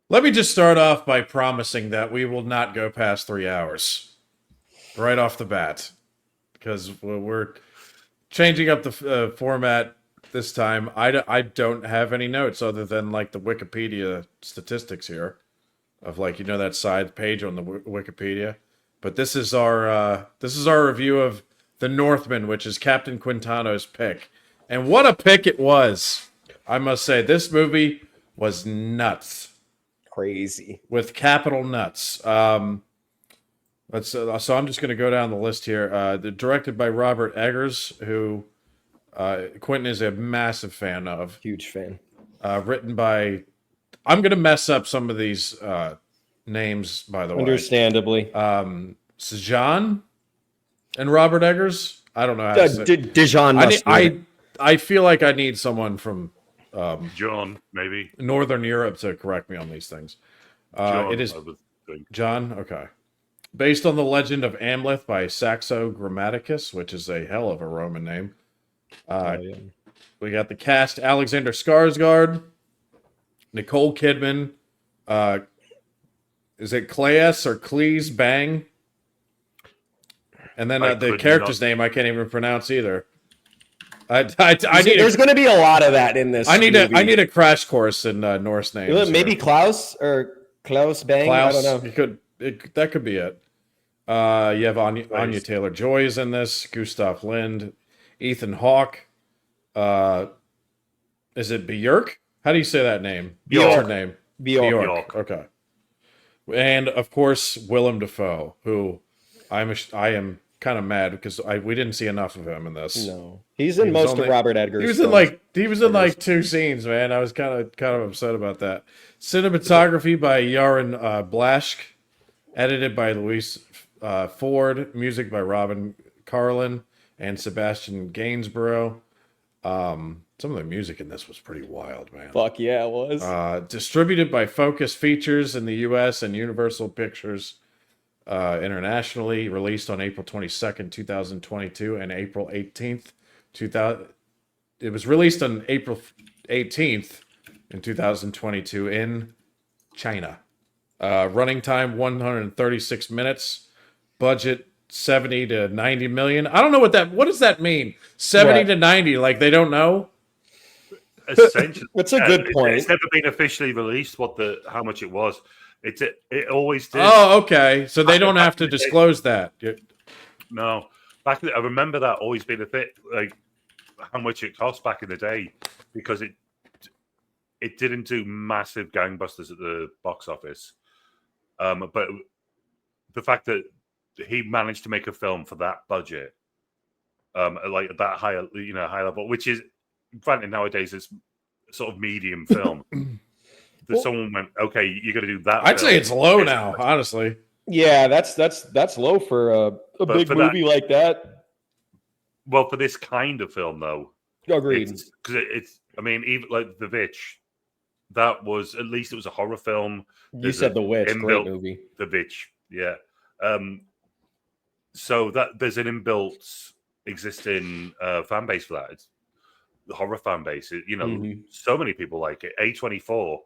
Let me just start off by promising that we will not go past 3 hours right off the bat because we're changing up the format this time. I don't have any notes other than like the Wikipedia statistics here of like that side page on the Wikipedia. But this is our review of The Northman, which is Captain Quintano's pick. And what a pick it was. I must say this movie was nuts. Crazy. With capital nuts. So I'm just going to go down the list here. Directed by Robert Eggers, who Quentin is a massive fan of. Huge fan. Written by, I'm going to mess up some of these names, by the way. Understandably. Sejan and Robert Eggers. I don't know how to say. Dijon. I feel like I need someone from John, maybe Northern Europe to correct me on these things. John, it is John. Okay. Based on the legend of Amleth by Saxo Grammaticus, which is a hell of a Roman name. Yeah. We got the cast: Alexander Skarsgard, Nicole Kidman. Is it Cleas or Cleese Bang? And then the character's name I can't even pronounce either. There's going to be a lot of that in this. I need a crash course in Norse names. Maybe Klaus or Klaus Bang. Klaus, I don't know. That could be it. You have Anya Taylor-Joy is in this. Gustav Lind, Ethan Hawke. Is it Bjork? How do you say that name? Bjork. What's her name? Bjork. Okay. And of course Willem Dafoe, who I am kind of mad because we didn't see enough of him in this. No, he's in most of Robert Eggers. He was in like 2 scenes, man. I was kind of upset about that. Cinematography by Yaron Blaschke, edited by Luis Ford, music by Robin Carlin and Sebastian Gainsborough. Some of the music in this was pretty wild, man. Fuck yeah, it was. Distributed by Focus Features in the U.S. and Universal Pictures internationally. Released on April 22nd, 2022 and April 18th, 2000. It was released on April 18th in 2022 in China. Running time 136 minutes. Budget 70 to 90 million. I don't know what does that mean? 70 to 90, like they don't know? Essentially, that's a good point. It's never been officially released how much it was. It always did. Oh, okay. So they don't have to disclose that. No, I remember that always being a bit like how much it cost back in the day because it didn't do massive gangbusters at the box office. But the fact that he managed to make a film for that budget, like at that high level, which is granted nowadays it's sort of medium film. That someone went, okay, you're going to do that. I'd say it's low now, honestly. Yeah, that's low for a big movie like that. Well, for this kind of film, though, agreed. Because it's, I mean, even like The Witch, that was at least it was a horror film. You said The Witch, great movie. The Witch, yeah. So that there's an inbuilt existing fan base for that. It's the horror fan base. So many people like it. A24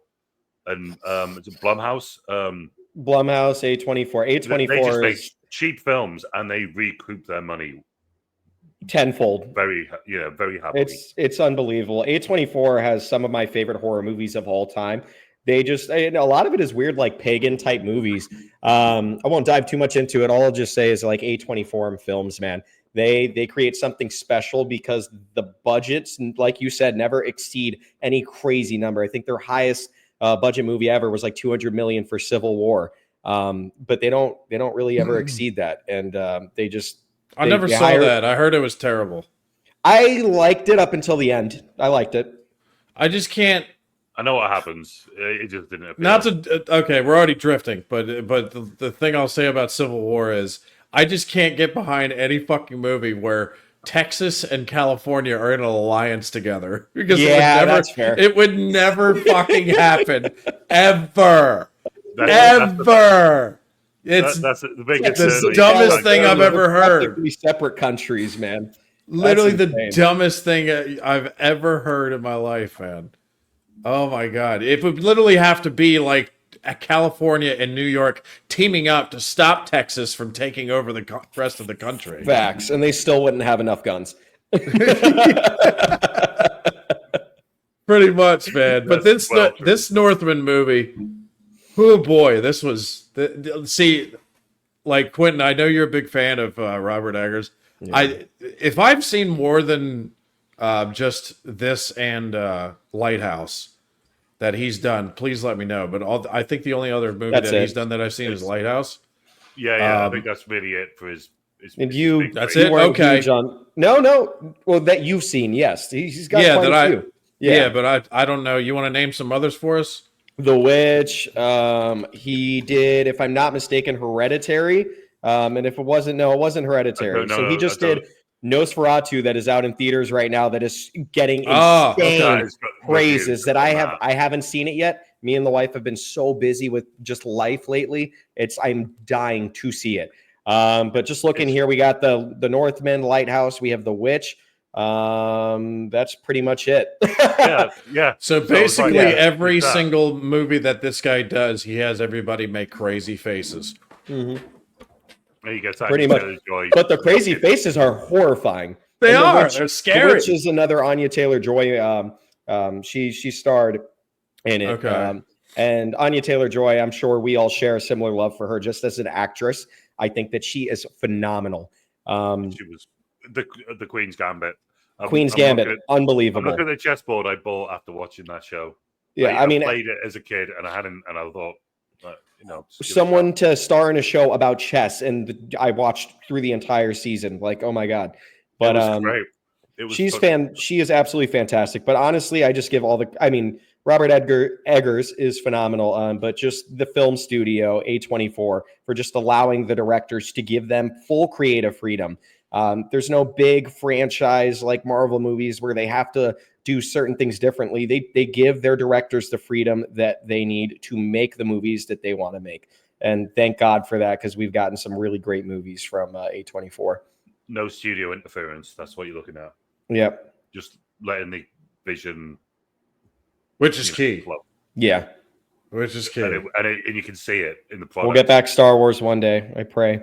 and it's Blumhouse. Blumhouse, A24. A24 they just make cheap films and they recoup their money tenfold. Very happily. It's unbelievable. A24 has some of my favorite horror movies of all time. They just, a lot of it is weird, like pagan type movies. I won't dive too much into it. All I'll just say is like A24 films, man. They create something special because the budgets, like you said, never exceed any crazy number. I think their highest budget movie ever was like 200 million for Civil War. But they don't really ever exceed that. And I never saw that. I heard it was terrible. I liked it up until the end. I liked it. I just can't. I know what happens. It just didn't appeal. Okay, we're already drifting, but the thing I'll say about Civil War is I just can't get behind any fucking movie where Texas and California are in an alliance together because that's fair. It would never fucking happen ever. Ever. It's that's the biggest the dumbest thing I've ever heard. Separate countries, man. Literally the dumbest thing I've ever heard in my life, man. Oh my god! It would literally have to be like California and New York teaming up to stop Texas from taking over the rest of the country. Facts, and they still wouldn't have enough guns. Pretty much, man. But this Northman movie, oh boy, this was see, like Quentin. I know you're a big fan of Robert Eggers. Yeah. If I've seen more than just this and Lighthouse that he's done, please let me know. But I think the only other movie he's done that I've seen is Lighthouse. Yeah, I think that's really it for his and you, that's it. Okay. No. Well, that you've seen, yes. He's got quite a few. Yeah, but I don't know. You want to name some others for us? The Witch. He did, if I'm not mistaken, Hereditary. And if it wasn't Hereditary. So he just did Nosferatu, that is out in theaters right now, that is getting insane praises. That I haven't seen it yet. Me and the wife have been so busy with just life lately. I'm dying to see it. But just looking here, we got the Northman, Lighthouse. We have The Witch. That's pretty much it. yeah. So basically, every single movie that this guy does, he has everybody make crazy faces. Mm-hmm. You get pretty much. But the crazy faces are horrifying. They're scary. The Witch is another Anya Taylor-Joy. She starred in it. Okay. And Anya Taylor-Joy, I'm sure we all share a similar love for her just as an actress. I think that she is phenomenal. She was the Queen's Gambit. Unbelievable. Look at the chessboard I bought after watching that show. Yeah, I played it as a kid, and I thought, someone to star in a show about chess, and I watched through the entire season. Like, oh my god! But it was great. She is absolutely fantastic. But honestly, I just give Robert Eggers is phenomenal, but just the film studio, A24, for just allowing the directors to give them full creative freedom. There's no big franchise like Marvel movies where they have to do certain things differently. They give their directors the freedom that they need to make the movies that they want to make. And thank God for that, because we've gotten some really great movies from A24. No studio interference. That's what you're looking at. Yep. Just letting the vision... Which is key. Flow. Yeah. Which is key. And you can see it in the product. We'll get back Star Wars one day, I pray.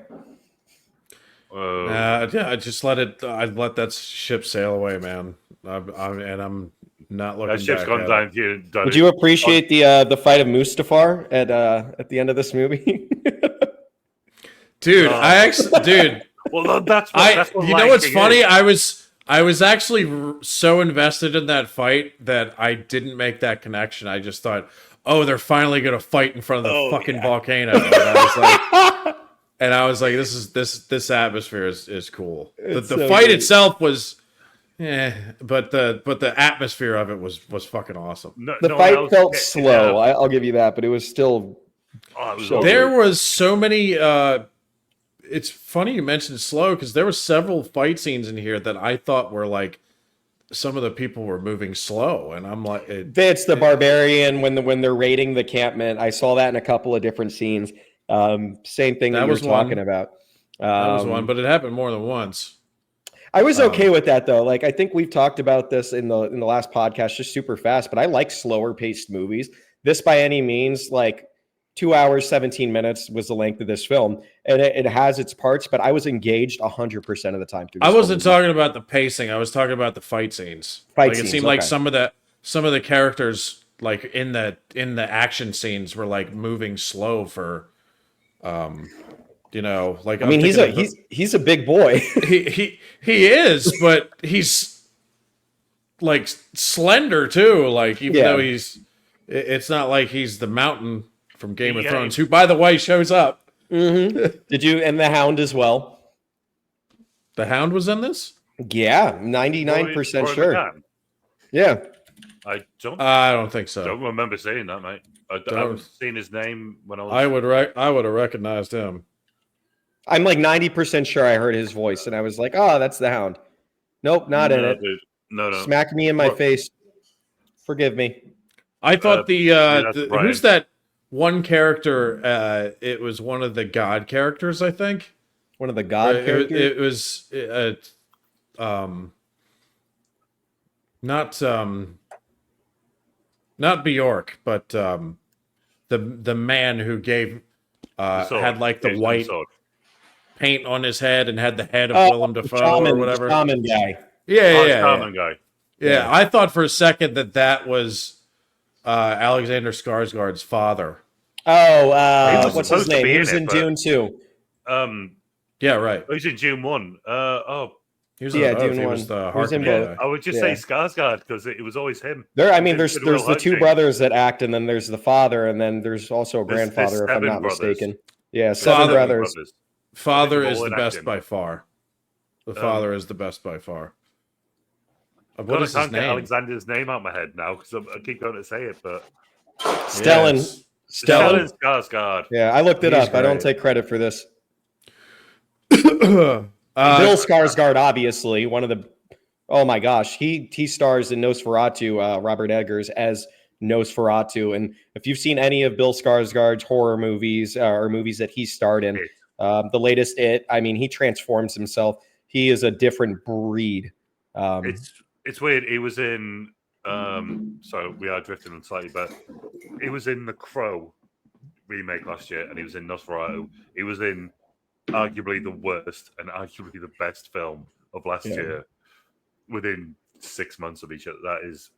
I just let that ship sail away, man. I'm not looking. That ship's back gone down here. Would you appreciate the fight of Mustafar at the end of this movie? Dude, dude. Well, that's what you know what's funny? I was actually so invested in that fight that I didn't make that connection. I just thought, oh, they're finally gonna fight in front of the fucking volcano. And I was like, this atmosphere is cool. The fight itself was, but the atmosphere of it was fucking awesome. The fight felt slow. I'll give you that, but it was still. There was so many. It's funny you mentioned slow, because there were several fight scenes in here that I thought were like some of the people were moving slow, and I'm like, it's the barbarian when they're raiding the campment. I saw that in a couple of different scenes. Same thing that you were talking about. That was one, but it happened more than once. I was okay with that though. Like, I think we've talked about this in the last podcast, just super fast, but I like slower paced movies. This by any means, like 2 hours, 17 minutes was the length of this film, and it has its parts, but I was engaged 100% of the time. I wasn't talking about the pacing. I was talking about the fight scenes. It seemed like some of the characters, like in the action scenes, were like moving slow for, like. I mean, he's a big boy. he is, but he's like slender too. Like, even though it's not like he's the mountain from Game of Thrones, who, by the way, shows up. Mm-hmm. Did you? And the Hound as well. The Hound was in this? Yeah, 99% sure. Yeah. I don't think so. I don't remember saying that, mate. I haven't seen his name when I was. I would have recognized him. I'm like 90% sure I heard his voice, and I was like, "Oh, that's the Hound." Nope, not in it. Dude. No. Smack me in my face. Forgive me. I thought who's that one character? It was one of the god characters, I think. One of the god characters. It was not Bjork, but the man who gave sword. had like the Gave him white sword. paint on his head and had the head of Oh, Willem the Dafoe or whatever. shaman guy. Shaman guy. Yeah, I thought for a second that was Alexander Skarsgard's father. Oh, He was what's his supposed to name? be He in was it, in but- Dune 2. Yeah, right. He was in June 1. He was Yeah, in both. Dune He 1. was the He was in Harkonnen both. guy. I would just say Skarsgård because it was always him. There's Did Will the two Hunting. brothers that act, and then there's the father, and then there's also a There's grandfather, if I'm seven not brothers. mistaken. Yeah, There's seven Father- brothers. Father All is the in best acting. by far. The father is the best by far. What God, I is his can't get name? Alexander's name out of my head now because I keep going to say it, but Stellan. Yes. Stellan Skarsgård. Yeah, I looked it He's up. I don't great. take credit for this. Uh, Bill Skarsgård, obviously, one of the. Oh my gosh, he stars in Nosferatu, Robert Eggers as Nosferatu, and if you've seen any of Bill Skarsgård's horror movies or movies that he starred in, the latest I mean, he transforms himself. He is a different breed. It's weird. He was in. So we are drifting on slightly, but he was in the Crow remake last year, and he was in Nosferatu. He was in arguably the worst and arguably the best film of last year within 6 months of each other. That is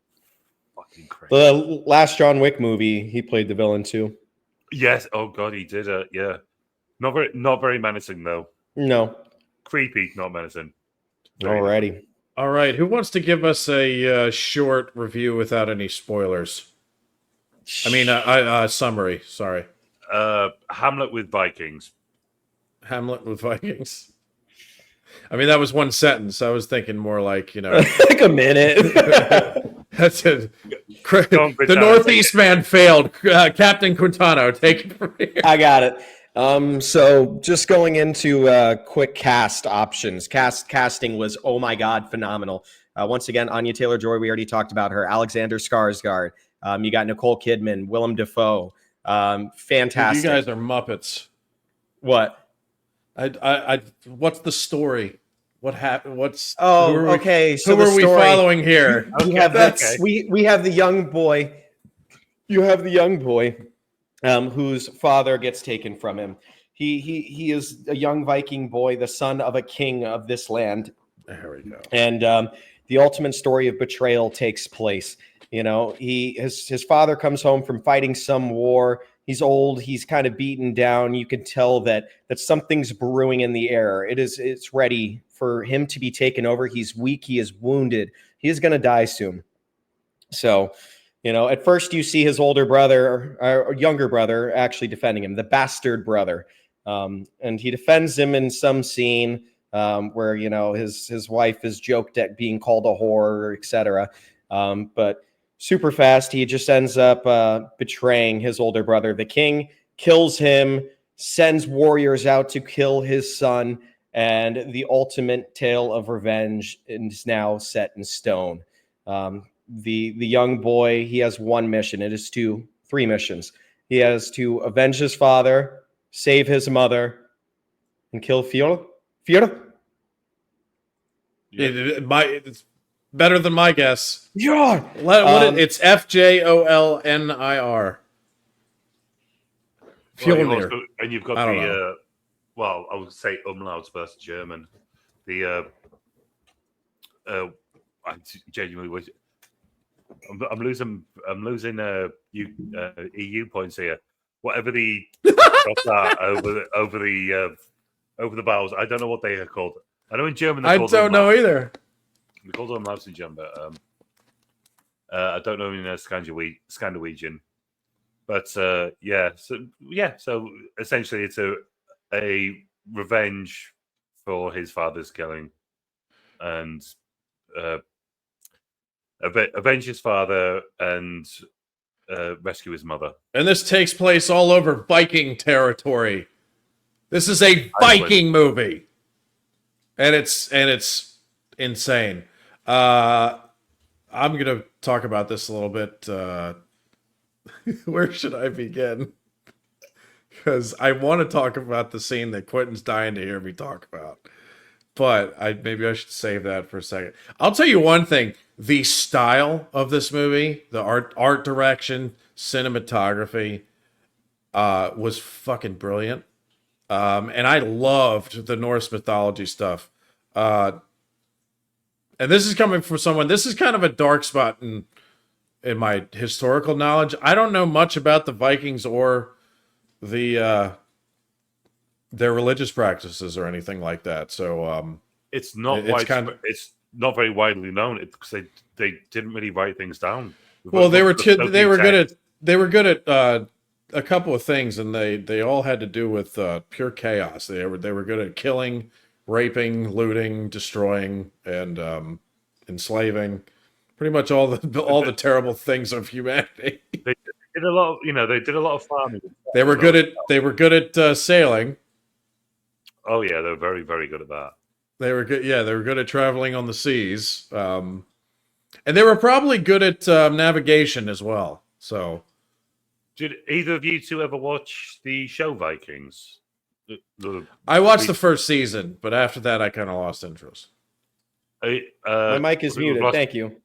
fucking crazy. The last John Wick movie, he played the villain too. Yes. Oh god, he did it. Yeah. Not very menacing though. No, Creepy, not menacing. alrighty. all right. Who wants to give us a short review without any spoilers? I mean, summary. Sorry. Hamlet with Vikings. Hamlet with Vikings. I mean, that was one sentence. I was thinking more like, Like a minute. that's it. Go on, The Quintana, Northeast man failed. Captain Quintano, take it from here. I got it. So just going into quick cast options. Casting was, oh my God, phenomenal. Once again, Anya Taylor-Joy, we already talked about her. Alexander Skarsgard. You got Nicole Kidman, Willem Dafoe. Fantastic. You guys are Muppets. What? What's the story? What happened? Oh, who are we- okay. So who the are we story- following here? We have Okay. we have the young boy. You have the young boy, whose father gets taken from him. He is a young Viking boy, the son of a king of this land, There we go. and the ultimate story of betrayal takes place. You know, his father comes home from fighting some war. He's old. He's kind of beaten down. You can tell that something's brewing in the air. It's ready for him to be taken over. He's weak. He is wounded. He is going to die soon. So, at first you see his older brother or younger brother actually defending him, the bastard brother, and he defends him in some scene where his wife is joked at being called a whore, etc. But super fast, he just ends up betraying his older brother. The king kills him, sends warriors out to kill his son, and the ultimate tale of revenge is now set in stone. The young boy, he has one mission. It is three missions. He has to avenge his father, save his mother, and kill Fjord. It's better than my guess. Fjord. It's FJOLNIR. Fjolnir. And you've got I don't know. I would say umlauts versus German. I genuinely wish. I'm losing EU points here. Whatever the dots are over the vowels, I don't know what they are called. I know in German. I don't know either. We call them umlauts in German, but I don't know in Scandinavian. But so essentially, it's a revenge for his father's killing, and avenge his father and rescue his mother. And this takes place all over Viking territory. This is a Viking movie, and it's insane. I'm gonna talk about this a little bit. Where should I begin? Because I want to talk about the scene that Quentin's dying to hear me talk about, but maybe I should save that for a second. I'll tell you one thing: the style of this movie, the art direction, cinematography, was fucking brilliant. And I loved the Norse mythology stuff. And this is coming from someone. This is kind of a dark spot in my historical knowledge. I don't know much about the Vikings or the their religious practices or anything like that. So it's not it's not very widely known because they didn't really write things down. Well, they were good at a couple of things, and they all had to do with pure chaos. They were good at killing, raping, looting, destroying, and enslaving. Pretty much all the terrible things of humanity. They did a lot. They did a lot of farming. They were good at sailing. Oh yeah, they're very, very good at that. They were good. Yeah, they were good at traveling on the seas, and they were probably good at navigation as well. So, did either of you two ever watch the show Vikings? I watched the first season, but after that, I kind of lost interest. My mic is muted. Thank you.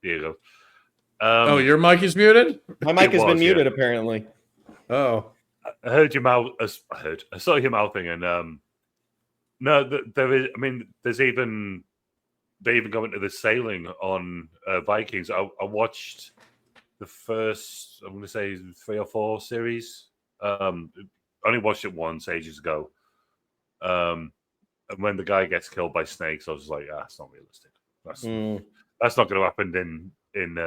There you go. Your mic is muted? My mic has been muted, apparently. Oh. I heard your mouth. I saw your mouthing, and no, there is. I mean, there's even they even go into the sailing on Vikings. I watched the first, I'm going to say 3 or 4 series. Only watched it once ages ago. And when the guy gets killed by snakes, I was like, it's not realistic. That's not going to happen in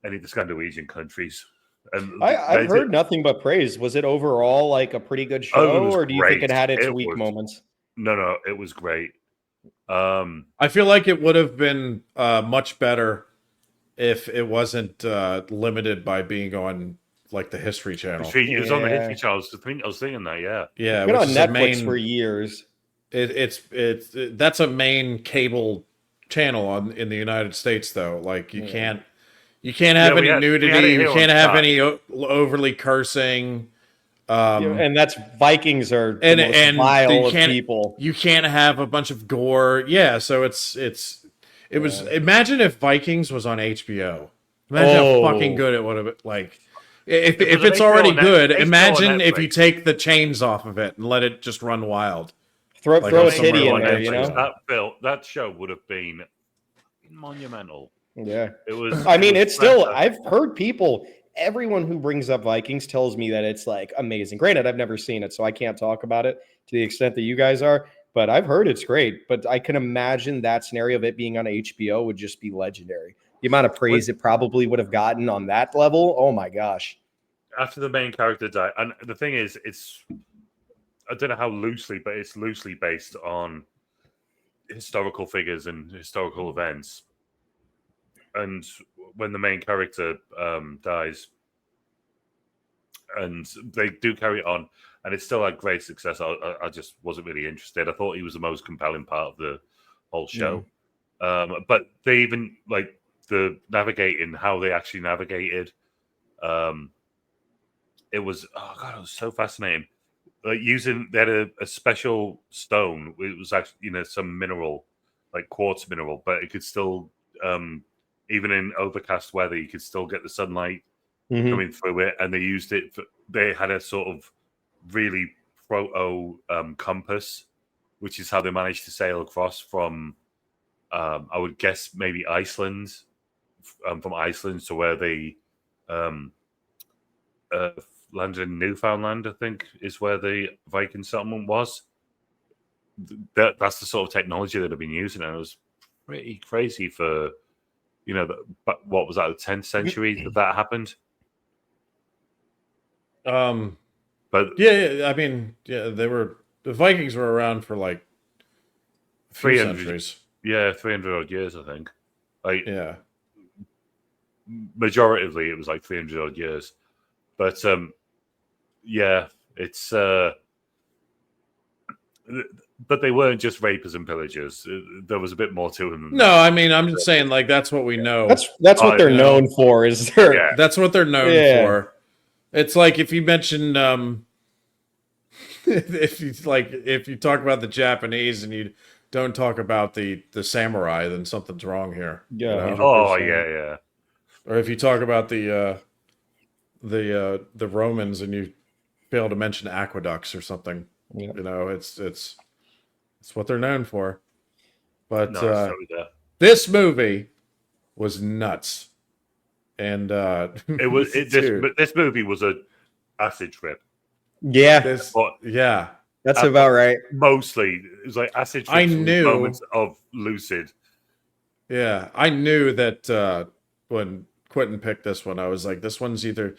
any of the Scandinavian countries. And I've heard nothing but praise. Was it overall like a pretty good show, or do you think it had its weak moments? No, it was great. I feel like it would have been much better if it wasn't limited by being on like the History Channel. It was on the History Channel. I was thinking that, yeah. It's been on Netflix for years. That's a main cable channel in the United States, though. Like you can't have any nudity. You can't have any overly cursing. And that's Vikings are the most vile of people. You can't have a bunch of gore. Yeah, so it was. Imagine if Vikings was on HBO. Imagine how fucking good it would have been. Like if it's already good, imagine if you take the chains off of it and let it just run wild. Throw a titty in there, That show would have been monumental. Yeah, it was. I mean, it's still. I've heard people. Everyone who brings up Vikings tells me that it's like amazing. Granted, I've never seen it, so I can't talk about it to the extent that you guys are. But I've heard it's great. But I can imagine that scenario of it being on HBO would just be legendary. The amount of praise it probably would have gotten on that level. Oh my gosh! After the main character died, and the thing is, I don't know how loosely, but it's loosely based on historical figures and historical events. And when the main character dies, and they do carry it on, and it's still a great success, I just wasn't really interested. I thought he was the most compelling part of the whole show. But they even like the navigating, how they actually navigated. It was it was so fascinating. Like they had a special stone. It was actually some mineral, like quartz mineral, but it could still even in overcast weather, you could still get the sunlight coming through it. And they used it. They had a sort of really proto compass, which is how they managed to sail across from, I would guess, maybe Iceland, from Iceland to where they landed in Newfoundland, I think, is where the Viking settlement was. That's the sort of technology that have been using, and it was pretty crazy for. But what was that? The 10th century that happened. But I mean, the Vikings were around for like 300 centuries. Yeah, 300 odd years, I think. Majoritively, it was like 300 odd years. But it's. But they weren't just rapers and pillagers. There was a bit more to them. I mean, I'm just saying, like, that's what we know. That's what they're known for. That's what they're known for. It's like if you mention, if you talk about the Japanese and you don't talk about the samurai, then something's wrong here. Yeah. Or if you talk about the Romans and you be able to mention aqueducts or something. Yeah. You know, it's what they're known for. But No, so there. this movie was nuts. And It was dude, this movie was a acid trip. Yeah, But yeah. that's about right. mostly it was like acid trips. I with knew- moments of lucid. Yeah, I knew that when Quentin picked this one, I was like, this one's either.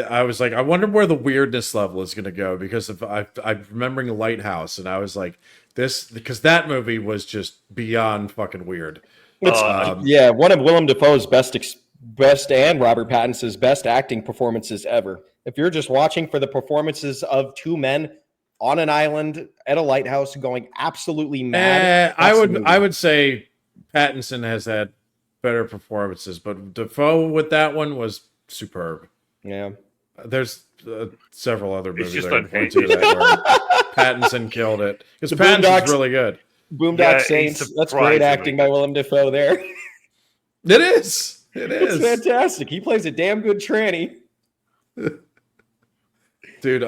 I was like, I wonder where the weirdness level is going to go because I'm remembering Lighthouse, and I was like, because that movie was just beyond fucking weird. Yeah, one of Willem Dafoe's best and Robert Pattinson's best acting performances ever. If you're just watching for the performances of two men on an island at a lighthouse going absolutely mad, I would say Pattinson has had better performances, but Dafoe with that one was superb. Yeah, there's several other movies just I can point to that where Pattinson killed it because The Pattinson's Boondocks- really good. Boondock Yeah, he's Saints. That's great surprisingly acting by Willem Dafoe there. It is. It It's is. fantastic. He plays a damn good tranny. Dude,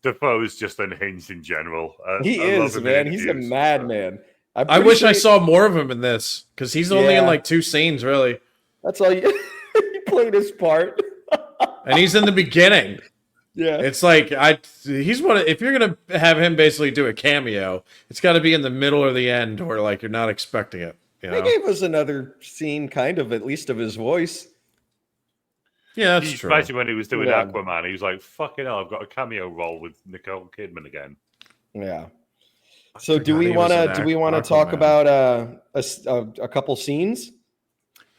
Defoe is just unhinged in general. He I love is, him in man. He's a interviews. madman. I wish I saw more of him in this because he's only in Yeah. like 2 scenes, really. That's all you. He played his part. And he's in the beginning. Yeah. It's like he's one of, if you're gonna have him basically do a cameo, it's got to be in the middle or the end where like you're not expecting it. You They know? gave us another scene, kind of, at least of his voice. Yeah, that's You true. imagine when he was doing Yeah. Aquaman, he was like, "Fucking hell, I've got a cameo role with Nicole Kidman again." Yeah. So forgot do we he was want in to talk Aquaman. about a couple scenes?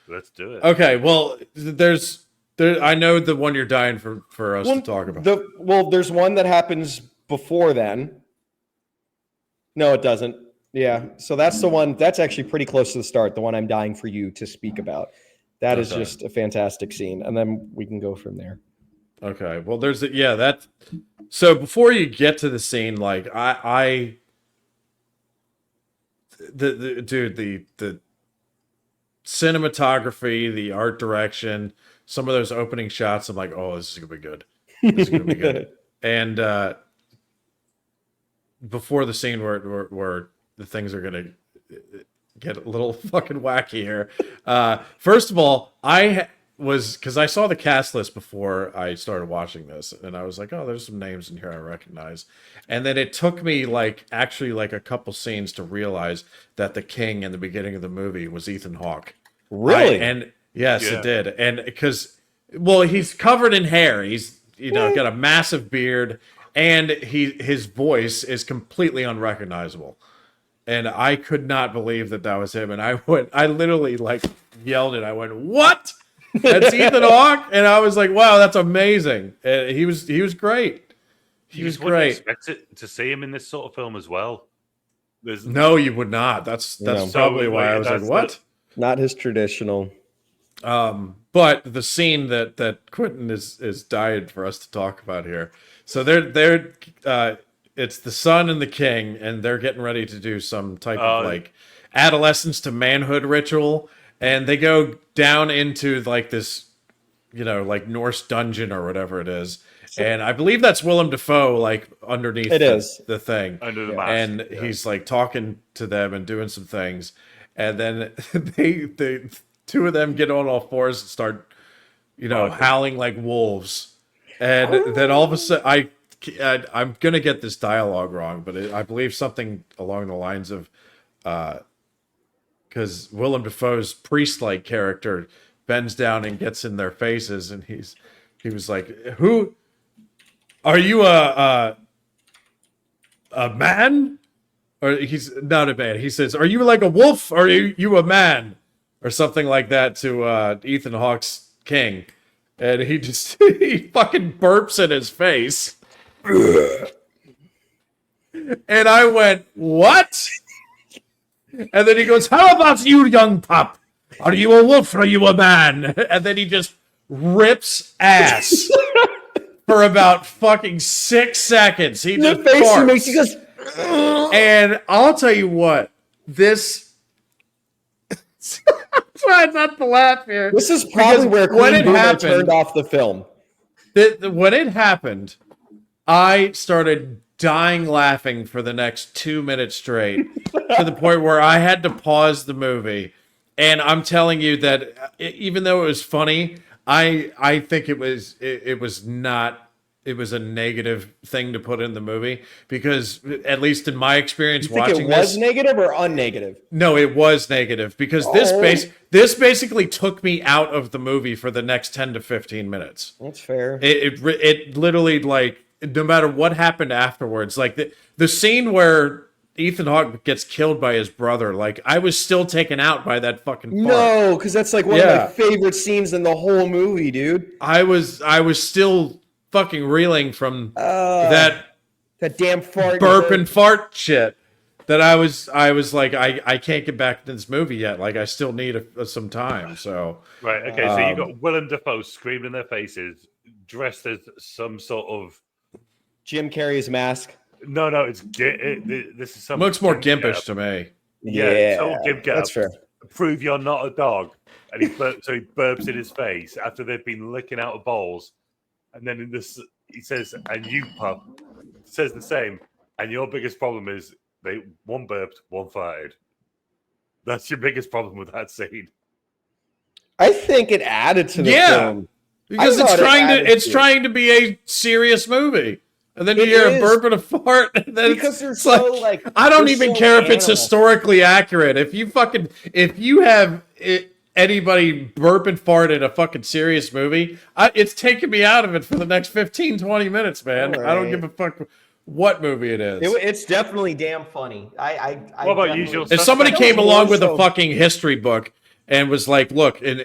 Let's do it. Okay, well, I know the one you're dying for us to talk about. There's one that happens before then. No, it doesn't. Yeah. So that's the one that's actually pretty close to the start, the one I'm dying for you to speak about. That is Okay. just a fantastic scene. And then we can go from there. Okay, well, that. So before you get to the scene, like the cinematography, the art direction, some of those opening shots, I'm like, oh, this is gonna be good. This is gonna be good. And before the scene where the things are gonna get a little fucking wacky here. First of all, because I saw the cast list before I started watching this, and I was like, oh, there's some names in here I recognize. And then it took me actually a couple scenes to realize that the king in the beginning of the movie was Ethan Hawke. Really? And yes, Yeah. it did. And because, well, he's covered in hair. He's, got a massive beard, and his voice is completely unrecognizable. And I could not believe that was him. And I literally yelled it. I went, what? That's Ethan Hawke? And I was like, wow, that's amazing. And he was great. He was just wouldn't great. expect it to see him in this sort of film as well. There's No, you would not. That's No. probably So, why I was like, that's what? Not his traditional. But the scene that Quentin is dying for us to talk about here. So they're it's the son and the king, and they're getting ready to do some type of adolescence to manhood ritual, and they go down into this, Norse dungeon or whatever it is. And I believe that's Willem Dafoe, underneath the thing. under the mask. And he's talking to them and doing some things, and then they two of them get on all fours and start howling like wolves, and then all of a sudden I'm gonna get this dialogue wrong, but I believe something along the lines of because Willem Dafoe's priest-like character bends down and gets in their faces, and he was like, who are you, a man? Or he's not a man. He says, are you like a wolf or are you a man? Or something like that to Ethan Hawke's king. And he just, he fucking burps in his face. And I went, what? And then he goes, how about you, young pup? Are you a wolf or are you a man? And then he just rips ass. For about fucking 6 seons. He just face he barks. makes, he goes, And I'll tell you what, this. Try not to laugh here. this is probably Because where when Queen it Boomer happened- turned off the film. When it happened, I started dying laughing for the next 2 minutes straight to the point where I had to pause the movie. And I'm telling you that even though it was funny, I think it was not. It was a negative thing to put in the movie because, at least in my experience You think watching it was this, negative or unnegative? no, it was negative because this basically took me out of the movie for the next 10 to 15 minutes. That's fair. It literally, like, no matter what happened afterwards, like the scene where Ethan Hawke gets killed by his brother, like, I was still taken out by that fucking part. No, because that's like one of my favorite scenes in the whole movie, dude. I was still fucking reeling from that damn fart, burp and fart shit. That I was like, I can't get back to this movie yet. Like, I still need some time. So right, okay. So you got Willem Dafoe screaming in their faces, dressed as some sort of Jim Carrey's mask. No, this is some. Looks more gimpish to me. Yeah, total gimp get that's fair. Prove you're not a dog, and he burps in his face after they've been licking out of bowls, and then in this he says, "And you, pup," says the same, and your biggest problem is one burped, one farted. That's your biggest problem with that scene. I think it added to the film because it's trying to be a serious movie. And then you hear a burp and a fart, and then because they're so like I don't even care if it's historically accurate. If you have anybody burp and fart in a fucking serious movie, it's taking me out of it for the next 15, 20 minutes, man. Right. I don't give a fuck what movie it is. It's definitely damn funny. What about Usual Suspects? If somebody came along with a fucking history book and was like, look, in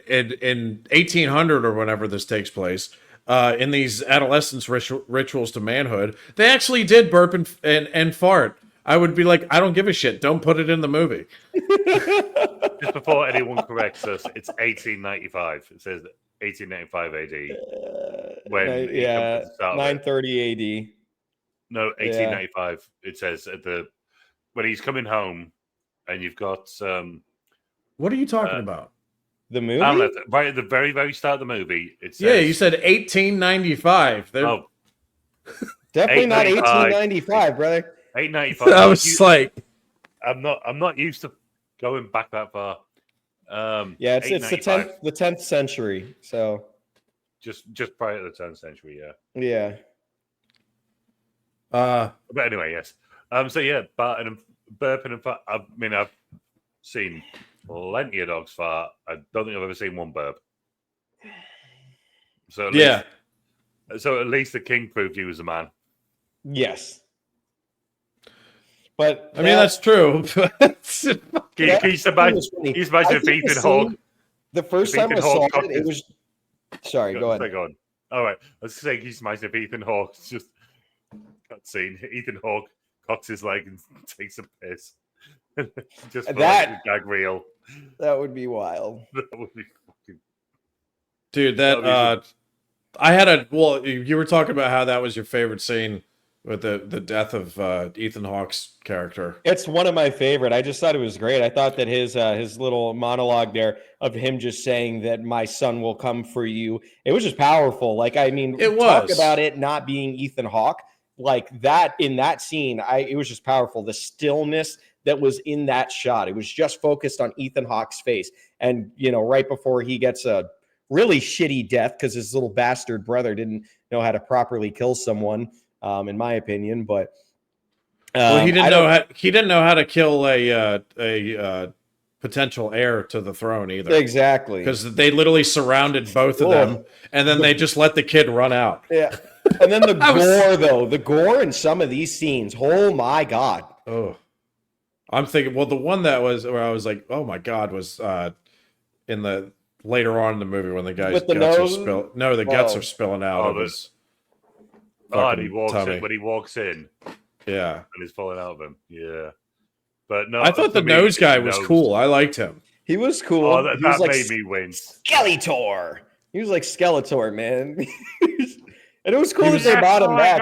1800 or whenever this takes place, in these adolescence rituals to manhood, they actually did burp and fart. I would be like, I don't give a shit. Don't put it in the movie. Just before anyone corrects us, it's 1895. It says 1895 AD. When 930 AD. No, 1895. Yeah. It says when he's coming home, and you've got. What are you talking about? The movie? Right at the very, very start of the movie, it says... Yeah, you said 1895. Oh. Definitely not 1895, brother. 1895. I was like... I'm not used to going back that far. Yeah, it's the 10th century, so... Just prior to the 10th century, yeah. Yeah. But anyway, yes. So yeah, burping and fart. I mean, I've seen... plenty of dogs fart. I don't think I've ever seen one burp. So at least the king proved he was a man. Yes. But I mean that's true. Can you imagine if Ethan Hawke? The first time I saw it was. Sorry, go ahead. Go on. All right, I was saying, can you imagine if Ethan Hawke's just cutscene? Ethan Hawke cocks his leg and takes a piss. Just for the gag reel. That would be wild. That would be fucking... Dude, you were talking about how that was your favorite scene with the death of Ethan Hawke's character. It's one of my favorite. I just thought it was great. I thought that his little monologue there of him just saying that my son will come for you. It was just powerful. Like, I mean, talk about it not being Ethan Hawke. Like that in that scene, it was just powerful. The stillness that was in that shot. It was just focused on Ethan Hawke's face. And, right before he gets a really shitty death because his little bastard brother didn't know how to properly kill someone, in my opinion. But he didn't know how to kill a potential heir to the throne either. Exactly. Because they literally surrounded both of them, and then they just let the kid run out. Yeah. And then the gore in some of these scenes, oh my God. Oh. I'm thinking, the one that was where I was like, oh my God, was in the later on in the movie when the guy's guts are spilling. No, the guts are spilling out of his. And he walks in when he walks in. Yeah. And he's falling out of him. Yeah. But no, I thought the nose guy was cool. I liked him. He was cool. Oh, that made me wince. Skeletor. He was like Skeletor, man. And it was cool that they brought him back.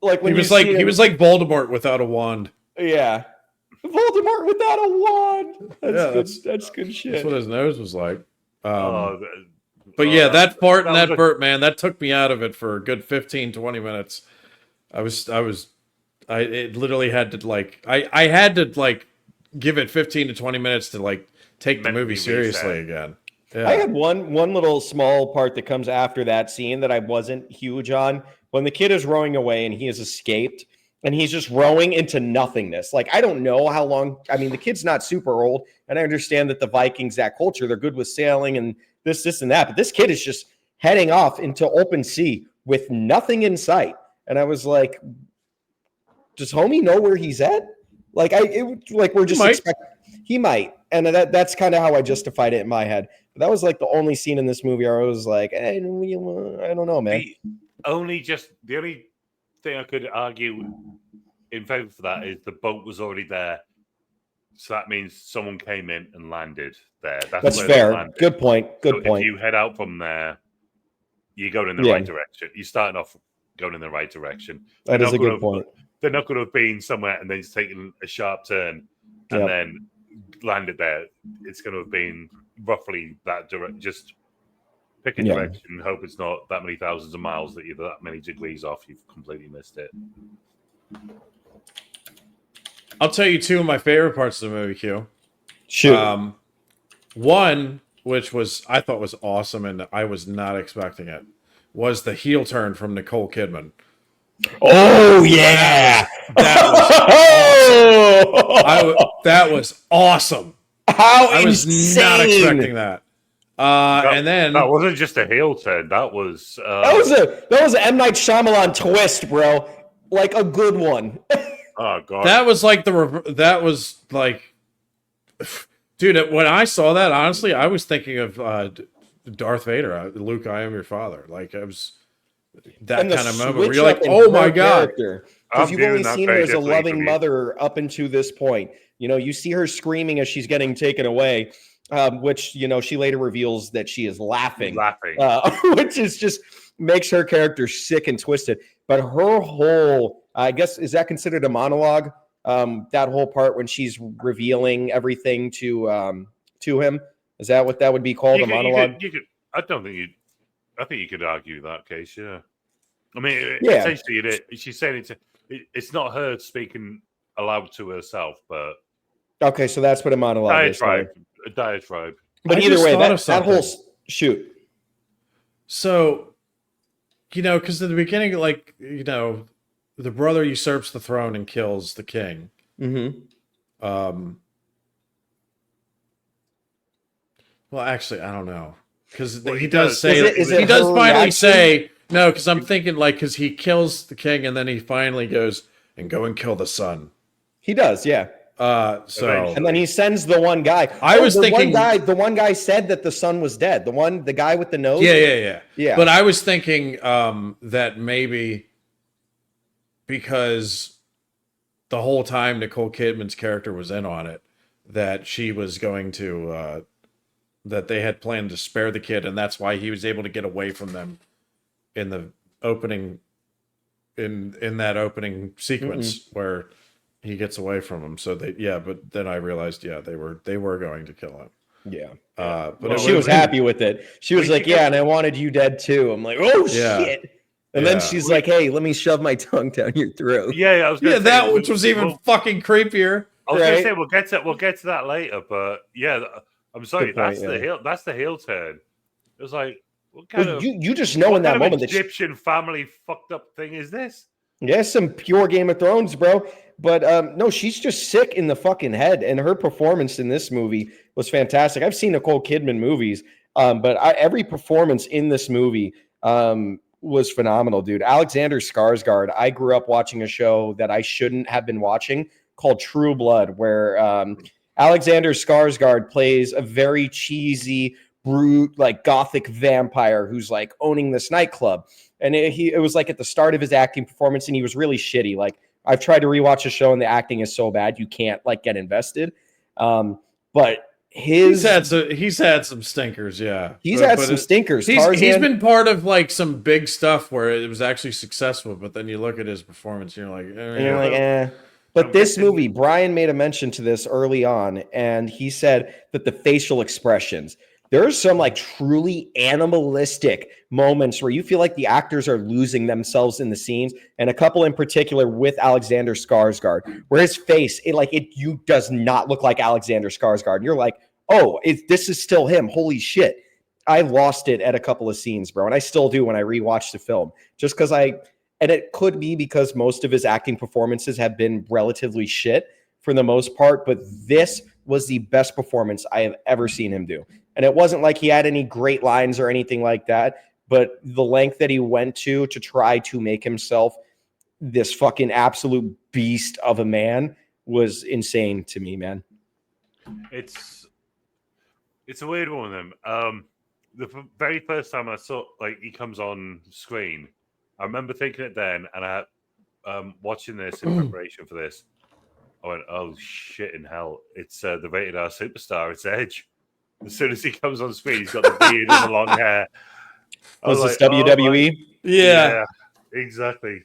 Like when he was like Voldemort without a wand. Yeah. Voldemort without a wand. That's good shit. That's what his nose was like. But yeah, that fart and that that burp, man, that took me out of it for a good 15, 20 minutes. It literally had to like, I had to like give it 15 to 20 minutes to like take the movie seriously again. Yeah. I had one little small part that comes after that scene that I wasn't huge on. When the kid is rowing away and he has escaped and he's just rowing into nothingness. Like, I don't know how long. I mean, the kid's not super old, and I understand that the Vikings, that culture, they're good with sailing and this and that. But this kid is just heading off into open sea with nothing in sight. And I was like, does homie know where he's at? Like, we're just expecting he might. And that's kind of how I justified it in my head. But that was like the only scene in this movie where I was like, hey, I don't know, man. The only thing I could argue in favor for that is the boat was already there. So that means someone came in and landed there. That's fair. Good point. Good point. If you head out from there, you're going in the right direction. You're starting off going in the right direction. That is a good point. They're not going to have been somewhere and then it's taken a sharp turn and then landed there. It's going to have been roughly that direct. Just pick a direction. Hope it's not that many thousands of miles that you're that many degrees off. You've completely missed it. I'll tell you two of my favorite parts of the movie, Q. Shoot. One, which I thought was awesome and I was not expecting it, was the heel turn from Nicole Kidman. Oh yeah, that was awesome. How I was insane. Not expecting that. And then that wasn't just a heel turn. That was that was an M. Night Shyamalan twist, bro. Like a good one. Oh god, that was like dude. When I saw that, honestly, I was thinking of Darth Vader. Luke, I am your father. Like I was. That kind of moment where you're like, oh my god. Because you've only seen her as a loving mother up until this point. You know, you see her screaming as she's getting taken away, which, you know, she later reveals that she is laughing. Which is just makes her character sick and twisted. But her whole, I guess, is that considered a monologue? That whole part when she's revealing everything to him? Is that what that would be called, a monologue? I think you could argue that case, yeah. I mean, essentially, she's saying it's not her speaking aloud to herself, but okay, so that's what a monologue is. A diatribe. But either way, that whole shoot. So, you know, because in the beginning, like, you know, the brother usurps the throne and kills the king. Mm-hmm. Well, actually, I don't know. Because he does say he does finally say no. Because I'm thinking like because he kills the king and then he finally goes and go and kill the son. He does, yeah. And then he sends the one guy. I was thinking the one guy said that the son was dead. The guy with the nose. Yeah. But I was thinking that maybe because the whole time Nicole Kidman's character was in on it, that she was going to. That they had planned to spare the kid, and that's why he was able to get away from them in the opening, in that opening sequence where he gets away from them. So but then I realized, they were going to kill him. Yeah. But she was happy with it. She was like, and I wanted you dead too. I'm like, oh shit. And then she's like, hey, let me shove my tongue down your throat. Yeah, I was gonna say, which was even fucking creepier. I was gonna say we'll get to that later, but yeah. I'm sorry, that's the heel turn. It was like, what kind of you just know in that moment that Egyptian family fucked up thing is this? Yeah, some pure Game of Thrones, bro. But no, she's just sick in the fucking head, and her performance in this movie was fantastic. I've seen Nicole Kidman movies, but every performance in this movie was phenomenal, dude. Alexander Skarsgard. I grew up watching a show that I shouldn't have been watching called True Blood, where Alexander Skarsgard plays a very cheesy, brute, like gothic vampire who's like owning this nightclub. And it was like at the start of his acting performance, and he was really shitty. Like I've tried to rewatch the show, and the acting is so bad you can't like get invested. But he's had some stinkers, yeah. He's had some stinkers. He's been part of like some big stuff where it was actually successful, but then you look at his performance, and you're like, eh. But this movie, Brian made a mention to this early on, and he said that the facial expressions, There are some like truly animalistic moments where you feel like the actors are losing themselves in the scenes, and a couple in particular with Alexander Skarsgård, where his face, you does not look like Alexander Skarsgård. And you're like, oh, this is still him. Holy shit. I lost it at a couple of scenes, bro. And I still do when I rewatch the film, just because and it could be because most of his acting performances have been relatively shit for the most part, but this was the best performance I have ever seen him do. And it wasn't like he had any great lines or anything like that, but the length that he went to try to make himself this fucking absolute beast of a man was insane to me, man. It's a weird one with him. The very first time I saw like he comes on screen, I remember thinking it then, and I watching this in preparation for this, I went, "Oh shit in hell! It's the rated R superstar. It's Edge." As soon as he comes on screen, he's got the beard and the long hair. Was this WWE? Yeah, exactly.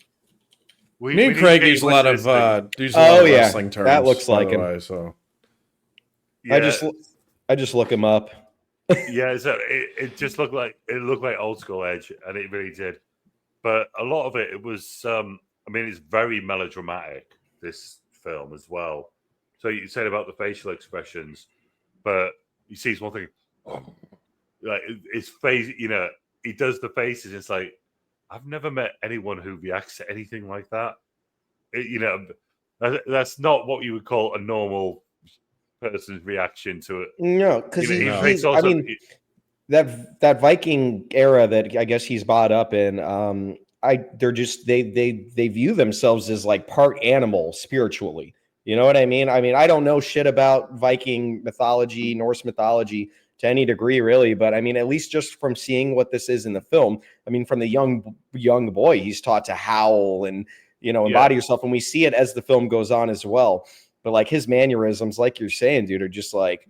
Me and Craig use a lot of wrestling terms. That looks like him. Way, so yeah. I just look him up. Yeah, so it just looked like old school Edge, and it really did. But a lot of it was, I mean, it's very melodramatic. This film as well. So you said about the facial expressions, but you see one thing, like his face. You know, he does the faces. It's like I've never met anyone who reacts to anything like that. That's not what you would call a normal person's reaction to it. No, because that Viking era that I guess he's brought up in, they view themselves as like part animal spiritually. You know what I mean? I mean, I don't know shit about Viking mythology, Norse mythology to any degree, really, but I mean, at least just from seeing what this is in the film, I mean, from the young boy, he's taught to howl and embody yourself, and we see it as the film goes on as well. But like his mannerisms, like you're saying, dude, are just like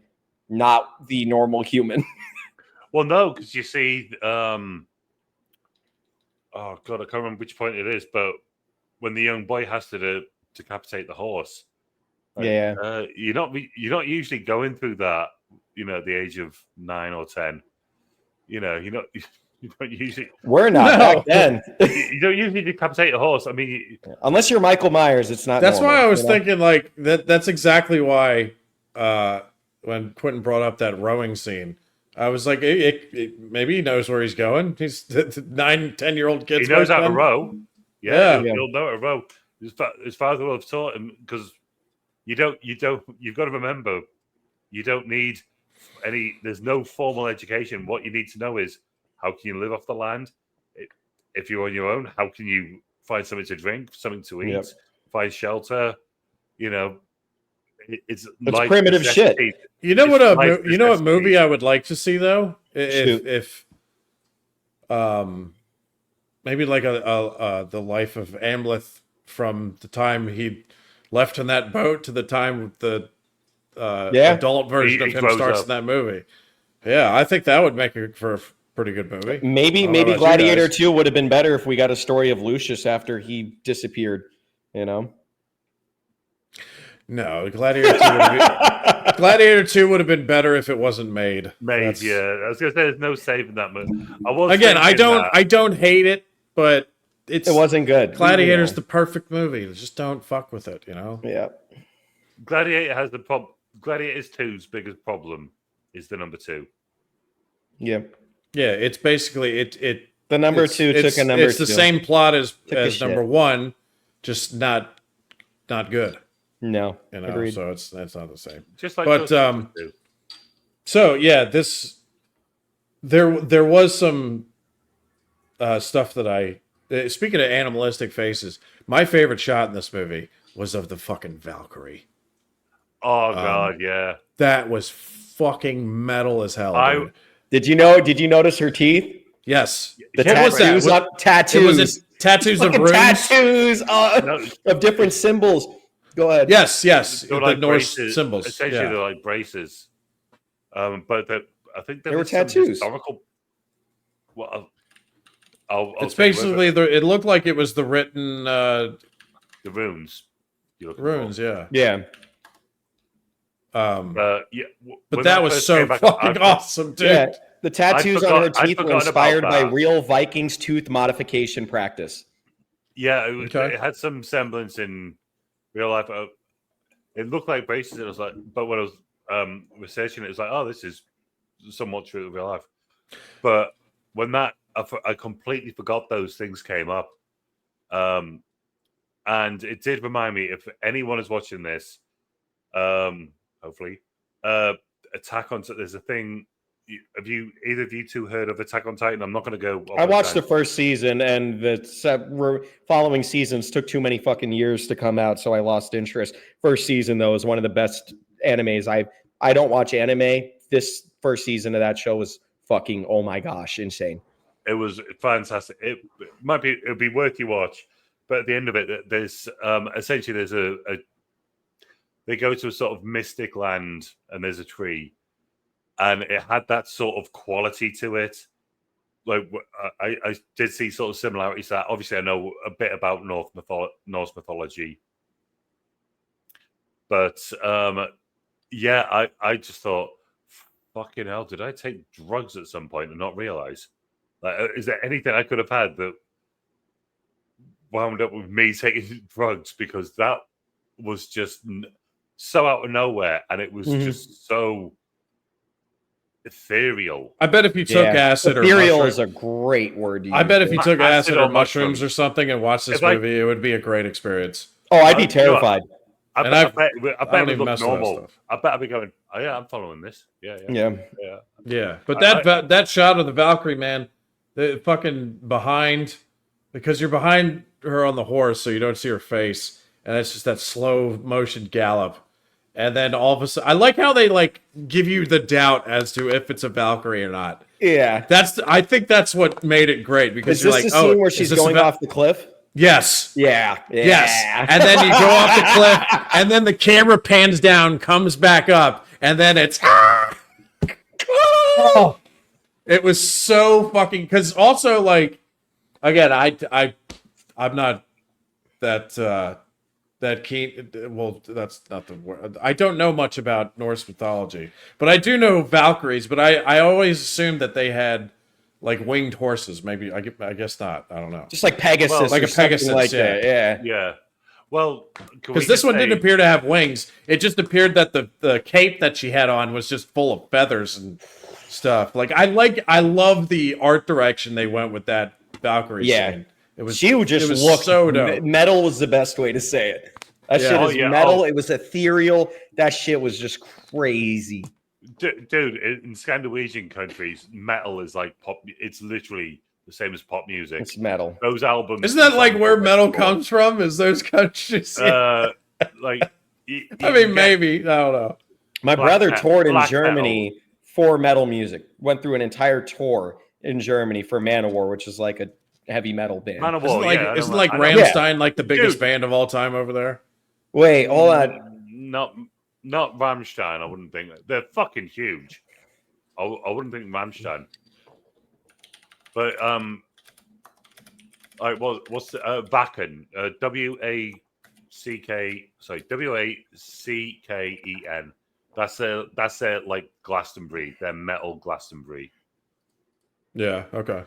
not the normal human. Well, no, because you see, oh god, I can't remember which point it is, but when the young boy has to decapitate the horse, you're not usually going through that, at the age of 9 or 10. You don't usually. We're not back then. You don't usually decapitate a horse. I mean, unless you're Michael Myers, it's not. That's normal, why I was thinking like that. That's exactly why when Quentin brought up that rowing scene, I was like, maybe he knows where he's going. He's 9-10-year-old kids. He knows how to row. Yeah. He'll know how to row. His father will have taught him, because you've got to remember, you don't need there's no formal education. What you need to know is, how can you live off the land? If you're on your own, how can you find something to drink, something to eat, find shelter? It's like primitive shit. You know what movie I would like to see though? If maybe like the life of Amleth from the time he left in that boat to the time the adult version of him starts in that movie. Yeah, I think that would make it for a pretty good movie. Maybe Gladiator 2 would have been better if we got a story of Lucius after he disappeared, No, Gladiator 2 would have been better if it wasn't made. I was gonna say there's no saving that movie. I don't hate it, but it wasn't good. Gladiator's the perfect movie. Just don't fuck with it, Yeah. Gladiator has the problem. Gladiator's 2's biggest problem is the number 2. Yeah. Yeah, it's basically it. The number 2 took a number 2. It's the same plot as number 1, just not good. No, agreed. So that's not the same. Just like, but so yeah, there was some stuff that speaking of animalistic faces, my favorite shot in this movie was of the fucking Valkyrie. Oh god, yeah, that was fucking metal as hell. Dude. Did you notice her teeth? Yes. The tattoos. Tattoos. Was it tattoos of runes? Tattoos of different symbols. Go ahead. Yes. They're the like Norse braces. symbols. Essentially, they're like braces. But I think they were tattoos. Historical. Well, it's basically it looked like it was the written the runes. Runes, yeah. Yeah. Yeah, but when that was first so came back, fucking awesome, dude. Yeah, the tattoos on her I'd teeth were forgotten inspired about by that. real Vikings tooth modification practice. Yeah, Okay. it had some semblance in real life. It looked like braces. It was like, but when I was researching it, it was like, oh, this is somewhat true to real life. But when I completely forgot those things came up, and it did remind me, if anyone is watching this, hopefully, Attack on. There's a thing. Have either of you two heard of Attack on Titan? I'm not going to go. I watched the first season, and the following seasons took too many fucking years to come out, so I lost interest. First season, though, is one of the best animes. I don't watch anime. This first season of that show was fucking, oh my gosh, insane. It was fantastic. It'd be worth you watch. But at the end of it, there's essentially there's a they go to a sort of mystic land, and there's a tree, and it had that sort of quality to it. Like I did see sort of similarities to that. Obviously, I know a bit about Norse mythology, but yeah, I just thought, fucking hell, did I take drugs at some point and not realize? Like, is there anything I could have had that wound up with me taking drugs? Because that was just so out of nowhere, and it was just so ethereal. I bet if you took acid or ethereal mushroom, is a great word to use. I bet if you took acid or mushrooms mushrooms or something and watched this movie, it would be a great experience. Oh, I'd be terrified. I bet it would look normal. Stuff. I bet I'd be going, oh yeah, I'm following this. Yeah. But that shot of the Valkyrie, man, the fucking behind, because you're behind her on the horse, so you don't see her face, and it's just that slow motion gallop, and then all of a sudden, I like how they like give you the doubt as to if it's a Valkyrie or not. Yeah, I think that's what made it great, because is you're this like, the scene where she's going off the cliff? Yes. Yeah. Yes. And then you go off the cliff, and then the camera pans down, comes back up, and then it's. Oh! It was so fucking. Because also, like, again, I'm not that keen. Well, that's not the word. I don't know much about Norse mythology, but I do know Valkyries. But I always assumed that they had like winged horses. Maybe I guess not. I don't know. Just like Pegasus, well, like a Pegasus, like that. Yeah. Well, because this one didn't appear to have wings. It just appeared that the cape that she had on was just full of feathers and stuff. I love the art direction they went with that Valkyrie scene. It was looked so dope. Metal was the best way to say it. That shit is metal. It was ethereal. That shit was just crazy. Dude, in Scandinavian countries, metal is like pop. It's literally the same as pop music. It's metal. Those albums. Isn't that like where metal comes from? Is those countries? Like, I mean, maybe. I don't know. My brother toured in Germany for metal music. Went through an entire tour in Germany for Manowar, which is like a heavy metal band. Manowar, isn't like Rammstein like the biggest band of all time over there? Wait, hold on. Not Rammstein. I wouldn't think they're fucking huge. I wouldn't think Rammstein. But what's the Wacken? WACKEN. That's their like Glastonbury. Their metal Glastonbury. Yeah. Okay.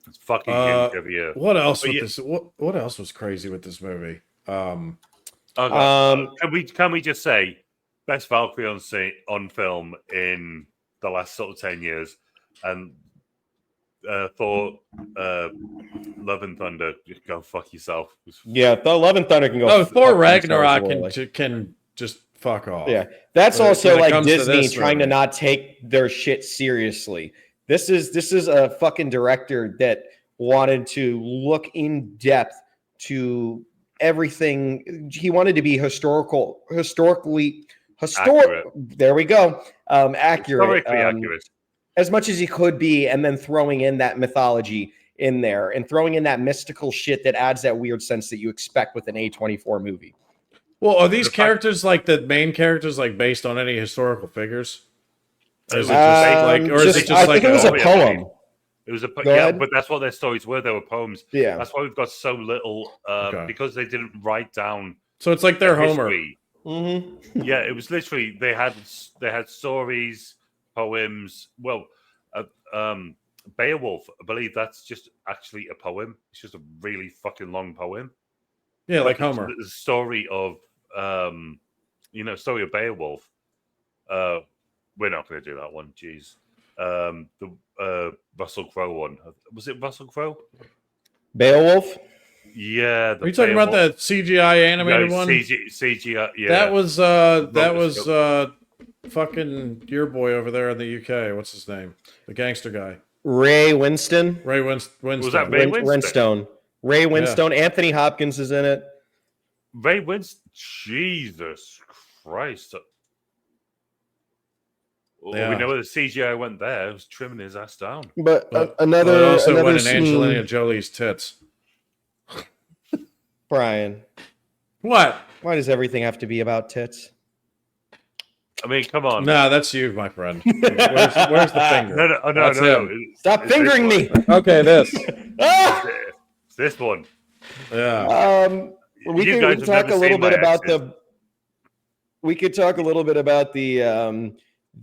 It's fucking huge every year. What else this? What else was crazy with this movie? Can we just say best Valkyrie on film in the last sort of 10 years, and Thor, Love and Thunder, just go fuck yourself. Yeah, Love and Thunder can go. Oh, Thor Ragnarok can just fuck off. Yeah, that's also like Disney trying to not take their shit seriously. This is a fucking director that wanted to look in depth to everything. He wanted to be historically accurate. There we go. Accurate. Accurate. As much as he could be, and then throwing in that mythology in there and throwing in that mystical shit that adds that weird sense that you expect with an A24 movie. Well, are these characters like the main characters like based on any historical figures? Or is it I think it was a poem. It was but that's what their stories were. They were poems. Yeah, that's why we've got so little because they didn't write down. So it's like their Homer. Mm-hmm. Yeah, it was literally they had stories, poems. Well, Beowulf, I believe that's just actually a poem. It's just a really fucking long poem. Yeah, like But Homer. the story of story of Beowulf. We're not going to do that one. Jeez. The Russell Crowe one. Was it Russell Crowe? Beowulf. Yeah. Are you talking about the CGI animated No, one? CGI. Yeah. That was fucking your boy over there in the UK. What's his name? The gangster guy. Ray Winston. Ray Winstone. Was that Ray Winston? Ray Winstone. Yeah. Anthony Hopkins is in it. Ray Winston. Jesus Christ. Yeah. We know where the CGI went there. It was trimming his ass down. But it another also went in scene... Angelina Jolie's tits. Brian. What? Why does everything have to be about tits? I mean, come on. Nah, that's you, my friend. Where's the finger? No. Stop fingering me. Okay, this. It's this one. Yeah. We could talk a little bit about the. We could talk a little bit about the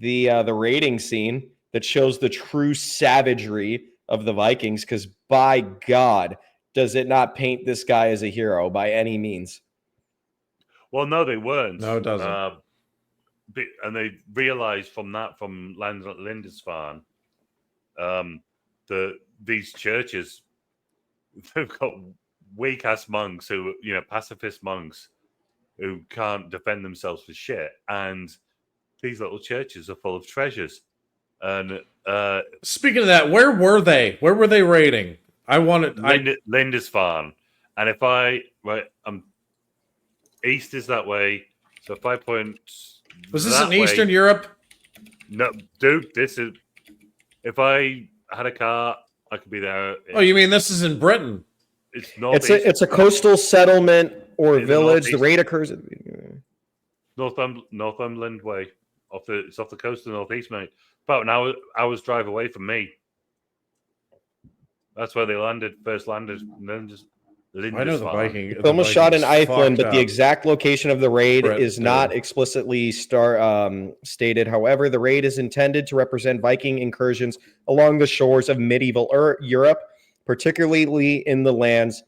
raiding scene that shows the true savagery of the Vikings. Because by God, does it not paint this guy as a hero by any means? Well, no, they weren't. No, it doesn't. And they realized from Lindisfarne, these churches, they've got weak ass monks who, pacifist monks who can't defend themselves for shit, and these little churches are full of treasures. And speaking of that, where were they? Where were they raiding? Lindisfarne, and east is that way. So 5 points. Was this in Eastern Europe? No, dude. This is. If I had a car, I could be there. Oh, you mean this is in Britain? It's a coastal settlement or village. The raid occurs at Northumberland way. It's off the coast of the northeast, mate. About an hour's drive away from me. That's where they first landed, and then just. I know the Viking. The film was shot in Iceland, but the exact location of the raid is not explicitly stated. However, the raid is intended to represent Viking incursions along the shores of medieval Europe, particularly in the lands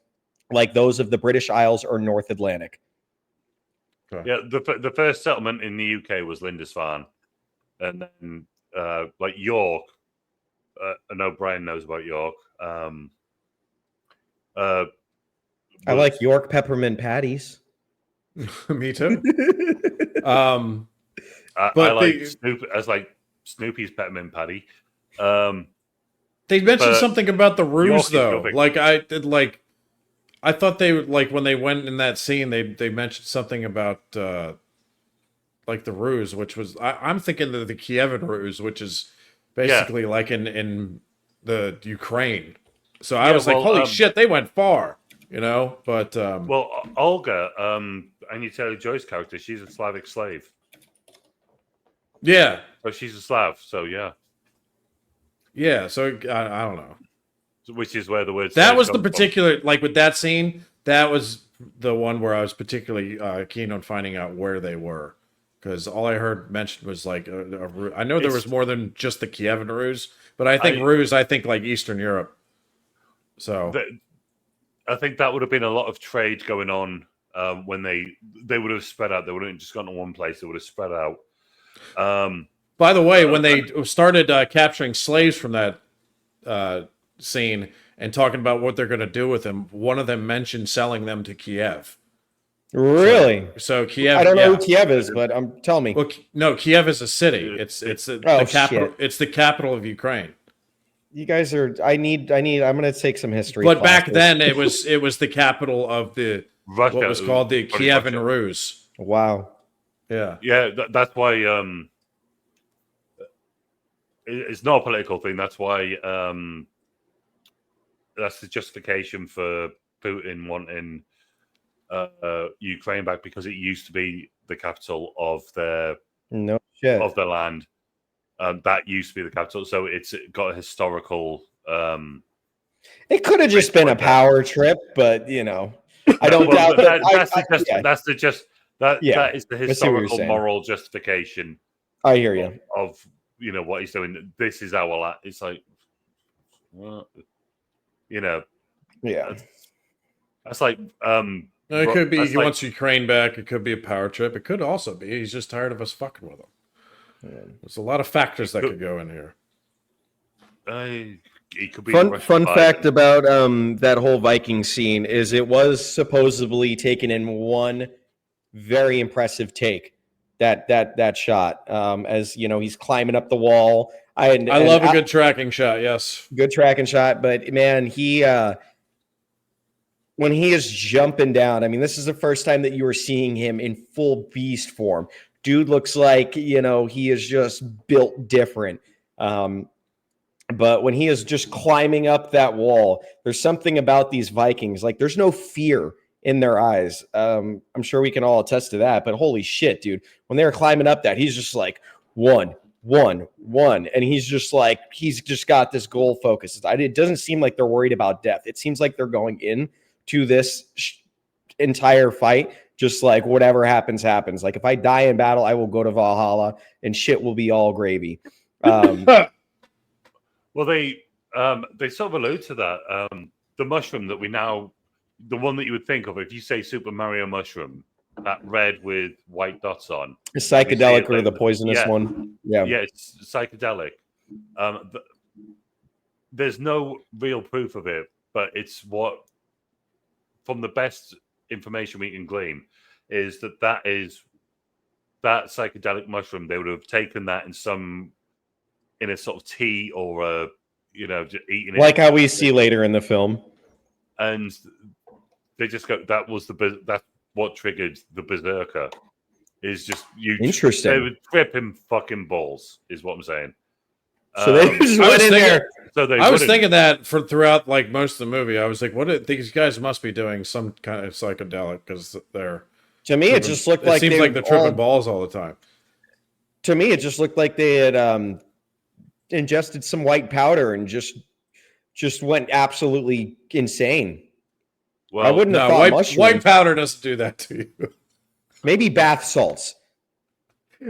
like those of the British Isles or North Atlantic. Okay. Yeah, the first settlement in the UK was Lindisfarne, and then York. I know Brian knows about York. I like York peppermint patties. Me too. I like Snoopy's peppermint patty. They mentioned something about the ruse, though. I thought they would when they went in that scene. They mentioned something about the ruse, which was I'm thinking of the Kievan ruse, which is basically like in the Ukraine. So I was holy shit, they went far. But Olga, Anya Taylor-Joy's character, she's a Slavic slave. Yeah, but she's a Slav, so yeah. So I don't know. Which is where the word that was the particular from. With that scene. That was the one where I was particularly keen on finding out where they were, because all I heard mentioned was I know there was more than just the Kievan ruse, but I think ruse. I think Eastern Europe. So. I think that would have been a lot of trade going on when they would have spread out. They wouldn't have just gone to one place. They would have spread out. By the way, when they started capturing slaves from that scene and talking about what they're going to do with them, one of them mentioned selling them to Kiev. Really? So Kiev. I don't know who Kiev is, but tell me. Well, no, Kiev is a city. It's the capital. Shit. It's the capital of Ukraine. You guys are. I'm going to take some history. But back then, it was the capital of the Russia, what was called the Kievan Rus. Wow. Yeah. That's why. It's not a political thing. That's why. That's the justification for Putin wanting Ukraine back, because it used to be the capital of their of their land. That used to be the capital, so it's got a historical. It could have just been a power trip, but I don't doubt that. That Yeah, that is the I see what you're historical saying. moral justification I hear you. of what he's doing. This is our it's like, what? Yeah. That's like No, it could be that's he like, wants Ukraine back. It could be a power trip. It could also be he's just tired of us fucking with him. Yeah. There's a lot of factors that could go in here. he could be Fun Russian Biden. fact about that whole Viking scene is it was supposedly taken in one very impressive take. That shot, as he's climbing up the wall. I love a good tracking shot. Yes, good tracking shot. But man, he when he is jumping down, I mean, this is the first time that you are seeing him in full beast form. Dude looks like he is just built different. But when he is just climbing up that wall, there's something about these Vikings. Like, there's no fear in their eyes. I'm sure we can all attest to that. But holy shit, dude. When they were climbing up that, he's just like, one. And he's just got this goal focus. It doesn't seem like they're worried about death. It seems like they're going in to this entire fight just like whatever happens. Like, if I die in battle, I will go to Valhalla and shit will be all gravy. Well, they sort of allude to that. The mushroom that the one that you would think of if you say Super Mario mushroom, that red with white dots on. The psychedelic or the poisonous one. Yeah, it's psychedelic. There's no real proof of it, but it's what, from the best information we can glean, is that psychedelic mushroom. They would have taken that in a sort of tea or just eating it, like how we see later in the film. And they just go, that's what triggered the berserker. Is just you. Interesting. They would rip him fucking balls, is what I'm saying. So they just went in there. So I was thinking that throughout like most of the movie. I was like, these guys must be doing some kind of psychedelic because they're. To me, it just looked like it seems like they're tripping balls all the time. To me, it just looked like they had ingested some white powder and just went absolutely insane. Well, I wouldn't have thought white powder doesn't do that to you. Maybe bath salts.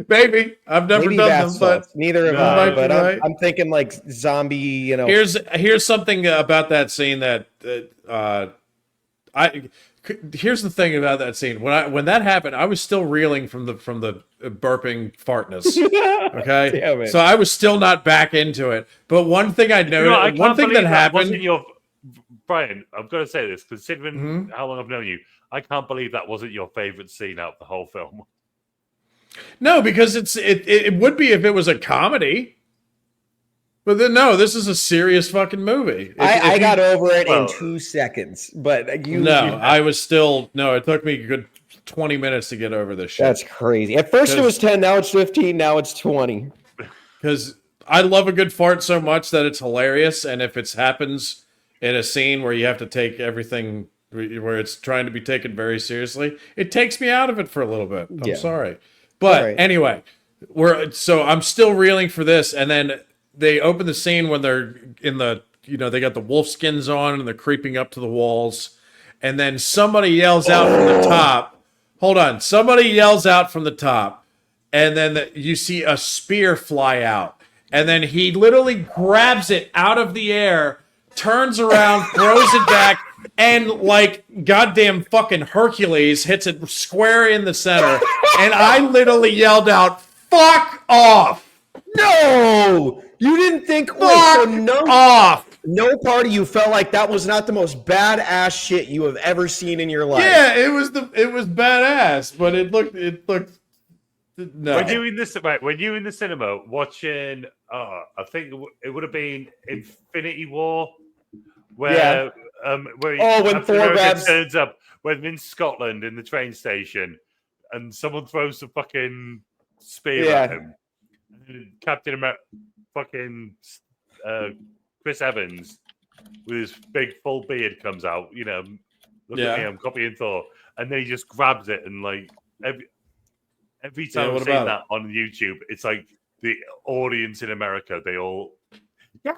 Maybe I've never done them, but neither have I. But I'm thinking like zombie. Here's something about that scene that Here's the thing about that scene. When that happened, I was still reeling from the burping fartness. Okay, so I was still not back into it. But one thing I noticed, one thing that happened. Brian, I've got to say this, considering how long I've known you, I can't believe that wasn't your favorite scene out of the whole film. No, because it would be if it was a comedy. But then no, this is a serious fucking movie. I got over it in 2 seconds, but I was still it took me a good 20 minutes to get over this shit. That's crazy. At first it was 10, now it's 15, now it's 20. Because I love a good fart so much that it's hilarious, and if it happens in a scene where you have to take everything, where it's trying to be taken very seriously, it takes me out of it for a little bit. I'm sorry. But anyway, I'm still reeling for this, and then they open the scene when they're in the, they got the wolf skins on and they're creeping up to the walls, and then somebody yells out from the top. Hold on. Somebody yells out from the top, and then you see a spear fly out, and then he literally grabs it out of the air, turns around, throws it back, and like goddamn fucking Hercules hits it square in the center. And I literally yelled out, "Fuck off!" No! You didn't think off. No part of you felt like that was not the most badass shit you have ever seen in your life. Yeah, it was badass, but it looked no. When you were in the cinema watching, I think it would have been Infinity War, where when Thor turns up, when in Scotland in the train station, and someone throws the fucking spear at him. And Captain America, fucking Chris Evans, with his big full beard comes out. Look at me, I'm copying Thor, and then he just grabs it, and like every time I've seen that on YouTube, it's like the audience in America, they all that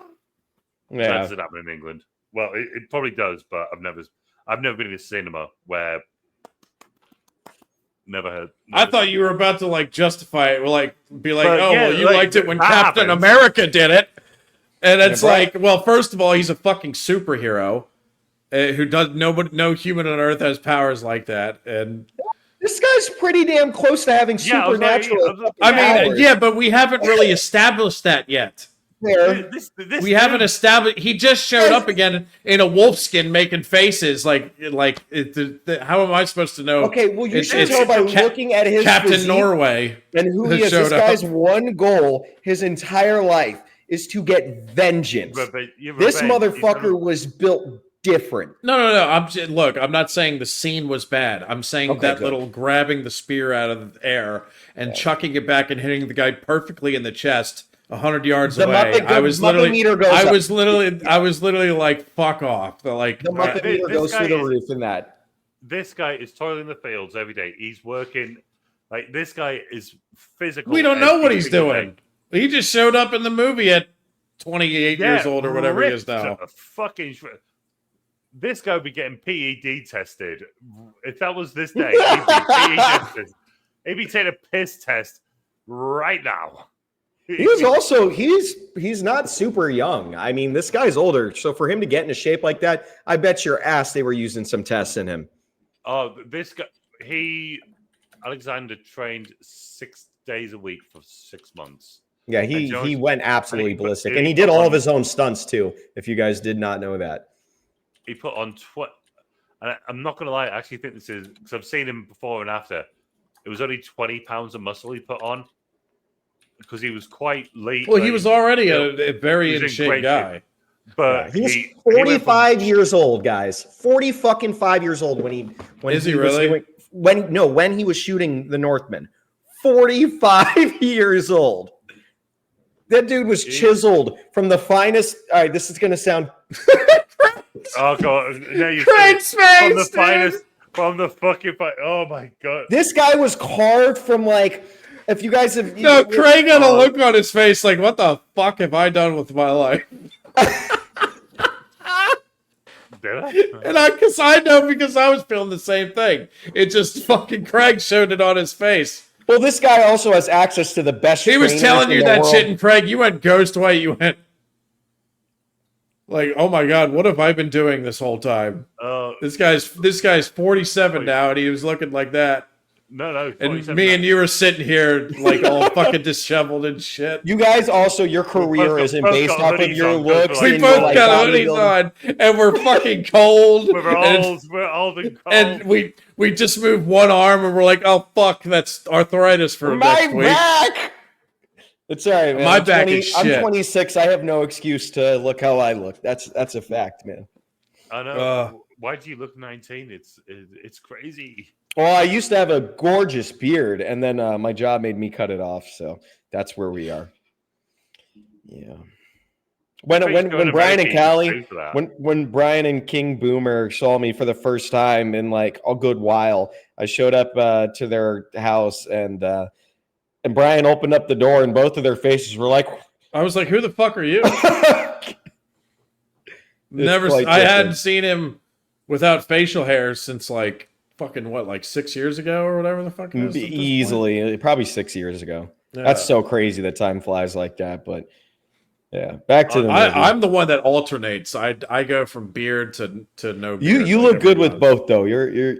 doesn't happen in England. Well, it probably does, but I've never been in a cinema where Never heard. I thought you were about to like justify it, like be like, But, oh, yeah, well, you like, liked it when that Captain happens. America did it, and it's Yeah, like, well, first of all, he's a fucking superhero who does no human on Earth has powers like that, and This guy's pretty damn close to having Yeah, I was like- supernatural. I was like- I mean, powers. yeah, but we haven't really established that yet. Fair. This Haven't dude- established. He just showed up again in a wolf skin, making faces. How am I supposed to know? Okay, well, you It's- should it's tell by Cap- looking at his Captain physique Norway and who has he is. This showed up. guy's one goal his entire life is to get vengeance. You're This revenge. motherfucker was built different. No. I'm not saying the scene was bad. I'm saying Okay, that good. little grabbing the spear out of the air and chucking it back and hitting the guy perfectly in the chest, 100 yards The away. Muppet- I the was Muppet literally, meter goes I up. was literally like, fuck off. Like, The Muppet meter this goes guy through the is- roof in that. This guy is toiling the fields every day. He's working. Like, this guy is physical. we don't know every what he's single doing. day. He just showed up in the movie at 28 years old or whatever he is ripped now. to fucking this guy would be getting PED tested. If that was this day, he'd be PED tested. He'd be taking a piss test right now. He was also he's not super young. I mean, this guy's older, so for him to get into shape like that, I bet your ass they were using some tests in him. Oh, this guy, Alexander trained 6 days a week for 6 months. Yeah, he went absolutely ballistic, and he did all of his own stunts too. If you guys did not know that, He put on and I'm not gonna lie, I actually think this is because I've seen him before and after. It was only 20 pounds of muscle he put on because he was quite late. Well, he was already you a very he was in in shape great guy. but he's he went from- 45 years old, guys. 45 years old when Is he was really? doing- when he was shooting the Northman. 45 years old. That dude was chiseled from the finest. All right, this is gonna sound. Oh god! Now you Craig's see it. From the face, dude! finest, from the fucking. Oh my god! This guy was carved from like. If you guys have No, Craig had a look on his face like, what the fuck have I done with my life? Did I? And because I was feeling the same thing. It just fucking Craig showed it on his face. Well, this guy also has access to the best. He was trainers telling in you the that world. shit, and Craig, you went ghost white. You went like, oh my god, what have I been doing this whole time? This guy's 47 now, and he was looking like that. No. And 47 me and you were sitting here like all fucking disheveled and shit. You guys also, your career both isn't got based off of hoodies your on, looks. like, We and both your, like, got hoodies bodybuilding. on, and we're fucking cold. We're old and cold. And we just moved one arm, and we're like, oh fuck, that's arthritis for My next week. back. It's all right, man. My I'm back is shit. I'm 26. I have no excuse to look how I look. That's a fact, man. I know. Why do you look 19? It's crazy. Well, I used to have a gorgeous beard, and then my job made me cut it off. So that's where we are. Yeah. When Brian and Callie, when Brian and King Boomer saw me for the first time in like a good while, I showed up to their house, and Brian opened up the door, and both of their faces were like, I was like, who the fuck are you? Never. quite I different. hadn't seen him without facial hair since like fucking what, like 6 years ago or whatever the fuck it is. at this point. easily, probably 6 years ago. Yeah. That's so crazy that time flies like that. But yeah, back to the movie. I'm the one that alternates. I go from beard to no beard. You like look good every with month. both though. You're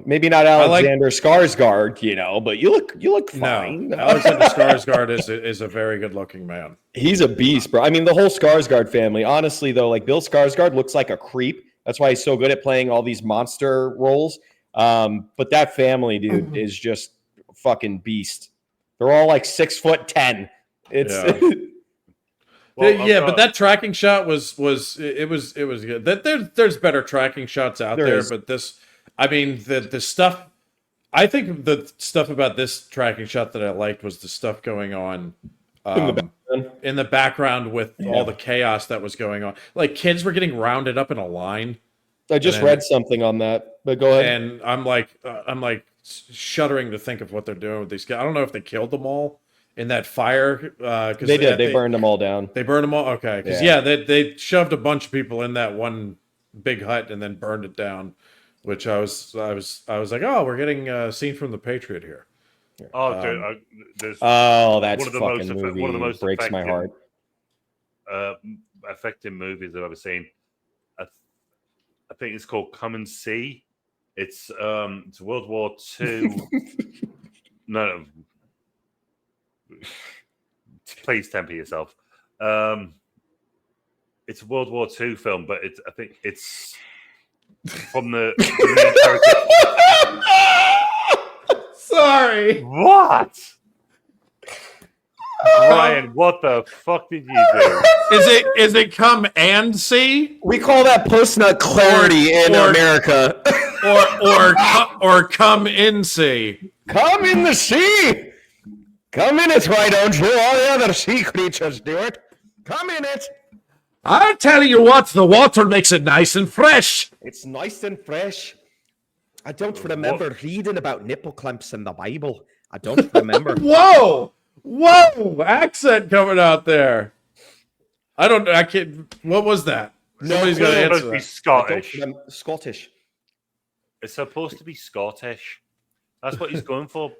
maybe not Alexander Skarsgard, but you look fine. No, Alexander Skarsgard is a very good looking man. He's a beast, bro. I mean, the whole Skarsgard family. Honestly, though, like Bill Skarsgård looks like a creep. That's why he's so good at playing all these monster roles. But that family, dude, is just fucking beast. They're all like 6'10". It's But that tracking shot was good. There's better tracking shots out there, but this, I mean, the stuff. I think the stuff about this tracking shot that I liked was the stuff going on in the background with all the chaos that was going on. Like kids were getting rounded up in a line. I just read something on that, but go ahead. And I'm like shuddering to think of what they're doing with these guys. I don't know if they killed them all in that fire. They did. They burned them all down. They burned them all. Okay, because they shoved a bunch of people in that one big hut and then burned it down. which I was like, oh, we're getting a scene from The Patriot here. Oh, dude, there's That's one of the fucking most movie. one of the most breaks my heart. affecting movies I've ever seen. I think it's called Come and See. It's World War II. No, please temper yourself. It's a World War II film, but I think it's from the main character. Sorry. What? Brian, what the fuck did you do? Is it Come and See? We call that post-nut clarity in America. or Come in See? Come in the sea. Come in it, why don't you? All the other sea creatures do it. Come in it. I'll tell you what, the water makes it nice and fresh. It's nice and fresh. I don't remember reading about nipple clamps in the Bible. I don't remember. Whoa! Accent coming out there. I can't. What was that? Somebody's going to answer that. Scottish. Scottish. It's supposed to be Scottish. That's what he's going for.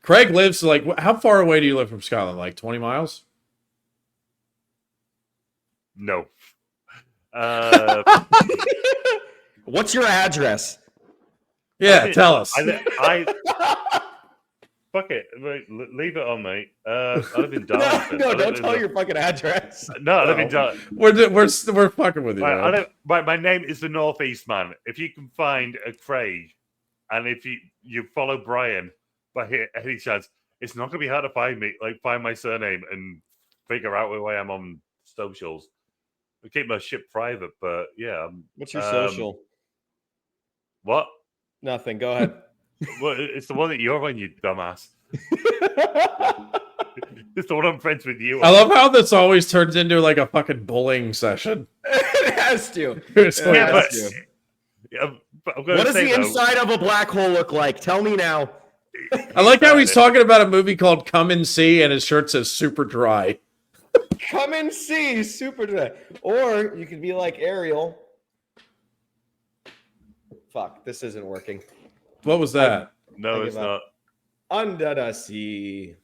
Craig lives like, how far away do you live from Scotland? Like 20 miles? No. What's your address? Yeah, tell us. Fuck it. Leave it on, mate. I live in Darlington. No, don't tell your fucking address. No, I live in Darlington. We're fucking with you. My name is the Northeast Man. If you can find a Craig, and if you follow Brian by any chance, it's not going to be hard to find me. Like, find my surname and figure out where I am on socials. I keep my shit private, but yeah. What's your social? What? Nothing. Go ahead. Well, it's the one that you're on, you dumbass. It's the one I'm friends with you. I love how this always turns into like a fucking bullying session. It has to. What does the inside of a black hole look like? Tell me now. I like how he's talking about a movie called Come and See, and his shirt says super dry. Come and see, super dry. Or you could be like Ariel. Fuck, this isn't working. What was that? No, it's not. Under the sea.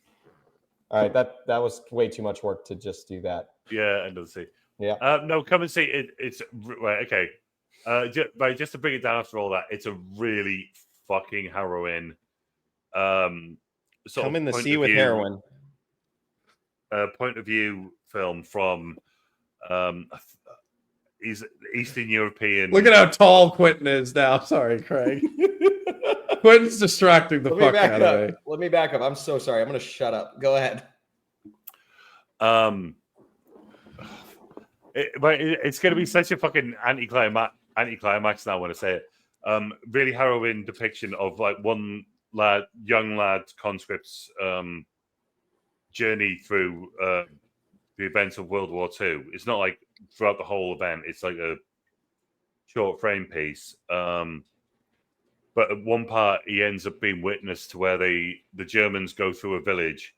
All right, that was way too much work to just do that. Yeah, Under the Sea. Yeah. No, Come and See. It's right. Okay. Just to bring it down after all that, it's a really fucking harrowing. Come in the Sea with heroin. Point of view film from Eastern European. Look at how tall Quentin is now. Sorry, Craig. Quentin's distracting the fuck out of me. Let me back up. I'm so sorry. I'm going to shut up. Go ahead. It's going to be such a fucking anticlimax now when I say it. Really harrowing depiction of like one young lad conscript's journey through the events of World War II. It's not like throughout the whole event. It's like a short frame piece. But at one part, he ends up being witness to where the Germans go through a village.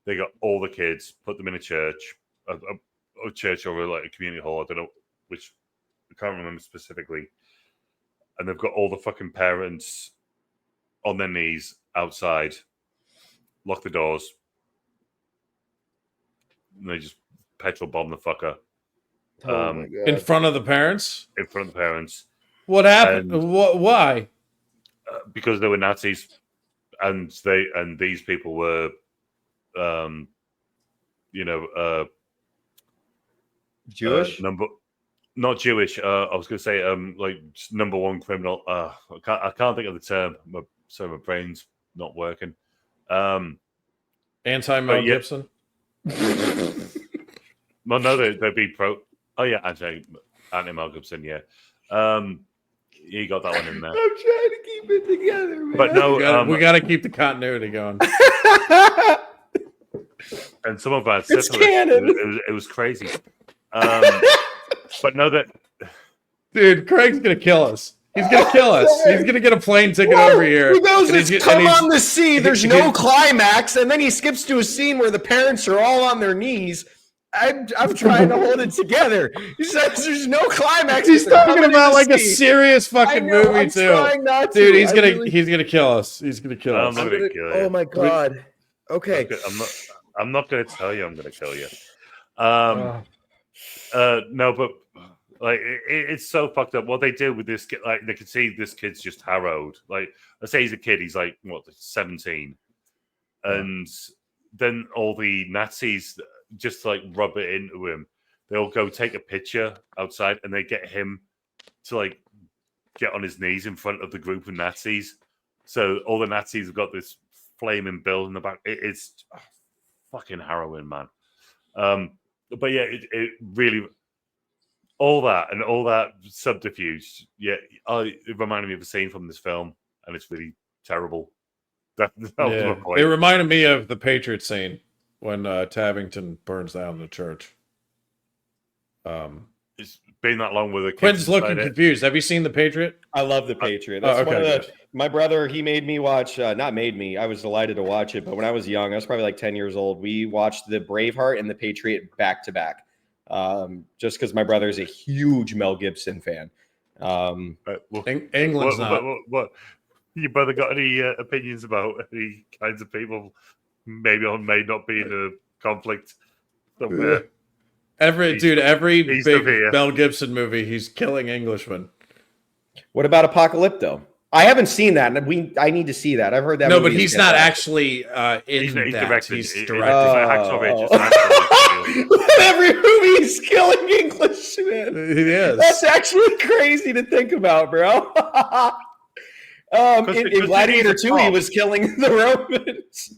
They got all the kids, put them in a church, a church or like a community hall. I don't know which. I can't remember specifically. And they've got all the fucking parents on their knees outside, lock the doors, and they just petrol bomb the fucker. In front of the parents? In front of the parents. What happened? Why? Because they were Nazis, and these people were, Jewish? Not Jewish. I was going to say like number one criminal. I can't think of the term. My brain's not working. Anti-Mel Gibson? Well, no, they'd be pro. Oh yeah, anti-Mel Gibson. Yeah. You got that one in there. I'm trying to keep it together, man. But no, we got to keep the continuity going. And some of our it was crazy. But know that, dude, Craig's gonna kill us. He's gonna kill us. He's gonna get a plane ticket over here. He goes, come on the sea. There's no climax, and then he skips to a scene where the parents are all on their knees, I'm trying to hold it together. He says there's no climax. He's They're talking coming in about the like a sea. serious I fucking know, movie I'm too. trying not to. Dude, he's I gonna really- he's gonna kill us. He's gonna kill I'm us. not gonna kill you. Oh my god. Okay. I'm not gonna tell you I'm gonna kill you. Uh, No, but like it's so fucked up. What they do with this kid, like they can see this kid's just harrowed. Like let's say he's a kid, he's like what 17, and then all the Nazis just like rub it into him. They'll go take a picture outside, and they get him to like get on his knees in front of the group of Nazis. So all the Nazis have got this flaming bill in the back. It's fucking harrowing, man. But yeah, it really all that subterfuge. Yeah, it reminded me of a scene from this film, and it's really terrible. That was my point. It reminded me of the Patriot scene when Tabington burns down the church. It's been that long with a Quinn's looking confused. Have you seen The Patriot? I love The Patriot. Oh, That's okay, one of the, good. my brother, he made me watch, not made me, I was delighted to watch it. But when I was young, I was probably like 10 years old, we watched The Braveheart and The Patriot back to back. Just because my brother is a huge Mel Gibson fan. England's not. What? Your brother got any opinions about any kinds of people maybe or may not be in a conflict somewhere? Every he's big severe. Mel Gibson movie, he's killing Englishmen. What about Apocalypto? I haven't seen that, and I need to see that. I've heard that. No, movie but is he's not fantastic. actually in He's that. directing. He's It's directing. like Hacksaw Ridge, it's actually- Every movie he's killing Englishmen. He is. That's actually crazy to think about, bro. In Gladiator 2, he was killing the Romans.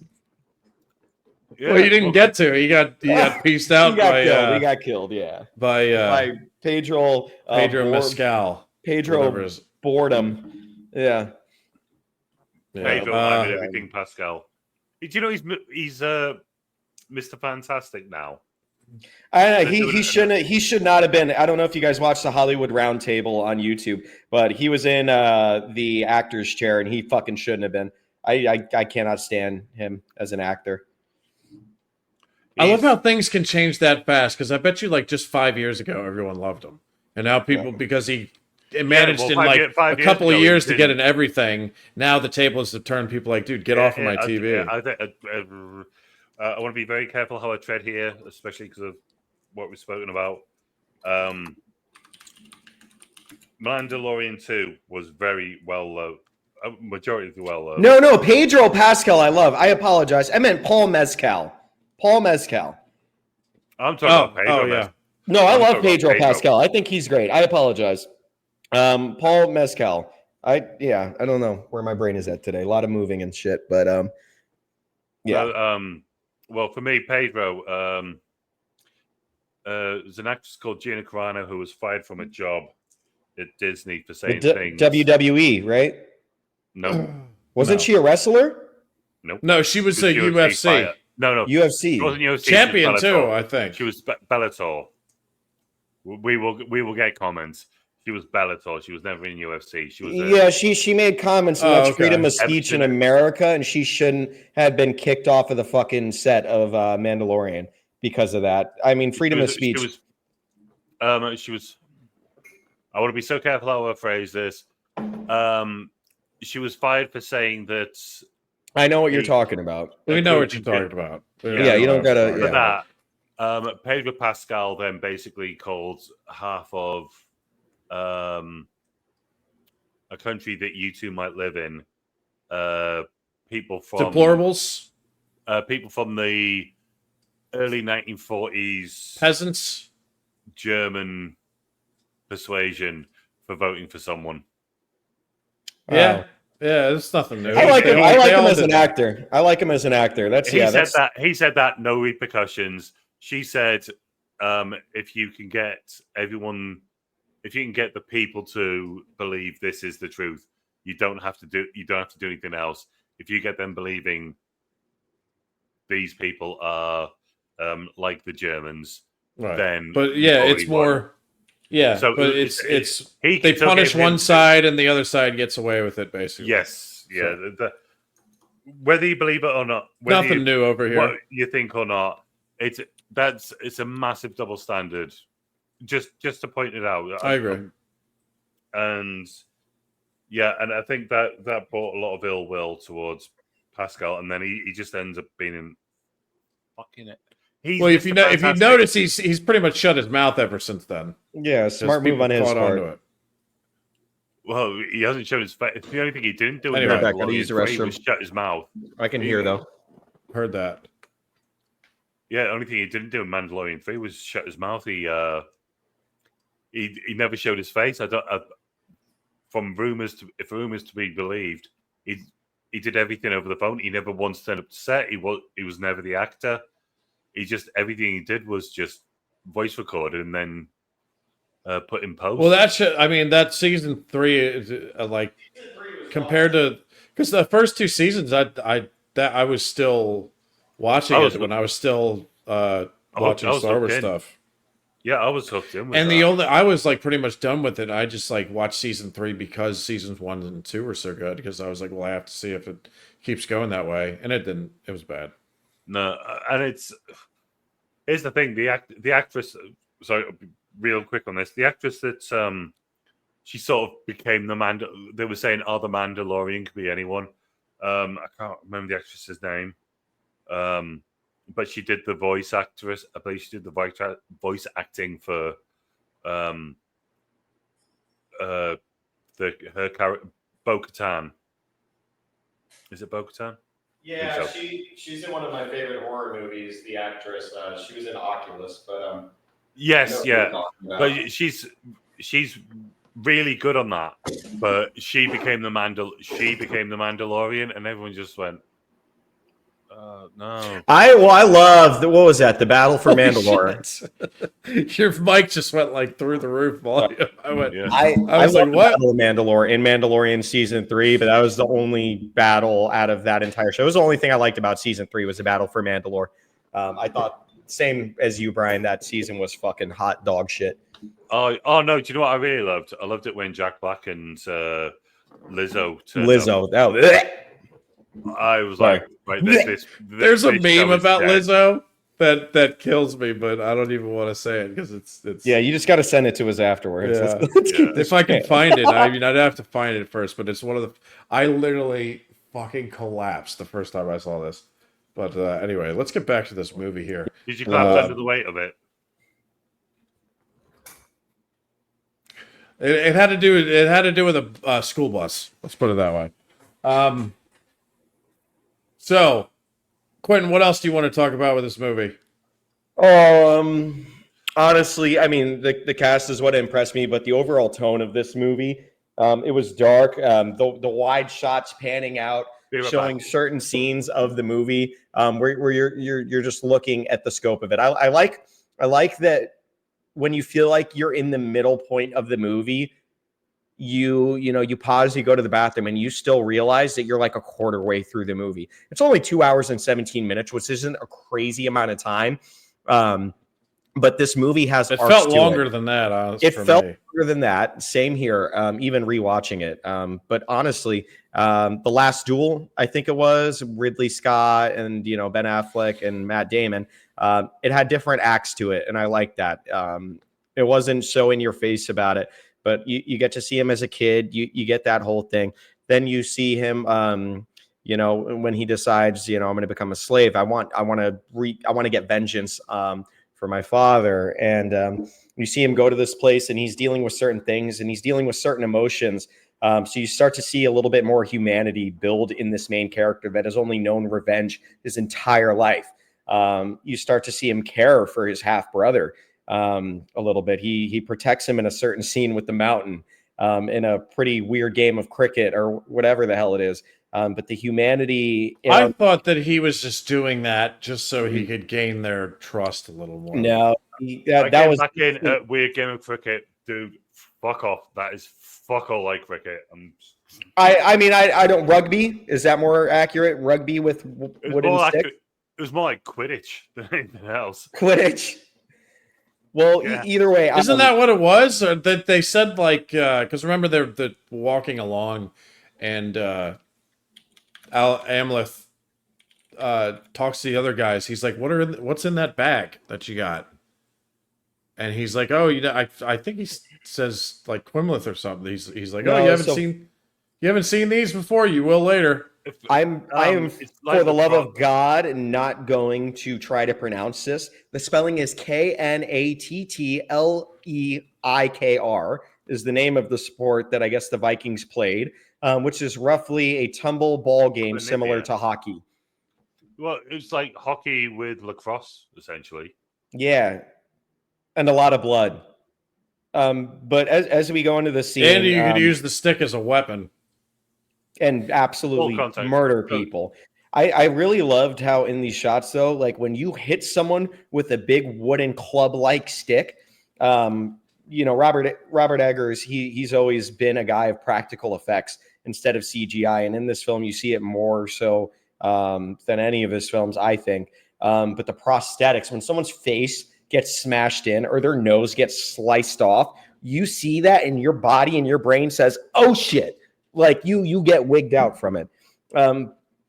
Yeah, Well, you didn't get to. He got pieced out He got by killed. He got killed. Yeah, by Pedro Mescal. Pedro whatever his- Boredom. Yeah. Yeah. Pedro and everything Pascal. Do you know he's Mr. Fantastic now? I know he should not have been. I don't know if you guys watched the Hollywood Roundtable on YouTube, but he was in the actor's chair and he fucking shouldn't have been. I cannot stand him as an actor. I love how things can change that fast, because I bet you like just 5 years ago everyone loved him, and now people because he managed in like a couple of years to get in everything. Now the tables have turned. People like, dude, get off of my TV. I want to be very careful how I tread here, especially because of what we've spoken about. Mandalorian 2 was very well loved. Majority of the well loved. No, Pedro Pascal. I love. I apologize. I meant Paul Mescal. Paul Mescal. I'm talking about Pedro. Yeah. No, I love Pedro Pascal. I think he's great. I apologize. Paul Mescal. I don't know where my brain is at today. A lot of moving and shit, but yeah. Well, for me, Pedro, there's an actress called Gina Carano who was fired from a job at Disney for saying things. WWE, right? No. Wasn't she a wrestler? Nope. No, she was a UFC. Fired. No. UFC. She wasn't UFC. Champion too, I think. She was Bellator. We will get comments. She was Bellator. She was never in UFC. She was she made comments about freedom of speech in America, and she shouldn't have been kicked off of the fucking set of Mandalorian because of that. I mean, freedom of speech. She was. I want to be so careful how I phrase this. She was fired for saying that. I know what you're talking about. We know what you're talking about. Yeah, you don't gotta. That Pedro Pascal then basically called half of a country that you two might live in people from deplorables, people from the early 1940s peasants, German persuasion for voting for someone. Yeah, there's nothing new. I like him. I like him as an actor. I like him as an actor. He said that no repercussions. She said, if you can get the people to believe this is the truth, you don't have to do anything else. If you get them believing these people are like the Germans, right. Then it's more. Won. Yeah, so but it's they punish one side and the other side gets away with it, basically. Yes, yeah. So. Whether you believe it or not, nothing new over here. What you think or not, it's a massive double standard. Just to point it out. I agree. And yeah, and I think that brought a lot of ill will towards Pascal, and then he just ends up being in fucking it. Well, if you notice, he's pretty much shut his mouth ever since then. Yeah, smart move on his part. Well, he hasn't shown his face. The only thing he didn't do anyway, back, use the restroom. Was shut his mouth. I can hear though. Heard that. Yeah, the only thing he didn't do in Mandalorian 3 was shut his mouth. He never showed his face. From rumors to be believed, he did everything over the phone. He never once turned up to set. He was never the actor. Everything he did was just voice recorded and then put in post. Well, that season 3 is like compared to, because the first 2 seasons I was still watching it when I was still watching Star Wars stuff. Yeah, I was hooked in. I was like pretty much done with it. I just like watched season 3 because seasons 1 and 2 were so good. Because I was like, well, I have to see if it keeps going that way, and it didn't. It was bad. No, and here's the thing: the actress. Sorry, real quick on this. The actress that she sort of became the They were saying, "Oh, the Mandalorian could be anyone." I can't remember the actress's name. But she did the voice actress. I believe she did the voice acting for her character Bo-Katan. Is it Bo-Katan? Yeah, she's in one of my favorite horror movies. The actress, she was in Oculus, but yes, yeah, but she's really good on that. But she became the Mandalorian, and everyone just went. No. I love what was that? The Battle for Mandalore. Your mic just went like through the roof volume. I went. Yeah. I was like, what? Battle of Mandalore in Mandalorian season 3, but that was the only battle out of that entire show. It was the only thing I liked about season 3 was the Battle for Mandalore. I thought same as you, Brian. That season was fucking hot dog shit. Oh no! Do you know what I really loved? I loved it when Jack Black and Lizzo. I was like, right, there's a meme about Lizzo that kills me, but I don't even want to say it because it's. Yeah, you just got to send it to us afterwards. Yeah. If I can find it, I mean, I'd have to find it first, but it's one of the. I literally fucking collapsed the first time I saw this. But anyway, let's get back to this movie here. Did you collapse under the weight of it? It had to do. It had to do with a school bus. Let's put it that way. So, Quentin, what else do you want to talk about with this movie? Honestly, I mean, the cast is what impressed me, but the overall tone of this movie, it was dark. The wide shots panning out, showing certain scenes of the movie, where you're just looking at the scope of it. I like that when you feel like you're in the middle point of the movie. You pause, you go to the bathroom, and you still realize that you're like a quarter way through the movie. It's only 2 hours and 17 minutes, which isn't a crazy amount of time. But this movie has. It felt longer than that. It felt longer than that. Same here. Even rewatching it. But honestly, The Last Duel, I think it was Ridley Scott and Ben Affleck and Matt Damon. It had different acts to it, and I like that. It wasn't so in your face about it. But you get to see him as a kid. You get that whole thing. Then you see him, when he decides, I'm going to become a slave. I want to get vengeance for my father. And you see him go to this place, and he's dealing with certain things, and he's dealing with certain emotions. So you start to see a little bit more humanity build in this main character that has only known revenge his entire life. You start to see him care for his half brother. A little bit. He protects him in a certain scene with the mountain, in a pretty weird game of cricket or whatever the hell it is. But the humanity. I thought that he was just doing that just so he could gain their trust a little more. No, that was back in a weird game of cricket, dude. Fuck off. That is fuck all like cricket. I mean, I don't. Rugby, is that more accurate? Rugby with wooden sticks? It was more like Quidditch than anything else. Quidditch. Well, yeah. Either way, isn't that what it was? Or that they said like because remember they're walking along, and Amleth talks to the other guys. He's like, what's in that bag that you got? And he's like, oh, I think he says like Quimleth or something. He's like, oh, No, you haven't seen these before. You will later. I am it's for like the love of God not going to try to pronounce this. The spelling is Knattleikr is the name of the sport that I guess the Vikings played, which is roughly a tumble ball game similar to hockey. Well, it's like hockey with lacrosse, essentially. Yeah, and a lot of blood. But as we go into the scene, And you could use the stick as a weapon. and absolutely Full contact. murder people. I really loved how in these shots, though, like when you hit someone with a big wooden club-like stick, Robert Eggers, he's always been a guy of practical effects instead of CGI, and in this film you see it more so than any of his films, I think. But the prosthetics, when someone's face gets smashed in or their nose gets sliced off, you see that, and your body and your brain says, "Oh shit!" Like you get wigged out from it.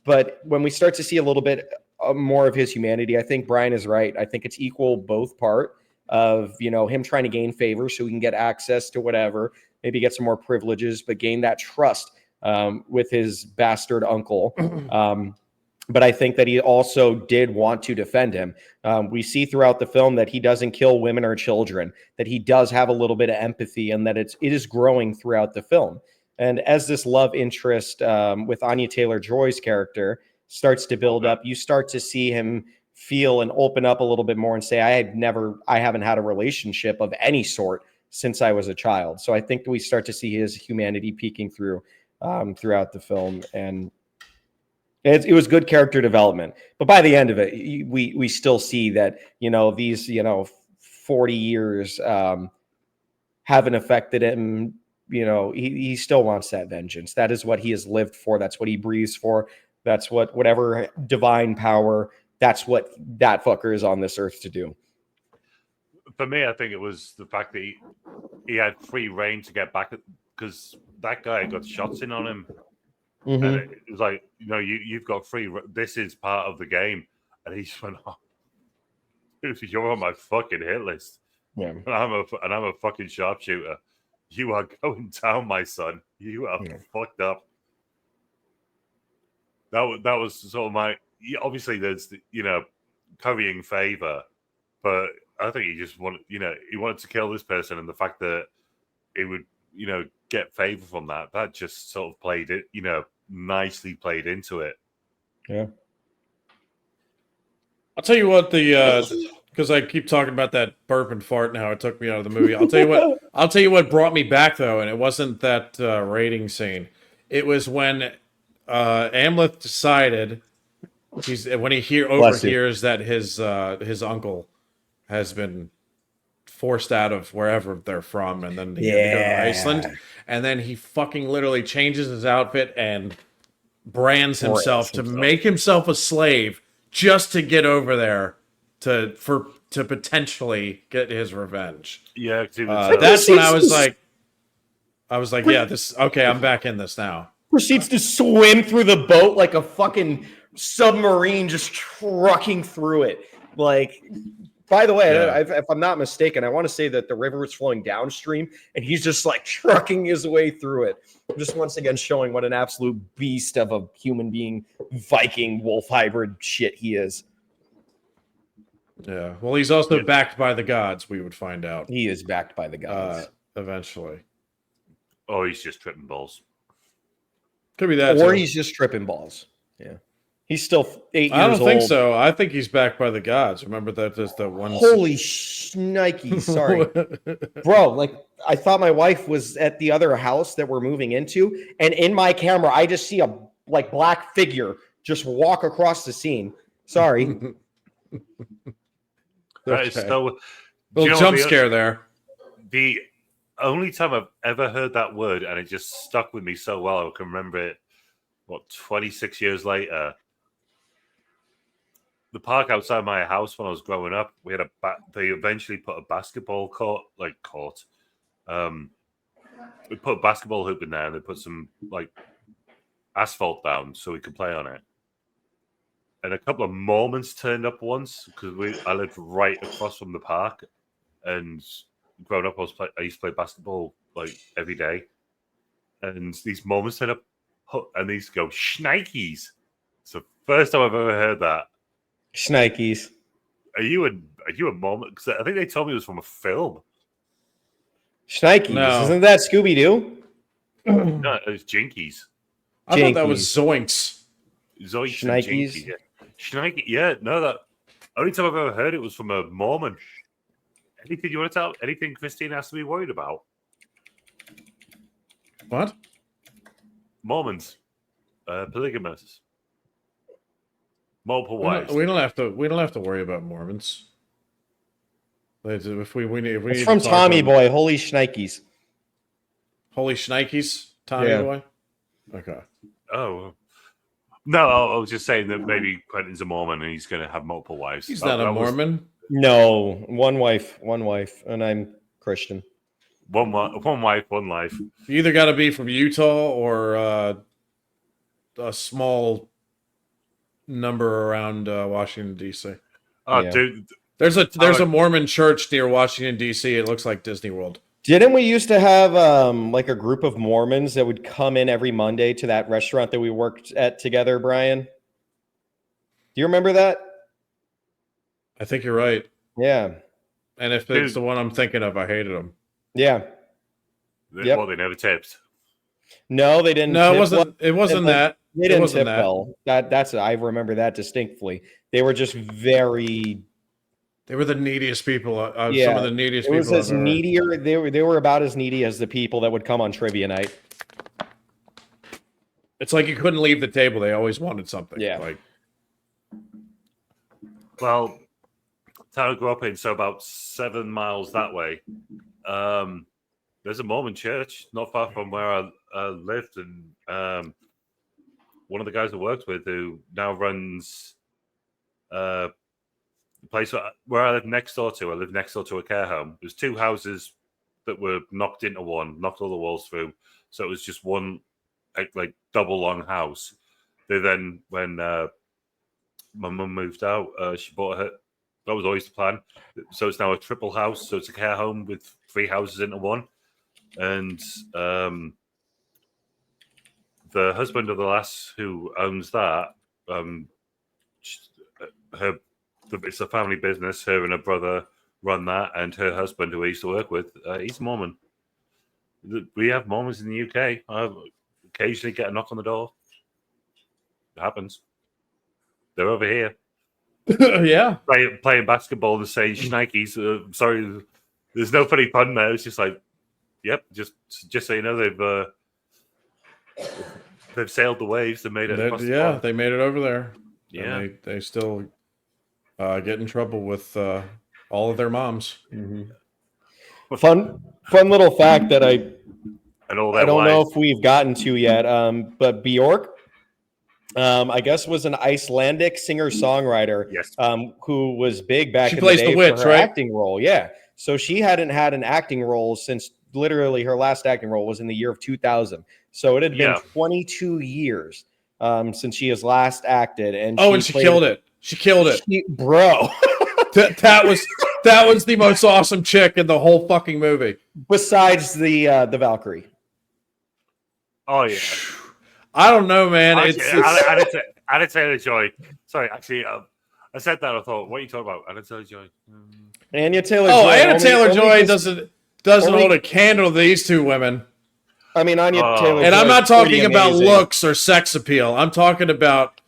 But when we start to see a little bit more of his humanity, I think Brian is right. I think it's equal both part of him trying to gain favor so he can get access to whatever, maybe get some more privileges, but gain that trust with his bastard uncle. But I think that he also did want to defend him. We see throughout the film that he doesn't kill women or children, that he does have a little bit of empathy, and that it is growing throughout the film. And as this love interest with Anya Taylor-Joy's character starts to build up, you start to see him feel and open up a little bit more and say, I haven't had a relationship of any sort since I was a child. So I think we start to see his humanity peeking through throughout the film. And it was good character development. But by the end of it, we still see that, these, 40 years haven't affected him. He still wants that vengeance. That is what he has lived for. That's what he breathes for. That's whatever divine power, that's what that fucker is on this earth to do. For me, I think it was the fact that he had free reign to get back, because that guy got shots in on him. Mm-hmm. And it was like, you've got free. This is part of the game, and he just went, "Oh, you're on my fucking hit list, Yeah, and I'm a fucking sharpshooter. You are going down, my son. You are fucked up." That was sort of my. Obviously, there's currying favor, but I think he just wanted, he wanted to kill this person, and the fact that it would, get favor from that just sort of played it, nicely played into it. Yeah. I'll tell you what, because I keep talking about that burp and fart and how it took me out of the movie. I'll tell you what brought me back though, and it wasn't that rating scene. It was when Amleth decided when he overhears that his uncle has been forced out of wherever they're from, and then he had to go to Iceland, and then he fucking literally changes his outfit and brands himself to make himself a slave just to get over there to potentially get his revenge. Yeah, that's when I was like, yeah, this okay. I'm back in this now. Proceeds to swim through the boat like a fucking submarine, just trucking through it. Like, by the way, if I'm not mistaken, I want to say that the river is flowing downstream, and he's just like trucking his way through it. Just once again showing what an absolute beast of a human being, Viking wolf hybrid shit he is. Yeah. Well, he's also backed by the gods. We would find out. He is backed by the gods eventually. Or he's just tripping balls. Could be that. Or he's just tripping balls. Yeah. He's still 8 years old. I don't think so. I think he's backed by the gods. Remember that there's the one. Holy shnikes. Sorry. Bro, like, I thought my wife was at the other house that we're moving into, and in my camera, I just see a black figure just walk across the scene. Sorry. That is so. Little jump scare there. The only time I've ever heard that word, and it just stuck with me so well, I can remember it, 26 years later. The park outside my house when I was growing up, we had they eventually put a basketball court. We put a basketball hoop in there, and they put some asphalt down so we could play on it. and a couple of Mormons turned up once because I lived right across from the park, and growing up, I used to play basketball like every day, and these Mormons turned up, and these go shnikes. It's the first time I've ever heard that. Shnikes. Are you a Mormon? Because I think they told me it was from a film. Shnikes. No. Isn't that Scooby Doo? No, it was Jinkies. I thought that was Zoinks. Zoinks and Shnikes. Jinkies. Yeah. Shnikes. Yeah, no, that only time I've ever heard it was from a Mormon. Anything you want to tell? Anything Christine has to be worried about? What? Mormons, polygamous, multiple wives. We don't have to worry about Mormons. If we need, It's from Tommy Boy. Holy Shnikes. Holy Shnikes, Tommy Yeah. Boy. Okay. Oh no, I was just saying that maybe Quentin's a Mormon and he's going to have multiple wives. He's not a Mormon. No, one wife, and I'm Christian. One wife, one life. You either got to be from Utah or a small number around Washington D.C. Oh, Yeah. dude, There's a Mormon church near Washington D.C. It looks like Disney World. Didn't we used to have like a group of Mormons that would come in every Monday to that restaurant that we worked at together, Brian? Do you remember that? I think you're right. Yeah. And if it's the one I'm thinking of, I hated them. Yeah. Yep. Well, they never tipped. No, they didn't. No, tip it wasn't. well. It wasn't that. They It didn't wasn't tip that. well. That's I remember that distinctly. They were just very. They were the neediest people. Yeah. Some of the neediest It people. was as I've ever- needier. They were about as needy as the people that would come on trivia night. It's like you couldn't leave the table. They always wanted something. Yeah. Like, Well, town I grew up in, so about 7 miles that way. There's a Mormon church not far from where I lived, and one of the guys I worked with who now runs the place where I live next door to. I live next door to a care home. There's two houses that were knocked into one, knocked all the walls through, so it was just one like double long house. They then, when my mum moved out, she bought her. That was always the plan. So it's now a triple house. So it's a care home with 3 houses into one. And the husband of the lass who owns that, it's a family business. Her and her brother run that, and her husband, who I used to work with, he's Mormon. We have Mormons in the UK. I occasionally get a knock on the door. It happens. They're over here. yeah. Playing basketball and saying shnikes. Sorry, there's no funny pun there. It's just like, yep, just so you know, they've sailed the waves. They made it. Across the pond. They made it over there. Yeah, and they still get in trouble with all of their moms. Mm-hmm. Fun little fact that I don't know if we've gotten to yet. But Bjork, I guess, was an Icelandic singer-songwriter. Yes. Who was big back She in plays the day the witch, for her right? acting role. Yeah. So she hadn't had an acting role since literally her last acting role was in the year of 2000. So it had been 22 years since she has last acted. And she killed it. She killed it. Bro. that was the most awesome chick in the whole fucking movie. Besides the Valkyrie. Oh yeah. I don't know, man. Anya Taylor-Joy. Sorry, actually, I said that. I thought, what are you talking about? Anya Taylor-Joy. Anya Taylor-Joy. Oh, Anya Taylor-Joy doesn't hold a candle to these two women. I mean, Anya Taylor-Joy. And I'm not talking about looks or sex appeal. I'm talking about.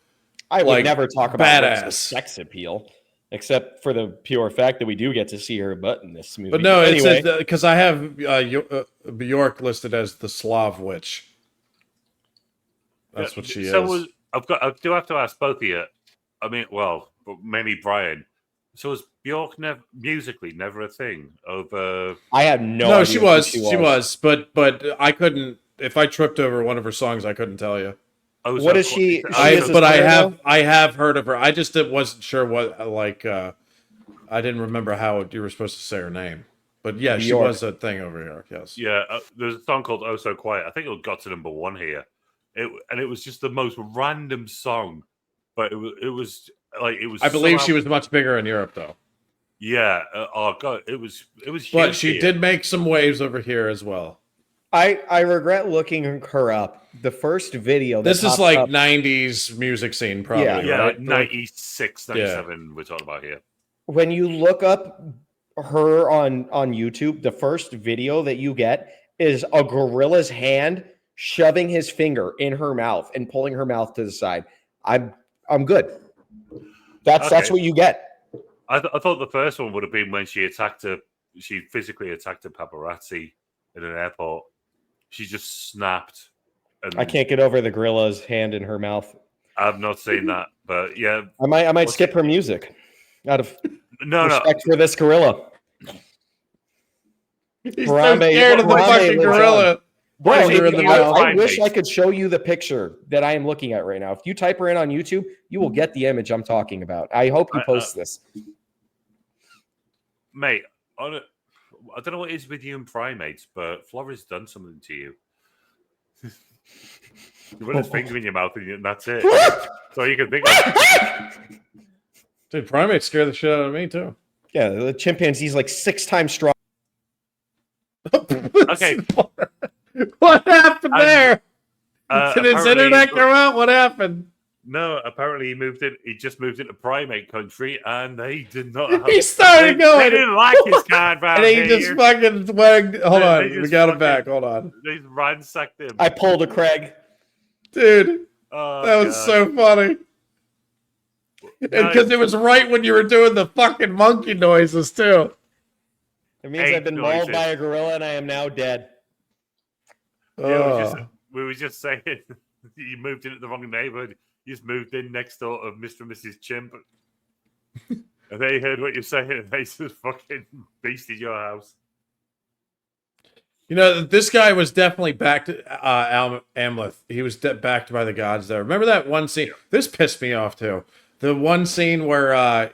I would never talk about badass sex appeal, except for the pure fact that we do get to see her butt in this movie. But no, anyway. it's because I have Bjork listed as the Slav witch. That's what she is. I do have to ask both of you. I mean, well, mainly Brian. So was Bjork musically never a thing? I had no. No, idea she was, but I couldn't. If I tripped over one of her songs, I couldn't tell you. What is she? I have heard of her. I just wasn't sure what I didn't remember how you were supposed to say her name. But yeah, she was a thing over here. Yes. Yeah, there's a song called "Oh So Quiet." I think it got to #1 here. It was just the most random song but it was like it was. I believe she somehow- was much bigger in Europe, though. Yeah. Oh god, it was huge. But she here. did make some waves over here as well. I regret looking her up. The first video. That This is popped like up, 90s music scene, probably. Yeah, right? like 96, 97 we're talking about here. when you look up her on YouTube, the first video that you get is a gorilla's hand shoving his finger in her mouth and pulling her mouth to the side. I'm good. That's what you get. I thought the first one would have been when she physically attacked a paparazzi in an airport. She just snapped. And I can't get over the gorilla's hand in her mouth. I've not seen that, but yeah. I might skip her music out of No. respect for this gorilla. He's Harambe- so scared of the Harambe fucking lives gorilla. Bro, Punching her in the mouth. I wish I could show you the picture that I am looking at right now. If you type her in on YouTube, you will get the image I'm talking about. I hope you post this. Mate, I don't know what it is with you and primates, but Florida's done something to you. You put his finger in your mouth and that's it. So you can think of. Dude, primates scare the shit out of me, too. Yeah, the chimpanzee's like 6 times strong. Okay. What happened there? Did his apparently- internet go out? What happened? No, apparently he just moved into primate country and they did not have He started they going. didn't like his card And he just fucking wagged. Hold They on. We just got him fucking- back. Hold on. They ransacked him. I pulled a Craig. Dude, Oh, that was God. so funny. Because it was right when you were doing the fucking monkey noises, too. It means Eight I've been mauled noises. by a gorilla and I am now dead. Yeah, Oh. we were just saying you moved into the wrong neighborhood. You just moved in next door of Mr. and Mrs. Chimp. And they heard what you're saying and they just fucking beasted your house. You know, this guy was definitely backed. Amleth. He was backed by the gods there. Remember that one scene? This pissed me off too. The one scene where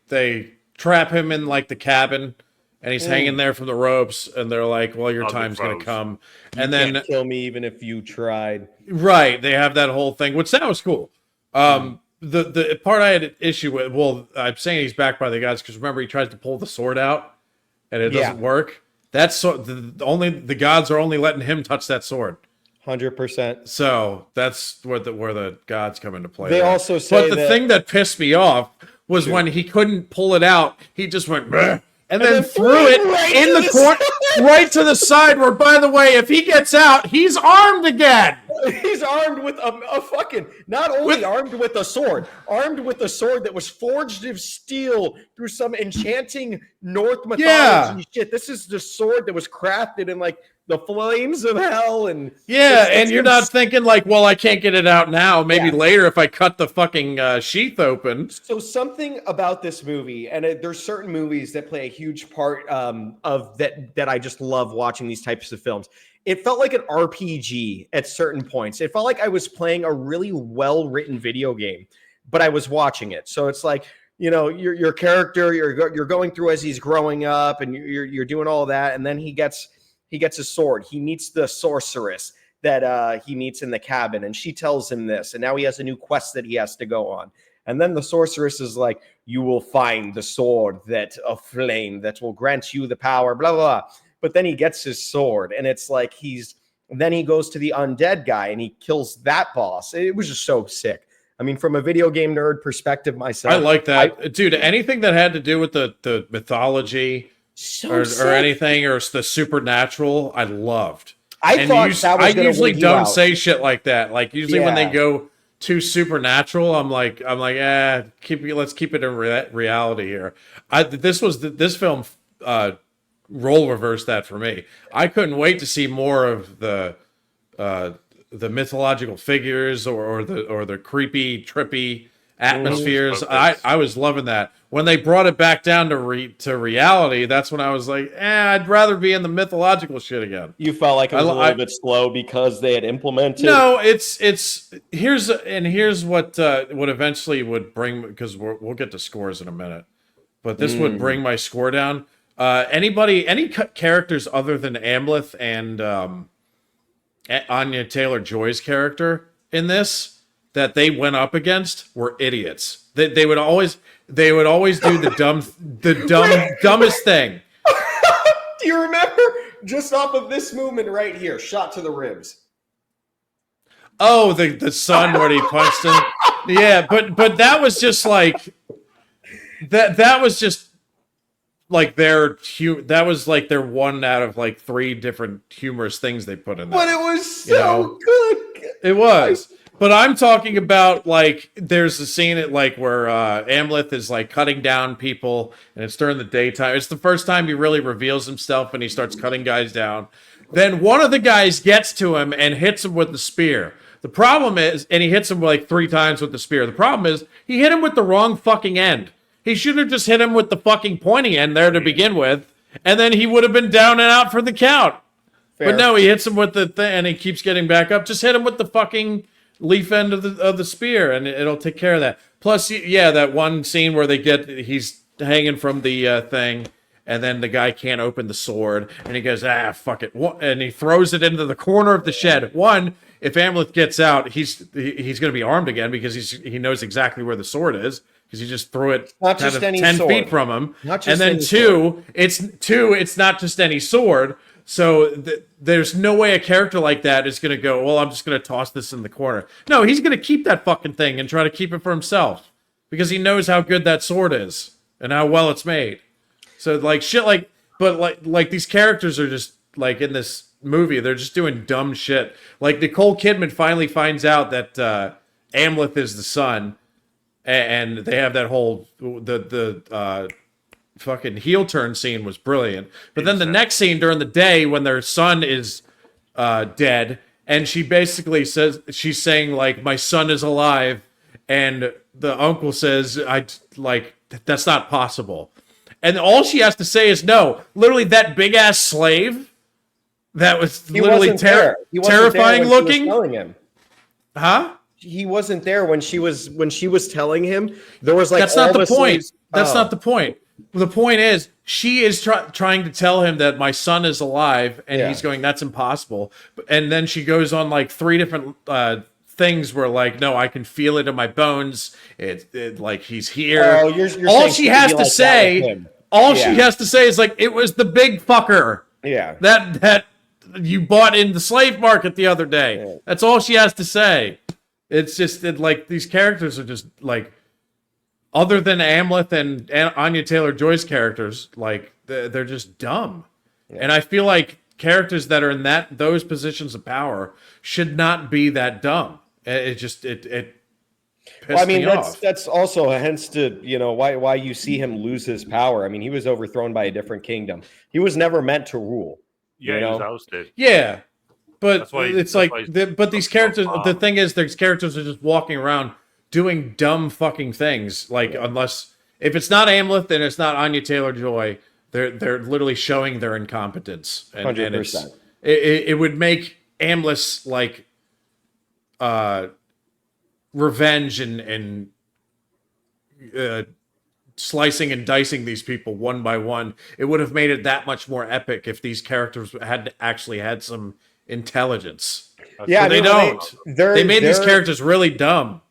they trap him in like the cabin, and he's hanging there from the ropes, and they're like, "Well, your Oh, the time's gonna crows. come." You And then can't kill me even if you tried. right, they have that whole thing, which that was cool. The part I had an issue with. Well, I'm saying he's backed by the gods because remember he tries to pull the sword out, and it doesn't work. That's the gods are only letting him touch that sword. 100%. So that's where the gods come into play. They there. also say but the that- thing that pissed me off was when he couldn't pull it out. He just went "Bleh," and then then threw it right in to the the corner, right to the side. Where, by the way, if he gets out, he's armed again. He's armed with a fucking, not only armed with a sword, armed with a sword that was forged of steel through some enchanting North mythology shit. This is the sword that was crafted in like the flames of hell. And Yeah, it's and you're not thinking like, well, I can't get it out now. Maybe Yeah. later if I cut the fucking sheath open. So something about this movie, and there's certain movies that play a huge part of that I just love watching these types of films. It felt like an RPG at certain points. It felt like I was playing a really well-written video game, but I was watching it. So it's like, you know, your character, you're going through as he's growing up, and you're doing all that, and then he gets a sword. He meets the sorceress that he meets in the cabin, and she tells him this, and now he has a new quest that he has to go on. And then the sorceress is like, you will find the sword of flame that will grant you the power, blah, blah, blah. But then he gets his sword, and it's like then he goes to the undead guy, and he kills that boss. It was just so sick. I mean, from a video game nerd perspective myself. I like that. Dude, anything that had to do with the mythology or anything or the supernatural, I loved. I thought that was I gonna usually weed you don't out. say shit like that. Like usually when they Yeah. go too supernatural, I'm like, let's keep it in reality here. This film role reversed that for me. I couldn't wait to see more of the mythological figures or the creepy, trippy atmospheres. I was loving that. When they brought it back down to reality, that's when I was like, I'd rather be in the mythological shit again. You felt like it was a little bit slow because they had implemented. No, here's what eventually would bring, because we'll get to scores in a minute, but this would bring my score down. Any characters other than Amleth and Anya Taylor-Joy's character in this, that they went up against were idiots. They would always do the dumbest thing. Do you remember just off of this movement right here, shot to the ribs? Oh, the son where he punched him. Yeah, but that was just like that was just like their one out of like 3 different humorous things they put in there. But it was so good. It was. But I'm talking about like there's a scene at like where Amleth is like cutting down people, and it's during the daytime. It's the first time he really reveals himself, and he starts cutting guys down. Then one of the guys gets to him and hits him with the spear. The problem is, and he hits him like 3 times with the spear. The problem is, he hit him with the wrong fucking end. He should have just hit him with the fucking pointy end there to begin with, and then he would have been down and out for the count. Fair. But no, he hits him with the thing, and he keeps getting back up. Just hit him with the fucking leaf end of the spear, and it'll take care of that. Plus, yeah, that one scene where he's hanging from the thing, and then the guy can't open the sword, and he goes, fuck it, and he throws it into the corner of the shed. One, if Amleth gets out, he's going to be armed again because he knows exactly where the sword is because he just threw it not just any 10 sword. feet from him. Not just and then any two, it's not just any sword. So there's no way a character like that is going to go, well, I'm just going to toss this in the corner. No, he's going to keep that fucking thing and try to keep it for himself because he knows how good that sword is and how well it's made. So like shit like these characters are just like in this movie, they're just doing dumb shit. Like Nicole Kidman finally finds out that Amleth is the son, and they have that whole the fucking heel turn scene was brilliant. But then the next scene during the day when their son is dead, and she basically says she's saying like my son is alive, and the uncle says that's not possible. And all she has to say is no. Literally, that big ass slave that was literally terrifying looking. Telling him. Huh? He wasn't there when she was telling him. There was like that's not the point. That's not the point. The point is she is trying to tell him that my son is alive, and he's going, that's impossible. And then she goes on like 3 different things where like, no, I can feel it in my bones. It like he's here. Oh, you're all she has to say. She has to say is like, it was the big fucker. Yeah. That you bought in the slave market the other day. Yeah. That's all she has to say. It's just like these characters are just like, other than Amleth and Anya Taylor-Joy's characters, like they're just dumb. Yeah. And I feel like characters that are in those positions of power should not be that dumb. It pissed me off. That's also hence to why you see him lose his power. I mean, he was overthrown by a different kingdom. He was never meant to rule. Yeah, he was ousted. Yeah, but but these characters. The thing is, these characters are just walking around doing dumb fucking things. Like unless if it's not Amleth and it's not Anya Taylor-Joy, they're literally showing their incompetence. And 100%. It would make Amleth like revenge and slicing and dicing these people one by one. It would have made it that much more epic if these characters had actually had some intelligence. Yeah, they don't. They made these characters really dumb.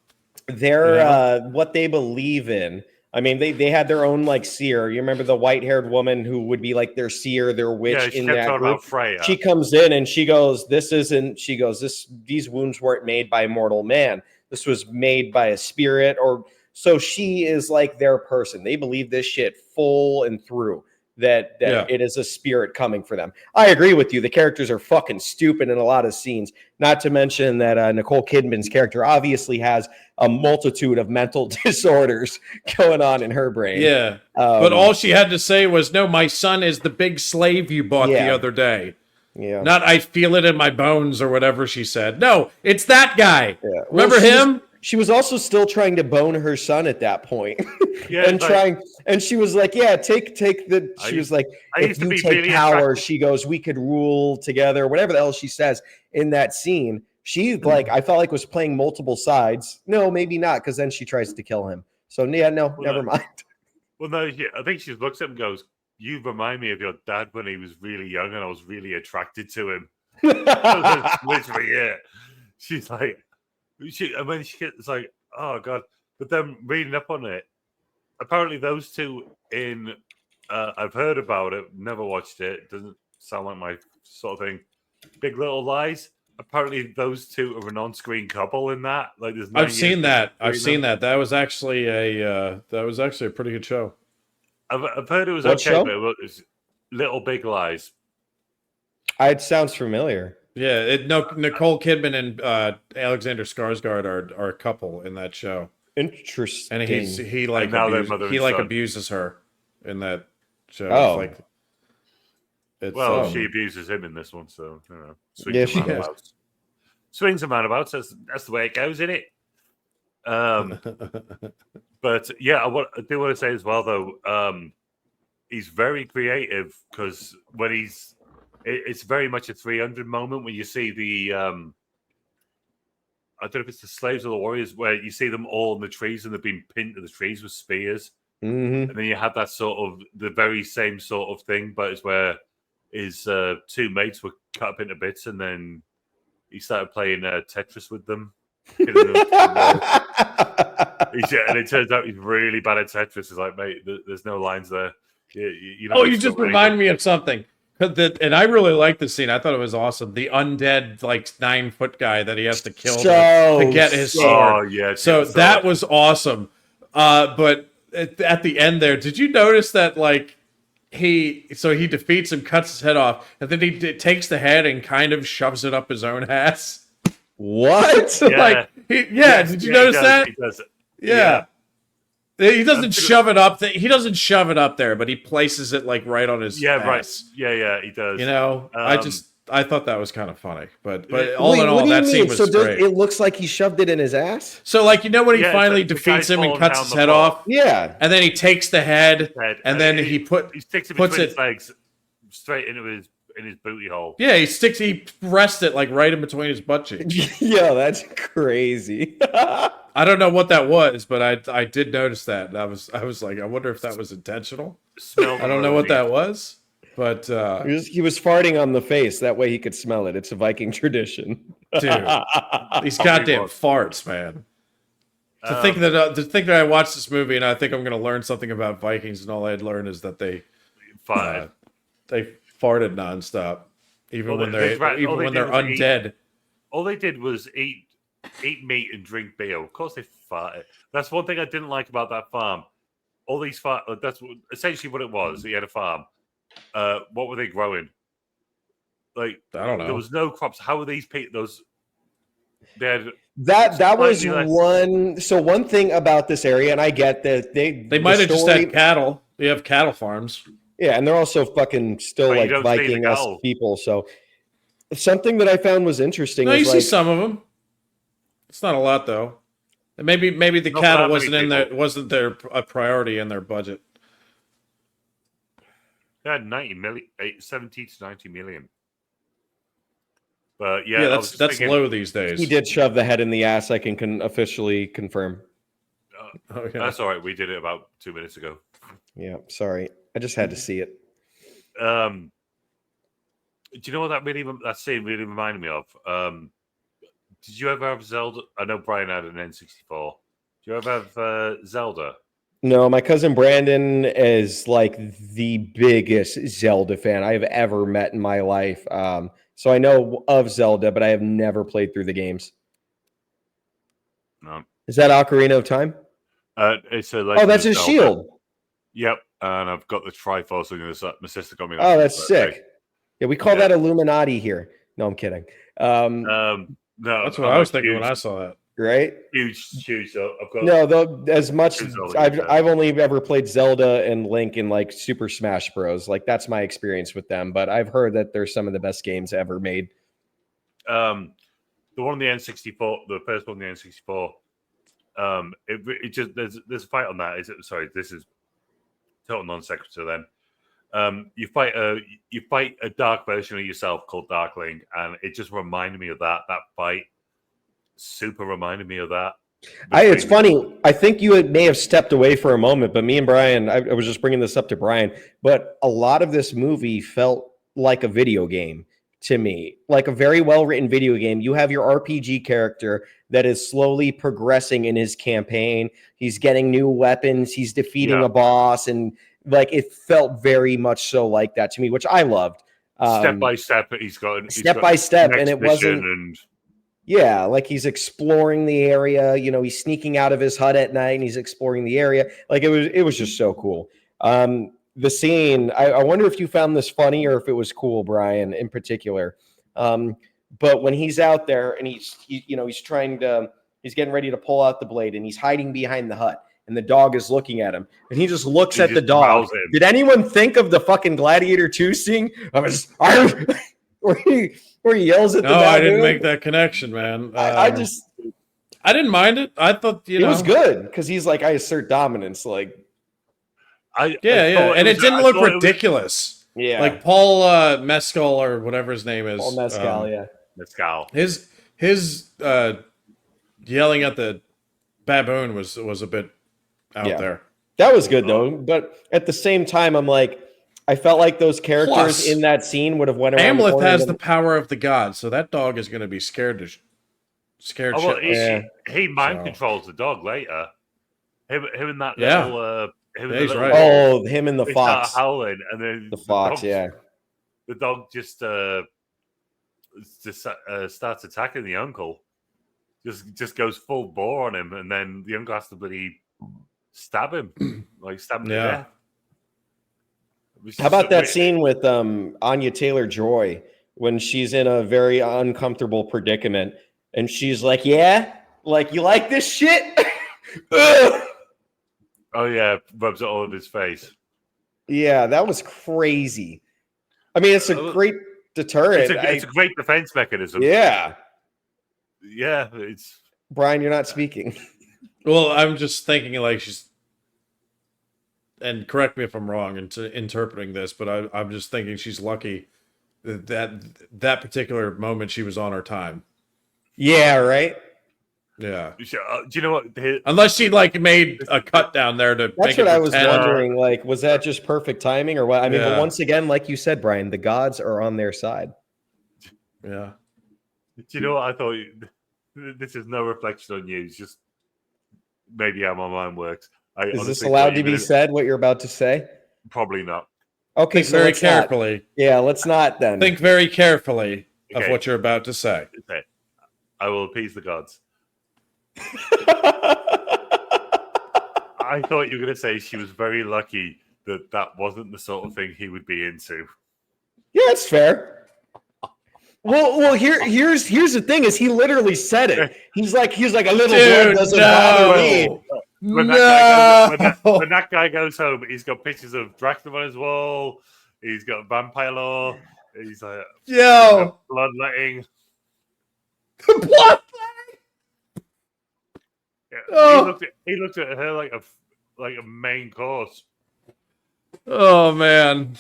They're what they believe in. I mean, they had their own like seer. You remember the white-haired woman who would be like their seer, their witch in that group. She comes in and she goes, these wounds weren't made by mortal man. This was made by a spirit, or so she is like their person. They believe this shit full and through that it is a spirit coming for them. I agree with you. The characters are fucking stupid in a lot of scenes. Not to mention that Nicole Kidman's character obviously has a multitude of mental disorders going on in her brain. Yeah. But all she had to say was, no, my son is the big slave you bought the other day. Yeah. Not I feel it in my bones or whatever she said. No, it's that guy. Yeah. Remember him? She was also still trying to bone her son at that point. And she was like, take the, she was like, if you take power, she goes, we could rule together, whatever the hell she says in that scene. She I felt like was playing multiple sides. No, maybe not. Cause then she tries to kill him. So never mind. Well, no, I think she looks at him and goes, you remind me of your dad when he was really young and I was really attracted to him. That's literally it. She's like, And when she gets like, oh god. But then reading up on it, apparently those two in I've heard about it, never watched it. Doesn't sound like my sort of thing. Big Little Lies. Apparently those two are an on-screen couple in that. Like there's 9 I've years seen that. between I've seen them. that. That was actually a pretty good show. I've heard it was What okay, show? but it was Little Big Lies. It sounds familiar. Yeah, Nicole Kidman and Alexander Skarsgård are a couple in that show, Interesting. and he And now they're mother and son. abuses her in that show. Oh. She abuses him in this one, so you know, swings Yeah, and she does. roundabouts. Swings and roundabouts. That's the way it goes, isn't it? But yeah, I do want to say as well, though, he's very creative because when it's very much a 300 moment when you see the, I don't know if it's the slaves or the warriors, where you see them all in the trees and they've been pinned to the trees with spears. Mm-hmm. And then you have that sort of, the very same sort of thing, but it's where his two mates were cut up into bits and then he started playing Tetris with them. And it turns out he's really bad at Tetris. He's like, mate, there's no lines there. You just remind me of something. And I really like this scene. I thought it was awesome. The undead, like 9-foot guy that he has to kill to get his sword. Oh yeah. So that was awesome. But at the end there, did you notice that like he defeats him, cuts his head off, and then he takes the head and kind of shoves it up his own ass? What? Yeah. Did you notice that? He does it. Yeah. He doesn't shove it up. He doesn't shove it up there, but he places it like right on his ass. Right. Yeah, he does. You know, I thought that was kind of funny, but all Wait, in all, what do you that scene mean? was So great. it looks like he shoved it in his ass? So like, you know, when he Yeah, finally it's like the defeats guy's him and falling cuts down his the head pole. off, Yeah. and then he takes the head, and then he sticks it puts between it- his legs straight into his booty hole. yeah, he rests it like right in between his butt cheeks. Yeah, that's crazy. I don't know what that was, but I did notice that, and I was like, I wonder if that was intentional. I don't know what that was, but He was farting on the face. That way he could smell it. It's a Viking tradition. dude, these goddamn farts, man. To think that I watched this movie and I think I'm going to learn something about Vikings, and all I'd learn is that they farted nonstop, even when they're undead. All they did was eat meat and drink beer. Of course, they farted. That's one thing I didn't like about that farm. All these that's essentially what it was. He had a farm. What were they growing? Like, I don't know. There was no crops. How were these people? They had That was slightly less- one. So one thing about this area, and I get that They might have just had cattle. They have cattle farms. Yeah, and they're also fucking still But you like don't see the Viking-esque cow. people. So something that I found was interesting No, was you see like, some of them. It's not a lot though. And maybe the Not cattle that wasn't many in there, people. wasn't a priority in their budget. They had 70 to 90 million. But yeah, Yeah, I was that's just thinking, low these days. he did shove the head in the ass. I can officially confirm. Oh, yeah. That's all right. We did it about 2 minutes ago. Yeah, sorry. I just had to see it. Do you know what that scene really reminded me of? Did you ever have Zelda? I know Brian had an N64. Do you ever have Zelda? No, my cousin Brandon is like the biggest Zelda fan I've ever met in my life. So I know of Zelda, but I have never played through the games. No. Is that Ocarina of Time? It's a Oh, that's his Zelda. shield. Yep, and I've got the Triforce on this. My sister got me. Oh, that's for my birthday. sick. Yeah, we call that Illuminati here. No, I'm kidding. No, That's what I'm I was a thinking when huge- I saw that. Right? Huge. So I've got No, though, as much Zelda, I've only ever played Zelda and Link in like Super Smash Bros. Like that's my experience with them. But I've heard that they're some of the best games ever made. the one on the N64, the first one on the N64. It just there's a fight on that. Sorry, this is total non sequitur. Then you fight a dark version of yourself called Darkling, and it just reminded me of that fight. Super reminded me of that. It's funny. I think you may have stepped away for a moment, but me and Brian, I was just bringing this up to Brian, but a lot of this movie felt like a video game to me. Like a very well-written video game. You have your RPG character that is slowly progressing in his campaign. He's getting new weapons. He's defeating a boss. And like, it felt very much so like that to me, which I loved. Step by step, he's got step by step, and it wasn't. And yeah, like he's exploring the area. You know, he's sneaking out of his hut at night and he's exploring the area. Like it was just so cool. The scene, I wonder if you found this funny or if it was cool, Brian, in particular. But when he's out there and he's getting ready to pull out the blade and he's hiding behind the hut and the dog is looking at him and he just looks at the dog. Did anyone think of the fucking Gladiator 2 scene? Where he yells at the dog? No, I didn't make that connection, man. I didn't mind it. I thought it was good because he's like, I assert dominance, like. And it didn't look ridiculous. Like Paul Mescal or whatever his name is. Paul Mescal, Mescal. His yelling at the baboon was a bit out there. That was good though, but at the same time, I'm like, I felt like those characters in that scene would have went around. Amleth has the power of the gods, so that dog is going to be scared he mind controls the dog later. Him and that little. He's right. Oh, him and the fox howling, and then the fox. The dog just starts attacking the uncle. Just goes full bore on him, and then the uncle has to bloody stab him, stab him to death. How about that scene with Anya Taylor-Joy when she's in a very uncomfortable predicament, and she's like, "Yeah, like you like this shit." Oh yeah, rubs it all in his face. Yeah, that was crazy. I mean, it's a great deterrent. It's a great defense mechanism. Yeah. It's Brian, you're not speaking. Well, I'm just thinking like she's, and correct me if I'm wrong into interpreting this, but I'm just thinking she's lucky that particular moment she was on her time. Yeah, right. Yeah. Do you know what? Unless she made a cut down there to. That's what I was wondering. Like, was that just perfect timing or what? I mean, but once again, like you said, Brian, the gods are on their side. Yeah. Do you know what I thought? This is no reflection on you. It's just maybe how my mind works. Is this allowed to be said? What you're about to say? Probably not. Okay, think very carefully. Not. Yeah, let's not then. Think very carefully of what you're about to say. Okay. I will appease the gods. I thought you were going to say she was very lucky that wasn't the sort of thing he would be into. Yeah, that's fair. Well, here's the thing: is he literally said it? He's like a little boy doesn't bother me. When that guy goes home, he's got pictures of Dracula on his wall. He's got vampire lore. He's like, bloodletting. Bloodletting. Yeah, he looked at her like a main course. Oh man,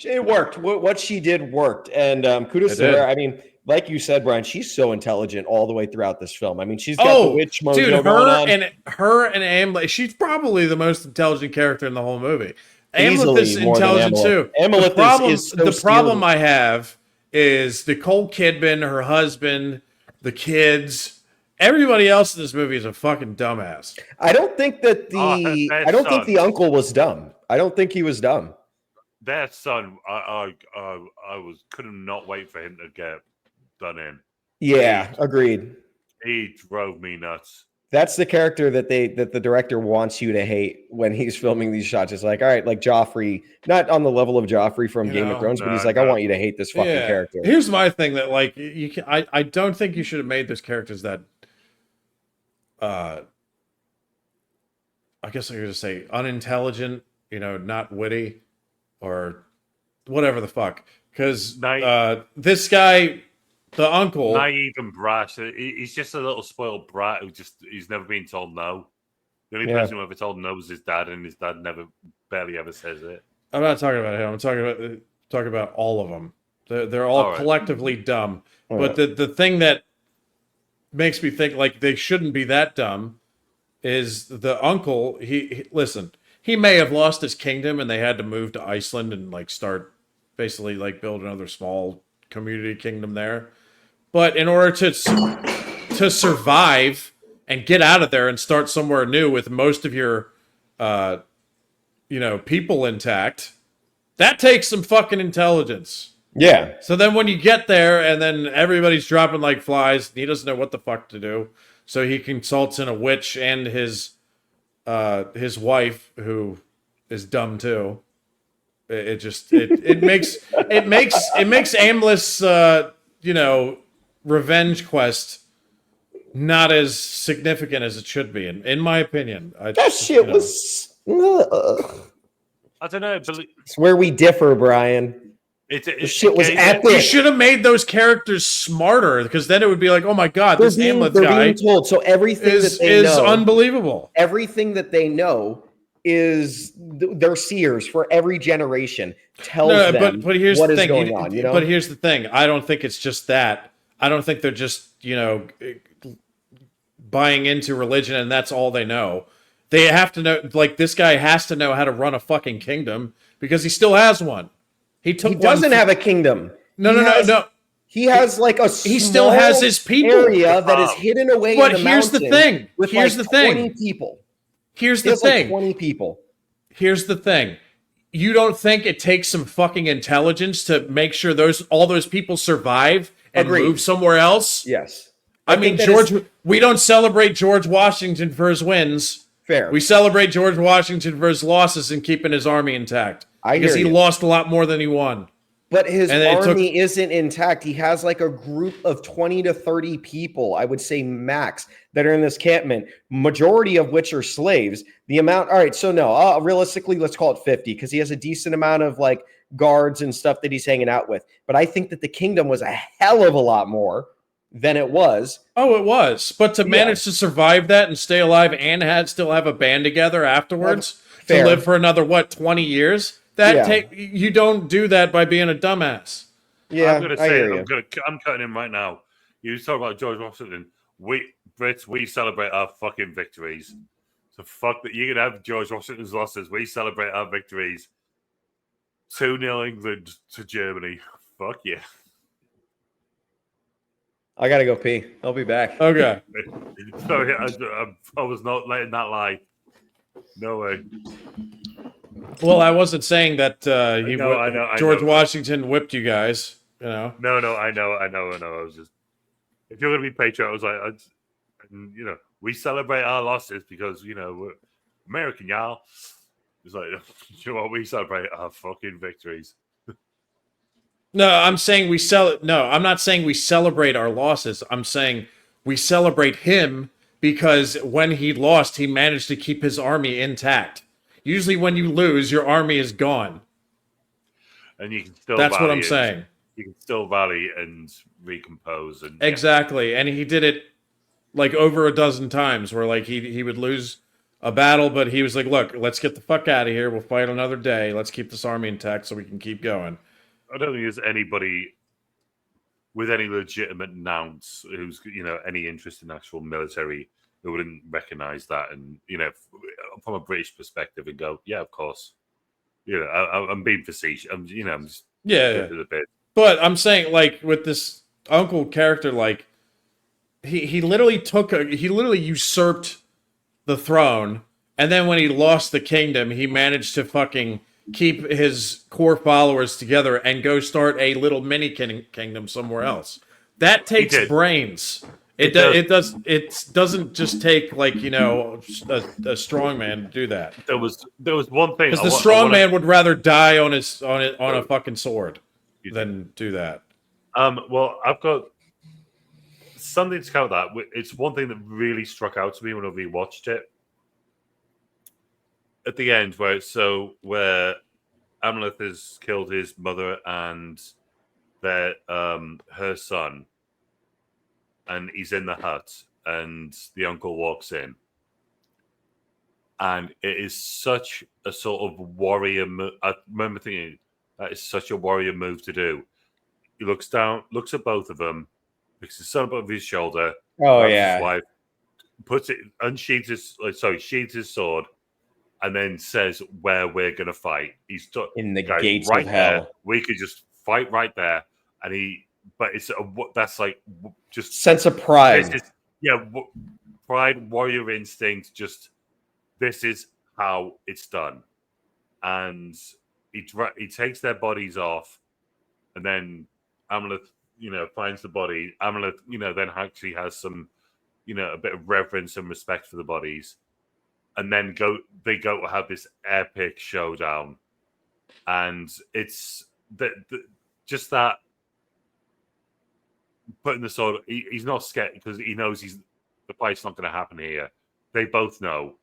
it worked. What she did worked, and kudos to her. I mean, like you said, Brian, she's so intelligent all the way throughout this film. I mean, she's got the witch mojo going on. Her and Amleth, she's probably the most intelligent character in the whole movie. Amleth is intelligent too. The problem I have is Nicole Kidman, her husband, the kids. Everybody else in this movie is a fucking dumbass. I don't think that think the uncle was dumb. I don't think he was dumb. Their son, I couldn't not wait for him to get done in. Yeah, agreed. He drove me nuts. That's the character that the director wants you to hate when he's filming these shots. It's like, all right, like Joffrey, not on the level of Joffrey from Game of Thrones, but he's like, I want you to hate this fucking character. Here's my thing that I don't think you should have made those characters that. I guess I could just say unintelligent, not witty, or whatever the fuck. Because this guy, the uncle, naive and brash. He's just a little spoiled brat he's never been told no. The only person who ever told no was his dad, and his dad barely ever says it. I'm not talking about him. I'm talking about all of them. They're all collectively dumb. But the thing that makes me think like they shouldn't be that dumb is the uncle. Listen, he may have lost his kingdom and they had to move to Iceland and start basically build another small community kingdom there. But in order to survive and get out of there and start somewhere new with most of your people intact, that takes some fucking intelligence. Yeah. So then when you get there and then everybody's dropping like flies, he doesn't know what the fuck to do. So he consults in a witch and his wife, who is dumb too. It makes Aimless revenge quest not as significant as it should be, in my opinion. That shit was. I don't know. But It's where we differ, Brian. The shit was epic. You should have made those characters smarter, because then it would be like, oh my god, this Aimless guy being told. So everything is unbelievable. Everything that they know is their seers for every generation tells them but here's what the is thing. going on. But here's the thing. I don't think it's just that. I don't think they're just buying into religion and that's all they know. They have to know. Like, this guy has to know how to run a fucking kingdom because he still has one. He doesn't have a kingdom. No. He has like a he still has his people area that is hidden away. But in the here's the thing. With here's like the thing. 20 people. Here's the thing. Like 20 people. Here's the thing. You don't think it takes some fucking intelligence to make sure all those people survive and move somewhere else? Yes. I mean, we don't celebrate George Washington for his wins. Fair. We celebrate George Washington for his losses and keeping his army intact. Because he lost a lot more than he won. But his army isn't intact. He has like a group of 20 to 30 people, I would say max, that are in this encampment, majority of which are slaves. The amount, all right, so no, realistically, let's call it 50, because he has a decent amount of like guards and stuff that he's hanging out with. But I think that the kingdom was a hell of a lot more than it was. Oh, it was. But to manage to survive that and stay alive and still have a band together afterwards, to live for another, 20 years? You don't do that by being a dumbass. Yeah, I'm gonna say I'm cutting him right now. You talk about George Washington. We Brits, we celebrate our fucking victories. So fuck that. You can have George Washington's losses. We celebrate our victories. 2-0 England to Germany. Fuck yeah. I gotta go pee. I'll be back. Okay. Sorry, I was not letting that lie. No way. Well, I wasn't saying that George Washington whipped you guys. No, I know. I was just, if you're gonna be patriotic, I was like, we celebrate our losses because we're American, y'all. It's like, you know what? We celebrate our fucking victories. No, I'm saying I'm not saying we celebrate our losses. I'm saying we celebrate him because when he lost, he managed to keep his army intact. Usually when you lose, your army is gone. And you can still That's what I'm saying. You can still rally and recompose. Exactly. And he did it like over a dozen times where like he would lose a battle, but he was like, look, let's get the fuck out of here. We'll fight another day. Let's keep this army intact so we can keep going. I don't think there's anybody with any legitimate nouns who's, any interest in actual military who wouldn't recognize that and, from a British perspective and go, yeah, of course. I'm being facetious. I'm just a bit. But I'm saying, like, with this uncle character, like, he literally usurped the throne, and then when he lost the kingdom, he managed to fucking keep his core followers together and go start a little mini kingdom somewhere else. That takes brains. It doesn't just take like a strong man to do that. There was one thing because the strong man would rather die on a fucking sword than do that. Well, I've got something to count that. It's one thing that really struck out to me when I rewatched it. At the end, where Amleth has killed his mother and her son, and he's in the hut, and the uncle walks in, and it is such a sort of warrior move. I remember thinking that is such a warrior move to do. He looks down, looks at both of them, picks his son above his shoulder. Oh yeah, his wife, puts it, sheathes his sword. And then says where we're going to fight. He's in the gates right of hell. There. We could just fight right there. but it's that's like just sense of pride. this is, pride, warrior instinct. Just this is how it's done, and he takes their bodies off, and then Amaleth, finds the body. Amaleth, then actually has some, a bit of reverence and respect for the bodies, and then they go to have this epic showdown, and it's just that putting the sword. He's not scared because he knows the fight's not going to happen here. They both know,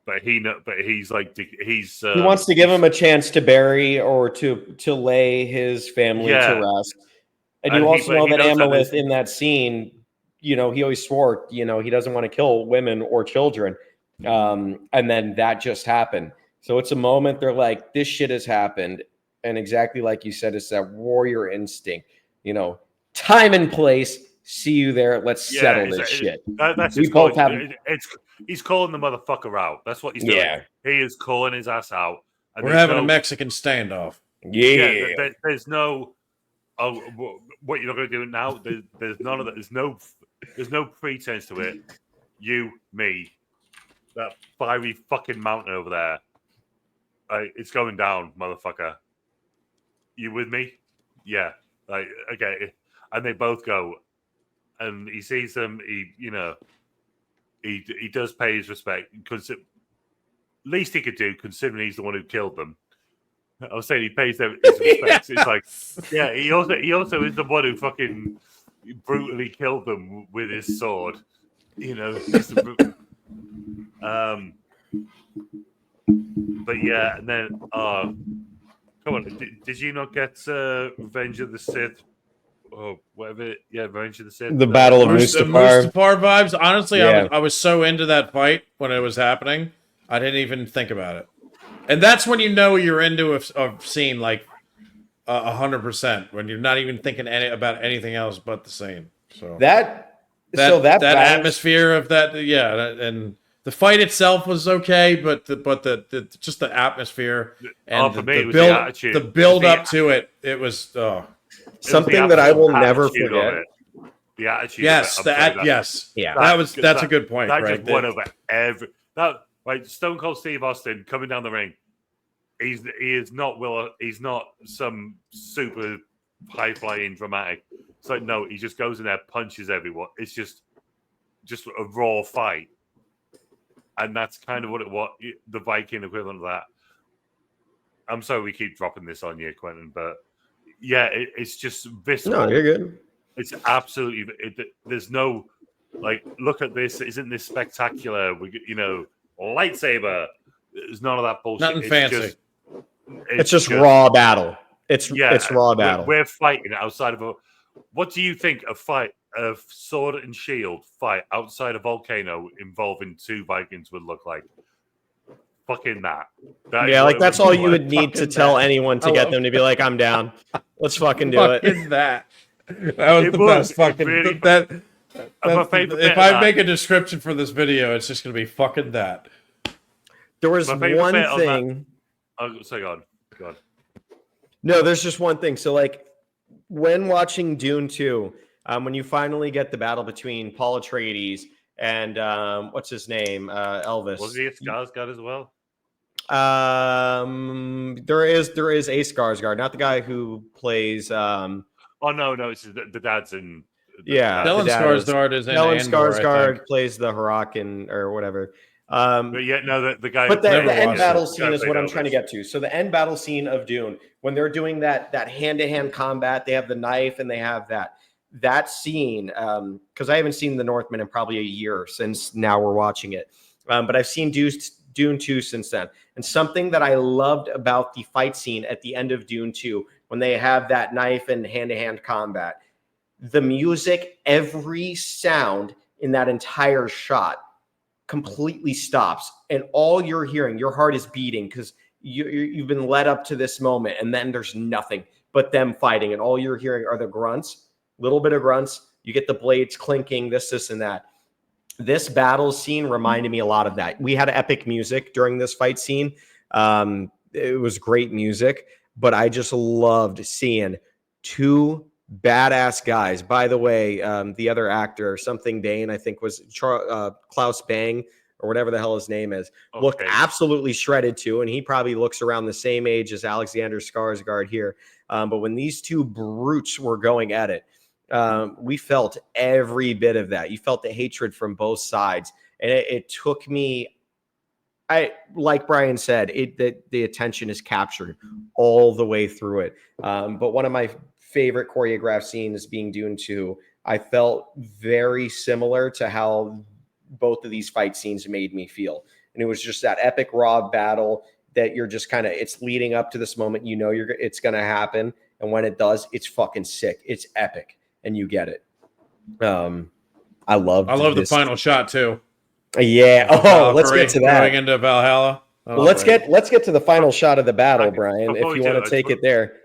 but he's like he wants to give him a chance to bury or to lay his family to rest. And you also know that Amaleth in that scene, he always swore, he doesn't want to kill women or children. And then that just happened. So it's a moment they're like, this shit has happened. And exactly like you said, it's that warrior instinct, time and place. See you there. Let's settle this shit. That's we both have. He's calling the motherfucker out. That's what he's doing. Yeah. He is calling his ass out. And we're having a Mexican standoff. Yeah. There's no. Oh, what you're not going to do now? There's none of that. There's no pretense to it. You, me, that fiery fucking mountain over there. It's going down, motherfucker. You with me? Yeah. Okay. And they both go. And he sees them. He does pay his respect because least he could do, considering he's the one who killed them. I was saying he pays them his respects. It's like, he also is the one who fucking brutally killed them with his sword. But yeah, and then come on, did you not get Revenge of the Sith? Oh, whatever. Yeah, Revenge of the Sith. The Battle of Mustafar. Mustafar vibes. Honestly, I was so into that fight when it was happening, I didn't even think about it. And that's when you're into a scene like 100%, when you're not even thinking about anything else but the scene. So that atmosphere of that, and the fight itself was okay, but just the atmosphere and the build up to it was something that I will never forget. The attitude. Yes, that's a good point. That right? just won over every. That right, Stone Cold Steve Austin coming down the ring. He is not he's not some super high flying dramatic. It's like, no, he just goes in there, punches everyone. It's just a raw fight, and that's kind of what the Viking equivalent of that. I'm sorry we keep dropping this on you, Quentin, but yeah, it's just visceral. No, you're good. It's absolutely. There's no look at this. Isn't this spectacular? Lightsaber. There's none of that bullshit. Nothing fancy. It's just raw battle. It's raw battle. We're fighting outside of a. What do you think a sword and shield fight outside a volcano involving two Vikings would look like? Fucking that. That's all you would need to tell anyone to get them to be like, I'm down. Let's fucking do it. Fucking that. That was the best fucking really, if I make a description for this video, it's just gonna be fucking that. There was one thing. So go on. No, there's just one thing. So when watching Dune 2, when you finally get the battle between Paul Atreides and what's his name? Elvis. Was he a Skarsgard as well? There is a Skarsgard, not the guy who plays no, it's the dad's in. Stellan Skarsgård is in Stellan Skarsgard plays the Huracan or whatever. But the guy. But the end battle scene is what I'm trying to get to. So the end battle scene of Dune, when they're doing that hand-to-hand combat, they have the knife and they have that scene. Because I haven't seen The Northman in probably a year since now we're watching it. But I've seen Dune 2 since then. And something that I loved about the fight scene at the end of Dune 2, when they have that knife and hand-to-hand combat, the music, every sound in that entire shot completely stops. And all you're hearing, your heart is beating because you've been led up to this moment. And then there's nothing but them fighting. And all you're hearing are the grunts, little bit of grunts. You get the blades clinking, this, and that. This battle scene reminded me a lot of that. We had epic music during this fight scene. It was great music, but I just loved seeing two badass guys. By the way, the other actor, something Dane, I think was Klaus Bang or whatever the hell his name is, looked absolutely shredded too. And he probably looks around the same age as Alexander Skarsgard here. But when these two brutes were going at it, we felt every bit of that. You felt the hatred from both sides. And it took me, like Brian said, the attention is captured all the way through it. But one of my favorite choreographed scenes being Dune 2, I felt very similar to how both of these fight scenes made me feel. And it was just that epic raw battle that you're just kind of, it's leading up to this moment, you know, it's going to happen. And when it does, it's fucking sick. It's epic. And you get it. I love the final shot too. Yeah. Oh, let's get to that. Going into Valhalla. Well, let's get to the final shot of the battle, Brian, if you want to take it there.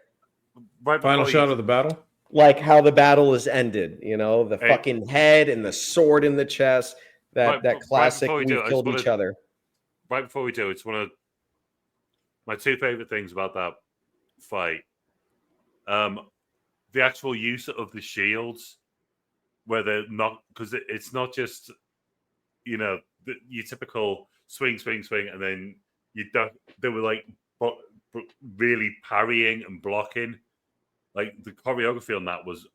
Final shot of the battle? Like how the battle is ended, you know, the fucking head and the sword in the chest, that classic, we killed each other. Right before we do, it's one of my two favorite things about that fight. The actual use of the shields, where they're not, because it's not just, you know, your typical swing, and then they were like really parrying and blocking. Like the choreography on that was,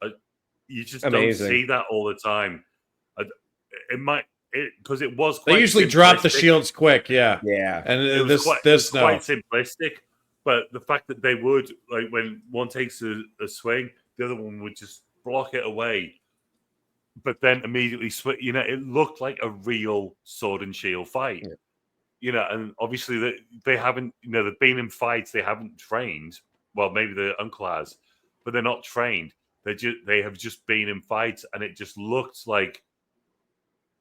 you just amazing. Don't see that all the time. Because it was. They usually drop the shields quick, yeah. And it was quite simplistic. But the fact that they would, like, when one takes a swing, the other one would just block it away. But then immediately switch. You know, it looked like a real sword and shield fight. Yeah. You know, and obviously they haven't. You know, they've been in fights. They haven't trained. Well, maybe the uncle has, but they're not trained. They have just been in fights, and it just looked like,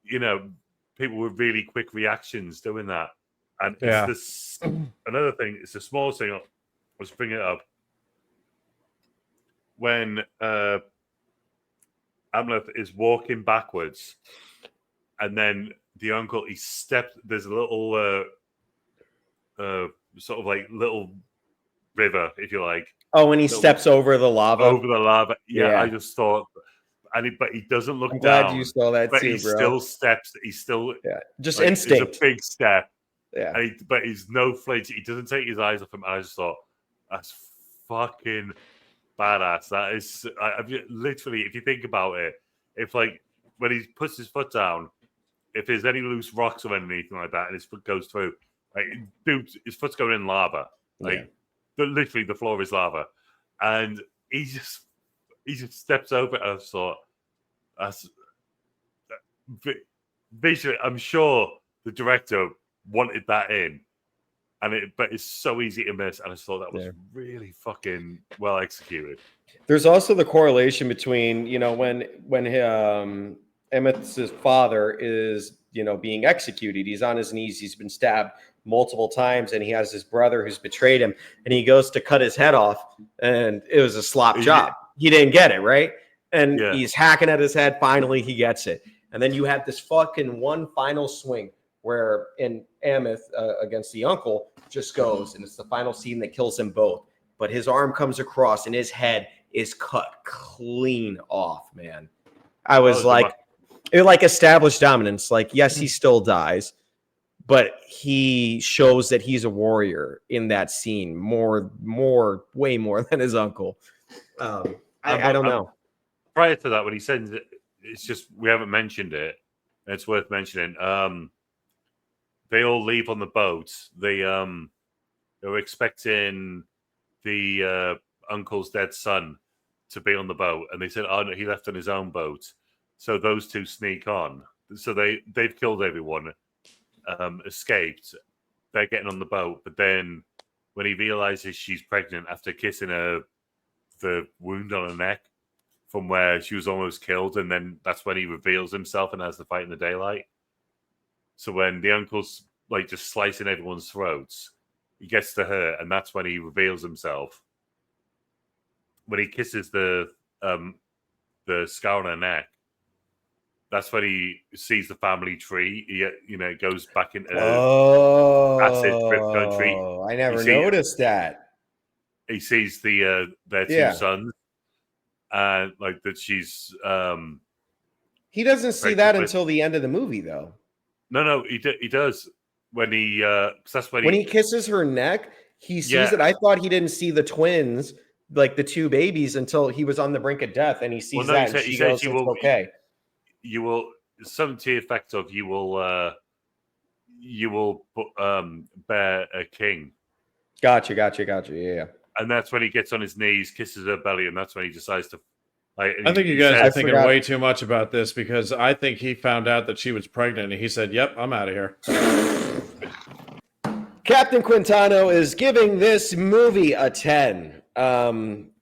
you know, people with really quick reactions doing that. And it's this another thing. It's the smallest thing. Let's bring it up. When Amleth is walking backwards, and then the uncle, he steps. There's a little sort of like little river, if you like. Oh, when he steps over the lava. Over the lava. Yeah. I just thought. But he doesn't look down. Glad you saw that but too, he bro. Still steps. He still just like, instinct. It's a big step. Yeah. But he's no flinch. He doesn't take his eyes off him. And I just thought, that's fucking badass. That is literally, if you think about it, if like when he puts his foot down, if there's any loose rocks or anything like that, and his foot goes through, like, dude, his foot's going in lava. Like literally, the floor is lava, and he just steps over it. I thought, that's visually, I'm sure the director wanted that in, but it's so easy to miss. And I thought that was really fucking well executed. There's also the correlation between, you know, when Emmeth's father is, you know, being executed, he's on his knees, he's been stabbed multiple times, and he has his brother who's betrayed him, and he goes to cut his head off, and it was a slop job. He didn't get it, right? And he's hacking at his head. Finally, he gets it. And then you have this fucking one final swing where in Ameth against the uncle just goes, and it's the final scene that kills them both. But his arm comes across, and his head is cut clean off, man. I was it like established dominance. Like, yes, he still dies, but he shows that he's a warrior in that scene way more than his uncle. I don't know. Prior to that, when he said that, it's just we haven't mentioned it. And it's worth mentioning. They all leave on the boat. They were expecting the uncle's dead son to be on the boat, and they said, "Oh no, he left on his own boat." So those two sneak on. So they've killed everyone, escaped. They're getting on the boat, but then when he realizes she's pregnant after kissing her, the wound on her neck from where she was almost killed, and then that's when he reveals himself and has the fight in the daylight. So when the uncle's like just slicing everyone's throats, he gets to her, and that's when he reveals himself. When he kisses the scar on her neck, that's when he sees the family tree. He goes back into acid trip country. I never noticed that. He sees their two sons, and like that she's He doesn't see that until the end of the movie, though. No, he does when he 'cause that's when he kisses her neck, he sees it. I thought he didn't see the twins, like the two babies, until he was on the brink of death, and he sees that, and she goes, "It's okay." You will something to the effect of you will bear a king. Gotcha. Yeah. And that's when he gets on his knees, kisses her belly, and that's when he decides to. Like, I think you guys are thinking way too much about this, because I think he found out that she was pregnant and he said, "Yep, I'm out of here." Captain Quintano is giving this movie a 10.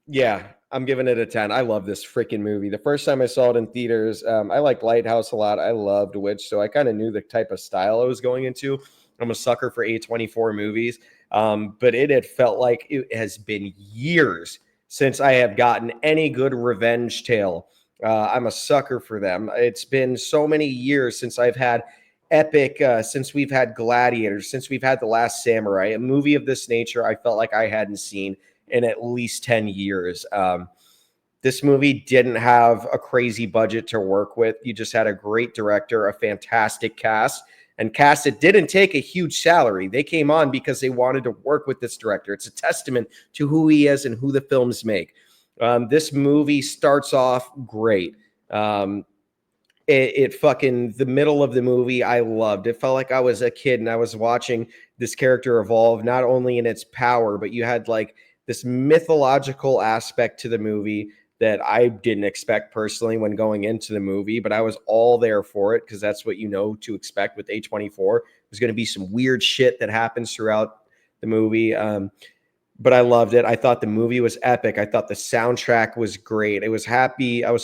Yeah, I'm giving it a 10. I love this freaking movie. The first time I saw it in theaters, I liked Lighthouse a lot. I loved Witch, so I kind of knew the type of style I was going into. I'm a sucker for A24 movies, but it had felt like it has been years since I have gotten any good revenge tale. I'm a sucker for them. It's been so many years since I've had epic, since we've had Gladiators, since we've had The Last Samurai, a movie of this nature I felt like I hadn't seen in at least 10 years. This movie didn't have a crazy budget to work with. You just had a great director, a fantastic cast, and cast that didn't take a huge salary. They came on because they wanted to work with this director. It's a testament to who he is and who the films make. This movie starts off great. It fucking, the middle of the movie, I loved. It felt like I was a kid and I was watching this character evolve, not only in its power, but you had like this mythological aspect to the movie that I didn't expect personally when going into the movie, but I was all there for it because that's what you know to expect with A24. There's going to be some weird shit that happens throughout the movie. But I loved it. I thought the movie was epic. I thought the soundtrack was great. I was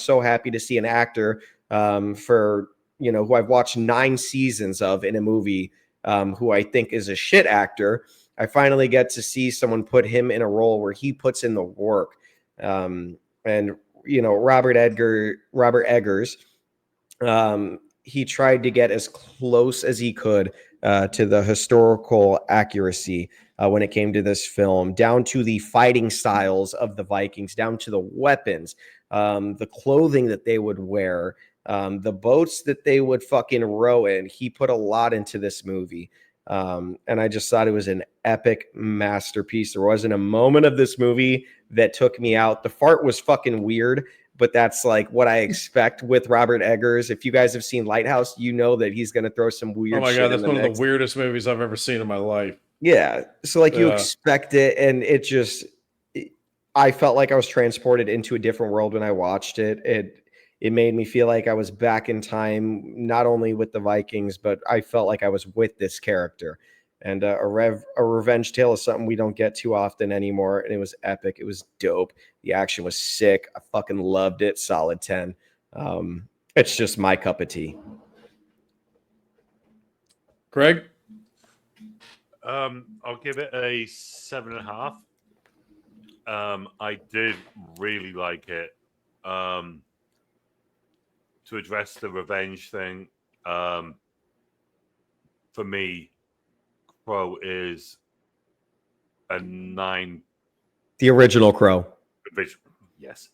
so happy to see an actor for, you know, who I've watched 9 seasons of in a movie, who I think is a shit actor. I finally get to see someone put him in a role where he puts in the work. And, you know, Robert Eggers, he tried to get as close as he could to the historical accuracy when it came to this film, down to the fighting styles of the Vikings, down to the weapons, the clothing that they would wear, the boats that they would fucking row in. He put a lot into this movie. And I just thought it was an epic masterpiece. There wasn't a moment of this movie that took me out. The fart was fucking weird, but that's like what I expect with Robert Eggers. If you guys have seen Lighthouse, you know that he's going to throw some weird shit. Oh my God, that's one of the weirdest movies I've ever seen in my life. Yeah. So like you expect it, and I felt like I was transported into a different world when I watched it. It made me feel like I was back in time, not only with the Vikings, but I felt like I was with this character. And a revenge tale is something we don't get too often anymore. And it was epic. It was dope. The action was sick. I fucking loved it. Solid 10. It's just my cup of tea. Craig? I'll give it a 7.5. I did really like it. To address the revenge thing, for me, Crow is a 9. The original Crow. Yes.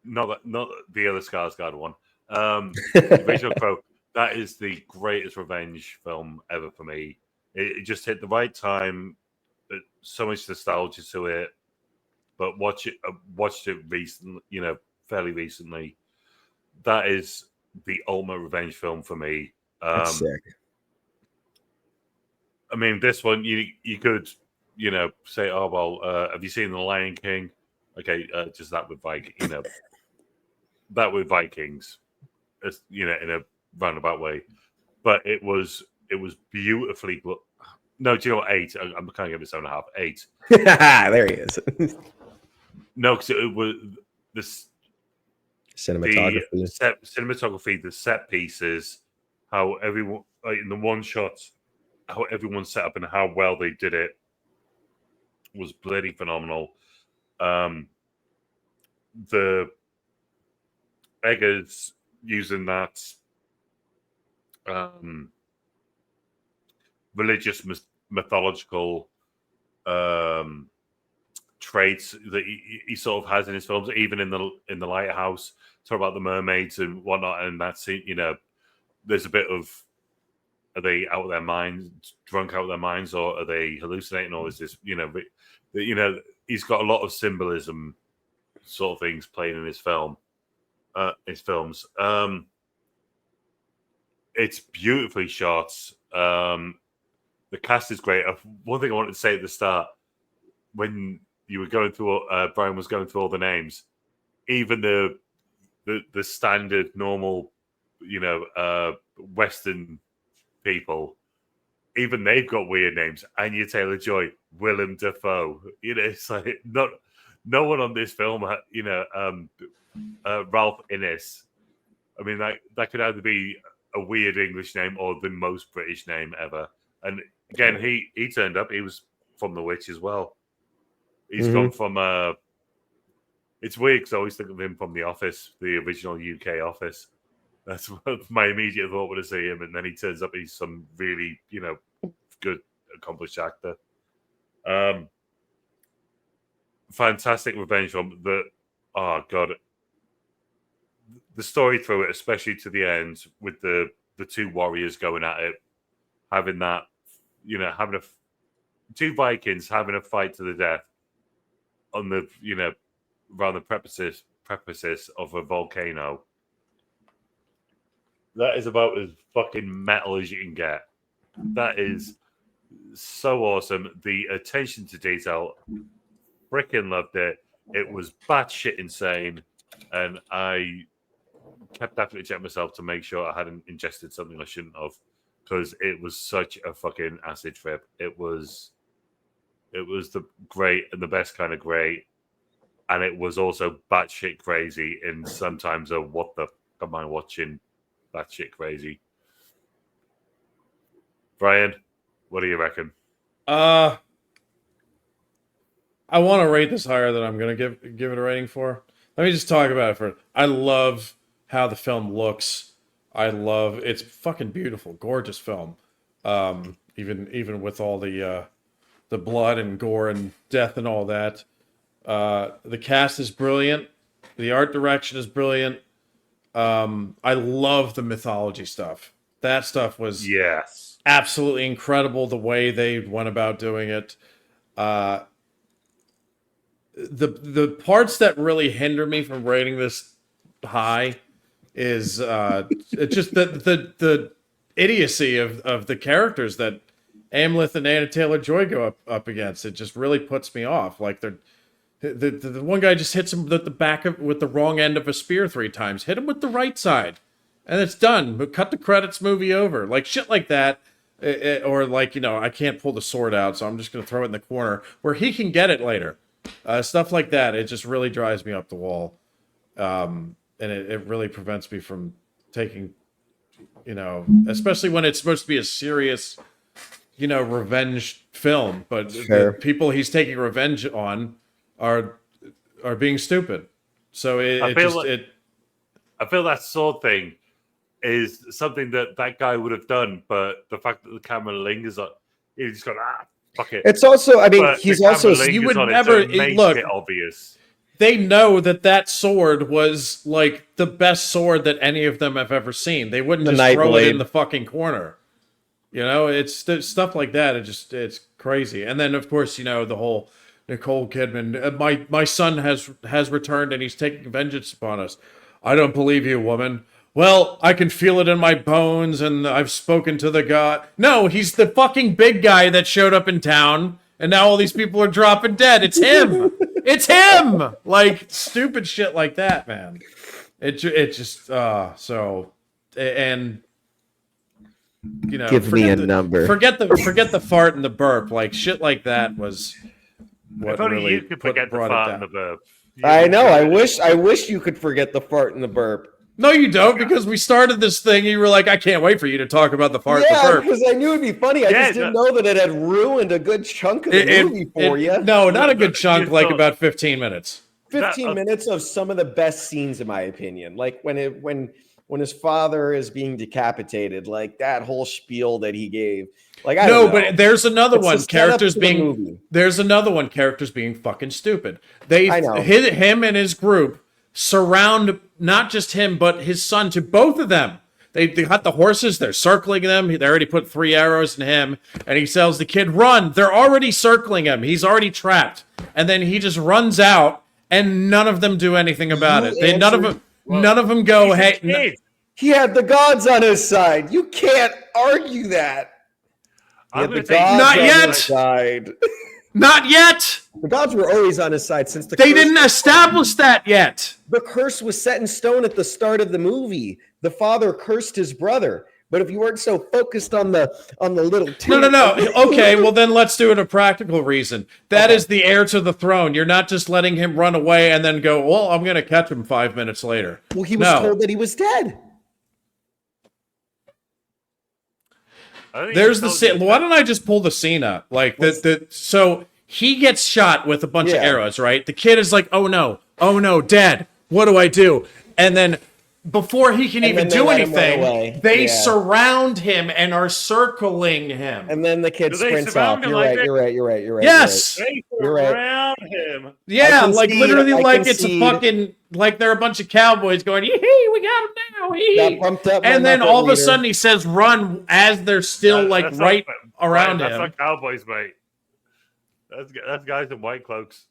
Not the other Skarsgård one. The original Crow. That is the greatest revenge film ever for me. It just hit the right time. So much nostalgia to it. But watched it recently, fairly recently. That is the ultimate revenge film for me. That's sick. I mean, this one you could, say, oh well, have you seen The Lion King? Okay, just that with that with Vikings, in a roundabout way. But it was beautifully. No, do you know what? 8. I'm kind of give it 7.5. 8. There he is. No, because it was this. Cinematography, the set pieces, how everyone in the one shot, how everyone set up and how well they did it was bloody phenomenal. The Eggers using that trope. religious mythological traits that he sort of has in his films, even in the Lighthouse. Talk about the mermaids and whatnot, and that's there's a bit of, are they out of their minds, drunk out of their minds, or are they hallucinating, or is this he's got a lot of symbolism sort of things playing in his films. It's beautifully shot. The cast is great. One thing I wanted to say at the start, when you were going through, Brian was going through all the names, even the standard normal, Western people, even they've got weird names. Anya Taylor-Joy, Willem Dafoe. It's like no one on this film, Ralph Innes. I mean, that could either be a weird English name or the most British name ever. And again, he turned up. He was from The Witch as well. He's come from it's weird because I always think of him from The Office, the original UK Office. That's my immediate thought when I see him. And then he turns up, he's some really, good, accomplished actor. Fantastic revenge film. Oh, God. The story through it, especially to the end, with the two warriors going at it, having that, having two Vikings having a fight to the death on the, around the precipice of a volcano. That is about as fucking metal as you can get. That is so awesome. The attention to detail, freaking loved it. It was batshit insane, and I kept having to check myself to make sure I hadn't ingested something I shouldn't have, because it was such a fucking acid trip. It was the great and the best kind of great, and it was also batshit crazy. And sometimes what the fuck am I watching? Batshit crazy. Brian, what do you reckon? I want to rate this higher than I'm going to give it a rating for. Let me just talk about it for. I love how the film looks. It's fucking beautiful, gorgeous film. Even with all the blood and gore and death and all that. The cast is brilliant. The art direction is brilliant. I love the mythology stuff. That stuff was absolutely incredible. The way they went about doing it. The parts that really hinder me from rating this high is just the idiocy of the characters that Amleth and Anya Taylor-Joy go up against. It just really puts me off. Like the one guy just hits him with the wrong end of a spear 3 times. Hit him with the right side, and it's done. But cut the credits, movie over. Like shit like that. Or like, I can't pull the sword out, so I'm just going to throw it in the corner where he can get it later. Stuff like that. It just really drives me up the wall. And it really prevents me from taking, especially when it's supposed to be a serious, revenge film. But the people he's taking revenge on are being stupid. So I feel that sword thing is something that guy would have done, but the fact that the camera lingers on, he just got fuck it. It's also, I mean, he's also, you would never look. It obvious. They know that sword was like the best sword that any of them have ever seen. They wouldn't just throw it in the fucking corner. It's stuff like that. It's crazy. And then of course, the whole Nicole Kidman. My son has returned and he's taking vengeance upon us. I don't believe you, woman. Well, I can feel it in my bones, and I've spoken to the god. No, he's the fucking big guy that showed up in town, and now all these people are dropping dead. It's him. It's him. Like stupid shit like that, man. It just so and give me a number. Forget the fart and the burp. Like shit like that was what if only really you could forget the fart and the burp. I know. I wish you could forget the fart and the burp. No, you don't, because we started this thing and you were like, I can't wait for you to talk about the fart and the burp. Because I knew it'd be funny. I just didn't know that it had ruined a good chunk of the movie for you. No, not a good chunk, like about 15 minutes. 15 minutes of some of the best scenes, in my opinion. Like when when his father is being decapitated, like that whole spiel that he gave. Like, I No, don't know. but there's another It's one. the setup Characters to the being movie. there's another one. Characters being fucking stupid. They I know. him and his group surround not just him but his son to both of them. They got the horses. They're circling them. They already put 3 arrows in him, and he tells the kid, "Run!" They're already circling him. He's already trapped, and then he just runs out, and none of them do anything about it. None of them go, "Hey." He had the gods on his side. You can't argue that. He I'm had the gonna take gods Not on yet. his side. Not yet. The gods were always on his side since the They curse. didn't establish that yet. The curse was set in stone at the start of the movie. The father cursed his brother. But if you weren't so focused on the little No. Okay, well then let's do it a practical reason. That is the heir to the throne. You're not just letting him run away and then go, "Well, I'm going to catch him 5 minutes later." Well, he was told that he was dead. There's the scene. Why don't I just pull the scene up? Like so he gets shot with a bunch of arrows, right? The kid is like, "Oh no, Dad, what do I do?" And then before he can even do anything, they surround him and are circling him. And then the kid sprints off. You're right. Yes. They You're right. surround him. Yeah, like literally, like it's concede. a fucking like they're a bunch of cowboys going, "Yee, we got him now!" Yee. That pumped up my And then Muppet all of a leader. sudden he says, "Run!" as they're still like That's right not- around That's him. not cowboys, mate. That's guys in white cloaks.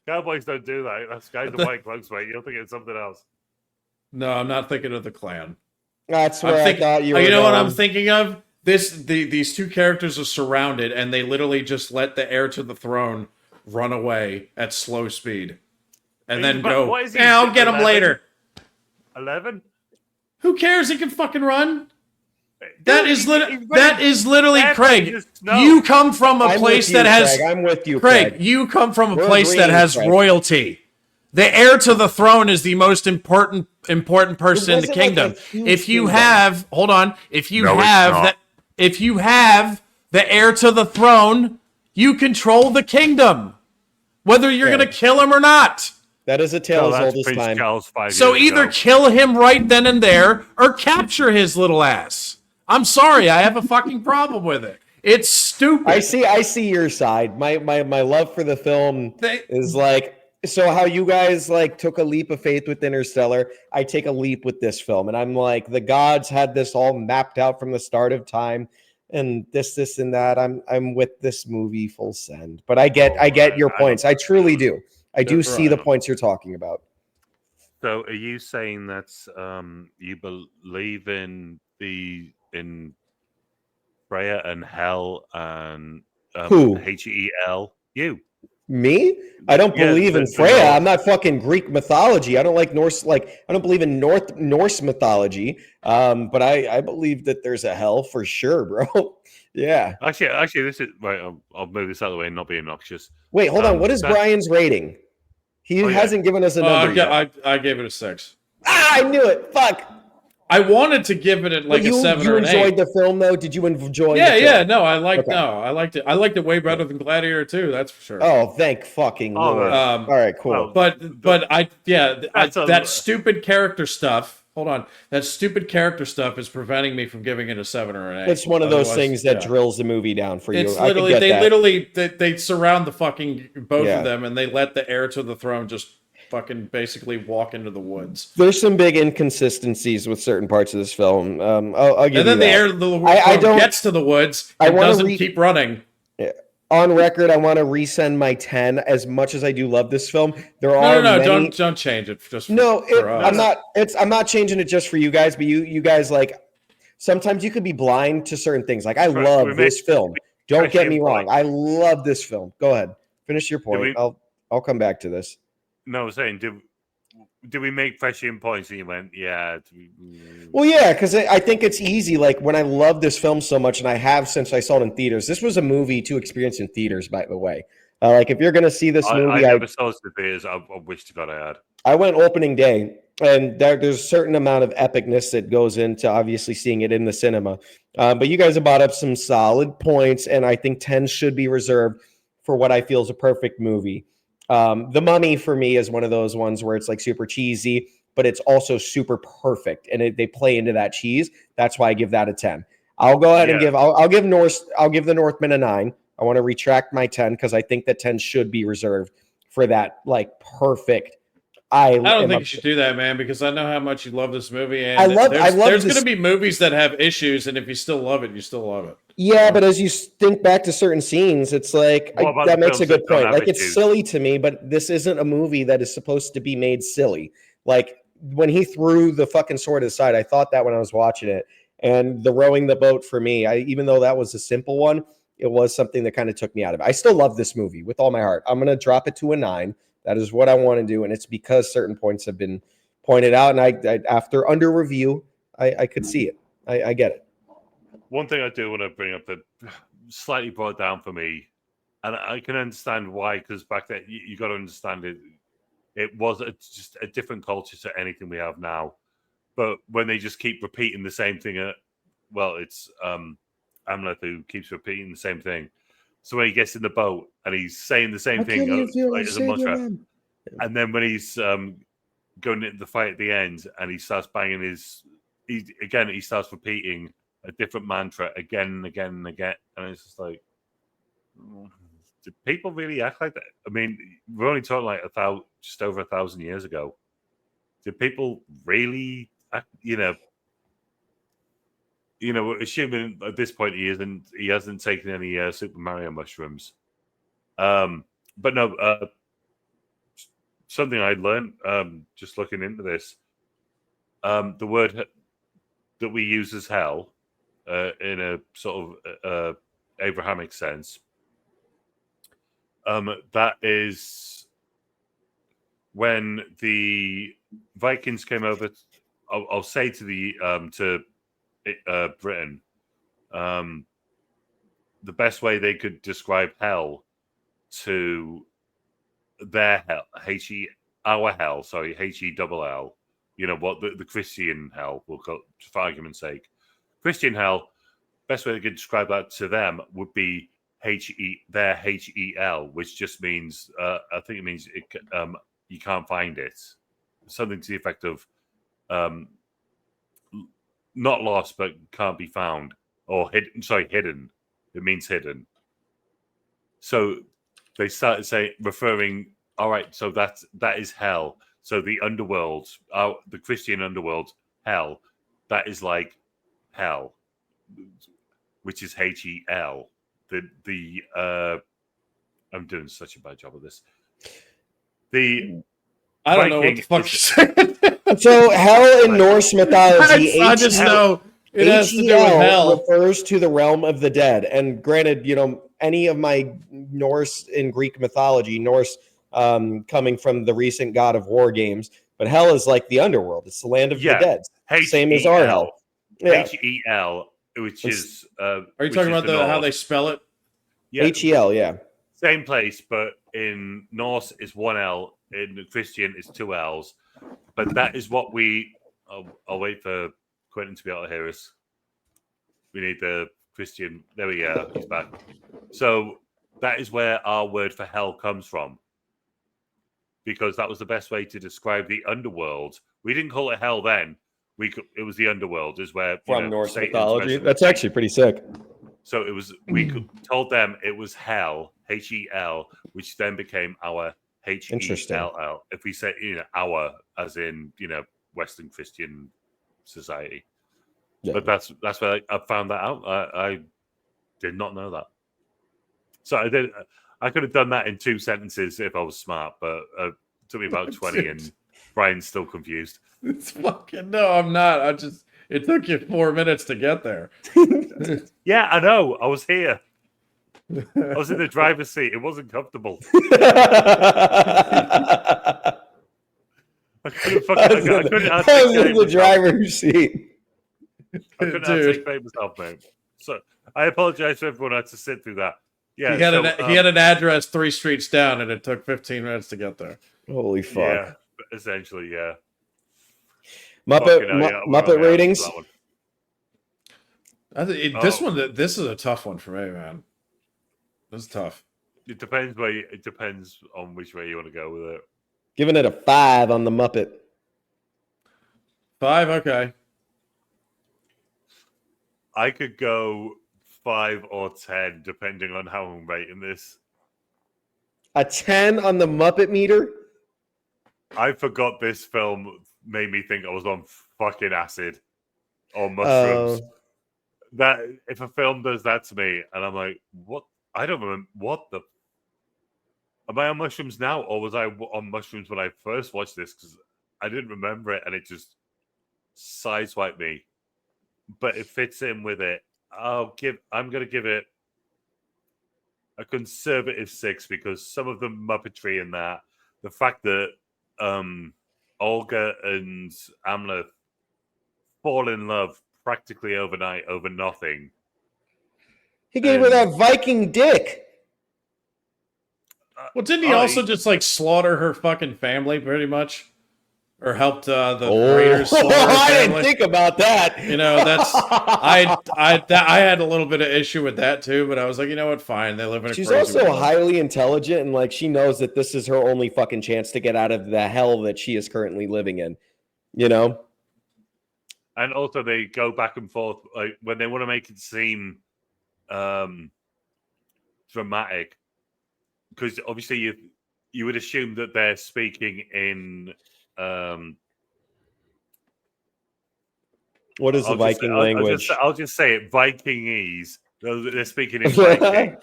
Cowboys don't do that. That's guys in white cloaks, mate. You're thinking of something else. No, I'm not thinking of the Klan. That's where I thought you were. You know what going. I'm thinking of? These two characters are surrounded, and they literally just let the heir to the throne run away at slow speed, and then go, What is he, "Yeah, I'll get him 11? later." 11? Who cares? He can fucking run. Dude, That is literally Craig. just know. You come from a I'm place with you, that has Craig. I'm with you, Craig. Craig. You come from a We're place that agreeing, has Craig. royalty. The heir to the throne is the most important person in the wasn't like kingdom. a huge If you kingdom. have, hold on, if you No, it's have not. that, if you have the heir to the throne, you control the kingdom, whether you're Yeah. going to kill him or not. That is a tale as that's old as Prince time. Charles 5 So years either ago. kill him right then and there, or capture his little ass. I'm sorry, I have a fucking problem with it. It's stupid. I see your side. My love for the film is like, so how you guys like took a leap of faith with Interstellar, I take a leap with this film, and I'm like, the gods had this all mapped out from the start of time, and this and that. I'm with this movie full send, but I get your points. I truly do. I do see the points you're talking about. So are you saying that you believe in Freya and Hell and Who? Hel? You. Me? I don't Yeah, believe in the Freya. North. I'm not fucking Greek mythology. I don't like Norse. Like, I don't believe in Norse mythology. But I believe that there's a hell for sure, bro. Yeah. Actually, this is right. I'll move this out of the way and not be obnoxious. Wait, hold on. What is Brian's rating? He hasn't given us a number yet. I gave it a 6. I knew it. Fuck. I wanted to give it like a 7 or an 8. You enjoyed the film, though? Did you enjoy Yeah, the film? yeah. No, I liked it. I liked it way better than Gladiator 2. That's for sure. Oh, thank fucking Lord. All right, cool. But that stupid character stuff. Hold on, that stupid character stuff is preventing me from giving it a 7 or an 8. It's one of those things that drills the movie down for you. It's literally they surround the fucking both of them, and they let the heir to the throne just fucking basically walk into the woods. There's some big inconsistencies with certain parts of this film. I'll give you that. And then the heir to the throne gets to the woods and doesn't keep running. On record, I want to resend my 10. As much as I do love this film, there are don't change it. I'm not changing it just for you guys, but you guys, like, sometimes you could be blind to certain things. Like, I love this film. Don't get me wrong. I love this film. Go ahead, finish your point. I'll come back to this. No, I was saying, did we make prescient points? And you went, yeah. Well, yeah, because I think it's easy. Like, when I love this film so much, and I have since I saw it in theaters. This was a movie to experience in theaters, by the way. Like, if you're going to see this movie, I never saw it in theaters. I wish to God I had. I went opening day, and there's a certain amount of epicness that goes into obviously seeing it in the cinema. But you guys have brought up some solid points, and I think 10 should be reserved for what I feel is a perfect movie. The Mummy for me is one of those ones where it's like super cheesy. but it's also super perfect, and they play into that cheese. That's why I give that a 10. I'll go ahead and give the Northman a 9. I want to retract my 10 because I think that 10 should be reserved for that like perfect. I don't think you should do that, man, because I know how much you love this movie, and I love there's going to be movies that have issues, and if you still love it, you still love it. Yeah, but as you think back to certain scenes, it's like that makes a good point. Like it's silly to me, but this isn't a movie that is supposed to be made silly. Like when he threw the fucking sword aside, I thought that when I was watching it, and the rowing the boat for me, even though that was a simple one, it was something that kind of took me out of it. I still love this movie with all my heart. I'm going to drop it to a 9. That is what I want to do, and it's because certain points have been pointed out, and I after under review, I could see it. I get it. One thing I do want to bring up that slightly brought down for me, and I can understand why, because back then you got to understand it. It was just a different culture to anything we have now. But when they just keep repeating the same thing, it's Amleth who keeps repeating the same thing. So when he gets in the boat and he's saying the same thing as a mantra, and then when he's going into the fight at the end and he starts banging he starts repeating a different mantra again and again and again, and it's just like, do people really act like that? I mean, we're only talking like just over 1,000 years ago. Did people really act, assuming at this point he hasn't taken any Super Mario mushrooms. But no, something I learned just looking into this. The word that we use as hell in a sort of Abrahamic sense, that is when the Vikings came over. I'll say to Britain, the best way they could describe hell to their hell, our hell, sorry, HELL. You know what the Christian hell, we'll call, for argument's sake, Christian hell. Best way they could describe that to them would be their HEL, which just means I think it means you can't find it. Something to the effect of not lost but can't be found, or hidden. It means hidden. So they started referring. All right, so that is hell. So the underworld, the Christian underworld, hell, that is like hell, which is HEL. I'm doing such a bad job of this. I don't know what the fuck you're saying. So hell in Norse mythology, I just know it has to do with hell. Refers to the realm of the dead. And granted, any of my Norse and Greek mythology, Norse coming from the recent God of War games, but hell is like the underworld. It's the land of the dead. Same as our hell. Yeah. HEL, which is. Are you talking about how they spell it? Yeah. HEL, yeah. Same place, but in Norse is one L, in Christian is two L's. But that is what I'll wait for Quentin to be able to hear us. We need the Christian. There we go. He's back. So that is where our word for hell comes from. Because that was the best way to describe the underworld. We didn't call it hell then. It was the underworld, is where from Norse mythology. That's actually pretty sick. So it was. We told them it was hell, HEL, which then became our HELL. If we say our, as in Western Christian society. Yeah. But that's where I found that out. I did not know that. So I could have done that in 2 sentences if I was smart, but it took me about 20, and Brian's still confused. It's fucking no, I'm not. It took you 4 minutes to get there. Yeah, I know. I was here. I was in the driver's seat. It wasn't comfortable. I couldn't in the driver's seat. I couldn't articulate myself, mate. So I apologize to everyone who had to sit through that. Yeah, he had an address 3 streets down, and it took 15 minutes to get there. Holy fuck! Yeah, essentially, yeah. Muppet ratings. This is a tough one for me, man. This is tough. It depends on which way you want to go with it. Giving it a 5 on the Muppet. 5, okay. I could go 5 or 10, depending on how I'm rating this. A 10 on the Muppet meter? I forgot this film made me think I was on fucking acid or mushrooms. That if a film does that to me, and I'm like, what? I don't remember what the. Am I on mushrooms now, or was I on mushrooms when I first watched this? Because I didn't remember it, and it just sideswiped me. But it fits in with it. I'm going to give it a conservative 6 because some of the Muppetry in that, the fact that Olga and Amla fall in love practically overnight over nothing. He gave her that Viking dick. Well, didn't he also just like slaughter her fucking family pretty much? Or helped the Raiders slaughter her family? I didn't think about that. You know, that's I had a little bit of issue with that too, but I was like, you know what, fine. They live in a She's crazy also world. highly intelligent, and like she knows that this is her only fucking chance to get out of the hell that she is currently living in. You know? And also they go back and forth like when they want to make it seem dramatic. Because obviously you would assume that they're speaking in What is the Viking language? I'll just say it, Vikingese. They're speaking in Viking,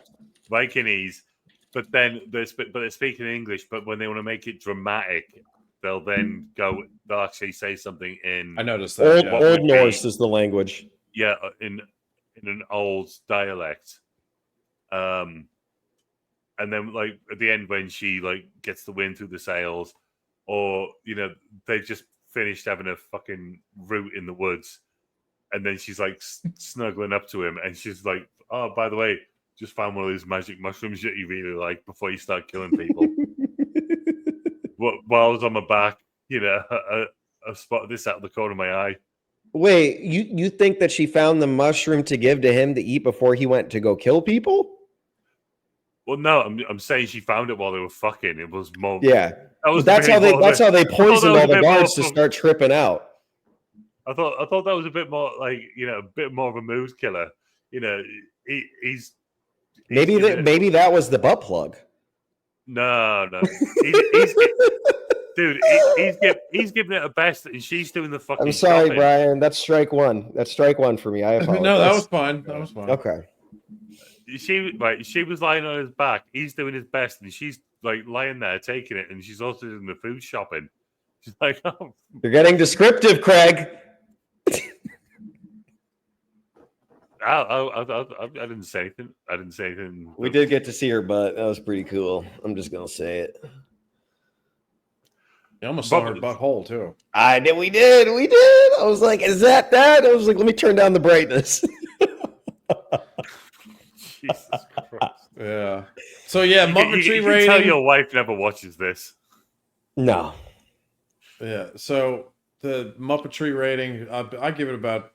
Vikingese, but they're speaking in English. But when they want to make it dramatic, they'll actually say something in. I noticed that. Old Norse is the language. Yeah, in an old dialect. And then like at the end when she like gets the wind through the sails, or they've just finished having a fucking root in the woods, and then she's like snuggling up to him, and she's like, "Oh, by the way, just found one of those magic mushrooms that you really like before you start killing people." While I was on my back, I spotted this out of the corner of my eye. Wait, you think that she found the mushroom to give to him to eat before he went to go kill people? Well, no, I'm saying she found it while they were fucking. It was more. Yeah, that's how they poisoned all the guards to start tripping out. I thought that was a bit more like a bit more of a mood killer. He's maybe that was the butt plug. No, dude, he's giving it a best, and she's doing the fucking. I'm sorry, shopping. Brian. That's strike one. That's strike one for me. I apologize. No, that was fine. That was fine. Okay. She was lying on his back. He's doing his best, and she's like lying there taking it, and she's also doing the food shopping. She's like, "Oh, you're getting descriptive, Craig." I didn't say anything. I didn't say anything. We did get to see her butt. That was pretty cool. I'm just gonna say it. You almost saw her butthole too. I did. We did. I was like, "Is that?" I was like, "Let me turn down the brightness." Jesus Christ. Yeah. So yeah, Muppetry you rating. Tell your wife never watches this. No. Yeah. So the Muppetry rating, I give it about.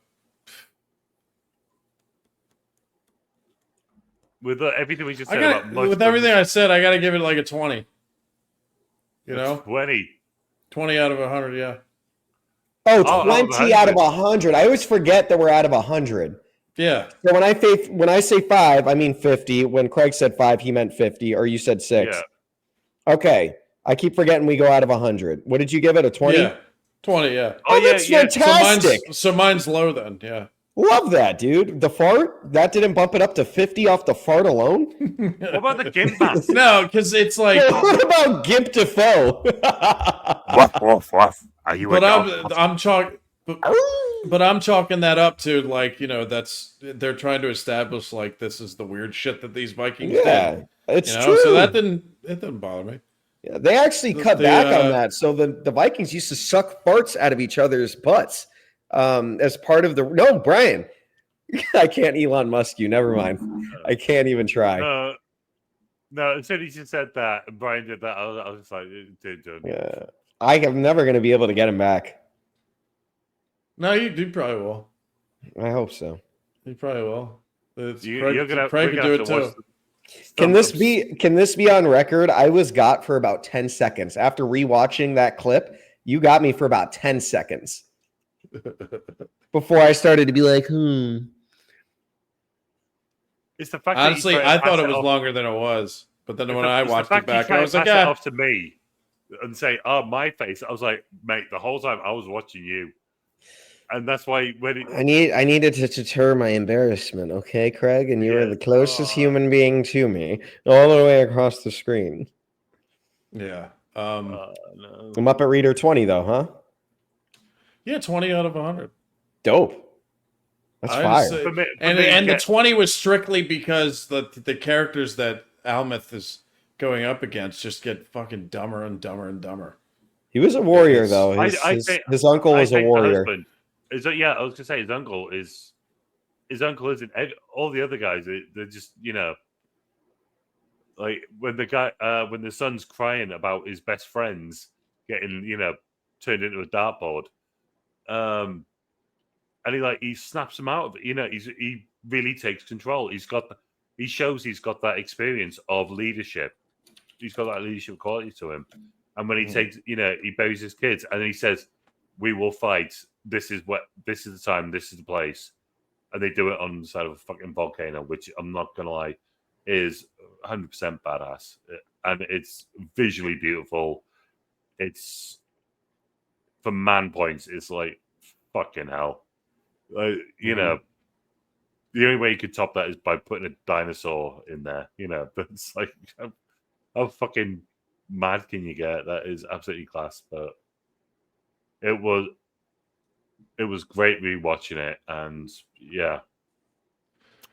With everything we just said about mushrooms, with everything I said, I got to give it like a 20. You know, 20 out of 100. Yeah. Oh, 20 out of 100. I always forget that we're out of 100. Yeah. So when I say 5, I mean 50. When Craig said 5, he meant 50, or you said 6. Yeah. Okay. I keep forgetting we go out of 100. What did you give it? A 20? Yeah. 20, yeah. Oh, that's fantastic. So mine's low then, yeah. Love that, dude. The fart? That didn't bump it up to 50 off the fart alone? What about the Gimp mask? No, because it's like... What about Gimp Defoe? Woof. Are you but I'm chalking that up to like, they're trying to establish like this is the weird shit that these Vikings did. It's true. So it didn't bother me. Yeah, they actually cut back on that. So the Vikings used to suck farts out of each other's butts as part of the... No, Brian. I can't Elon Musk you. Never mind. I can't even try. No, as soon as you said that, and Brian did that, I was just like, dude. Yeah. I am never going to be able to get him back. No, you probably will. I hope so. You probably will. Craig could do it too. Can this be on record? I was got for about 10 seconds. After rewatching that clip, you got me for about 10 seconds. before I started to be like, It's the fact Honestly, that I thought it was longer than it was, but then when I watched it back, I was like, pass it "Ah, off to me and say, "Oh, my face." I was like, "Mate, the whole time I was watching you," and that's why when it, I needed to deter my embarrassment, okay, Craig? And you were the closest human being to me, all the way across the screen. yeah, no. I'm up at Reader 20 though, huh? yeah, 20 out of 100. Dope. That's fire. For me, And the 20 was strictly because the characters that Almeth is going up against just get fucking dumber and dumber and dumber. He was a warrior, It's- though. I think His uncle was a think the warrior. husband I was gonna say his uncle isn't. All the other guys, they're just like when the son's crying about his best friends getting turned into a dartboard, and he snaps him out of it. He really takes control. He shows he's got that experience of leadership. He's got that leadership quality to him. And when he takes, he buries his kids and he says, "We will fight. This is the time. This is the place." And they do it on the side of a fucking volcano, which I'm not gonna lie, is 100% badass. And it's visually beautiful. It's for man points. It's like fucking hell. The only way you could top that is by putting a dinosaur in there. But it's like, how fucking mad can you get? That is absolutely class. But it was great rewatching it, and yeah,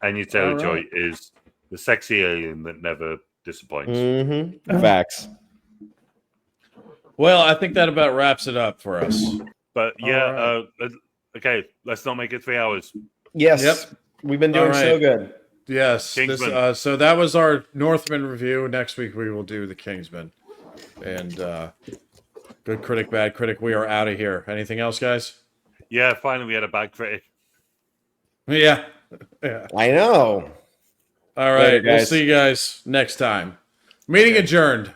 Anya Taylor-Joy is the sexy alien that never disappoints. Facts. Well, I think that about wraps it up for us. But yeah, okay, let's not make it 3 hours. Yes. Yep. We've been doing so good. Yes. Kingsman. So that was our Northman review. Next week we will do the Kingsman. And good critic, bad critic. We are out of here. Anything else, guys? Yeah, finally we had a bad critic. Yeah. I know. All right. Later, We'll guys. see you guys next time. Meeting adjourned.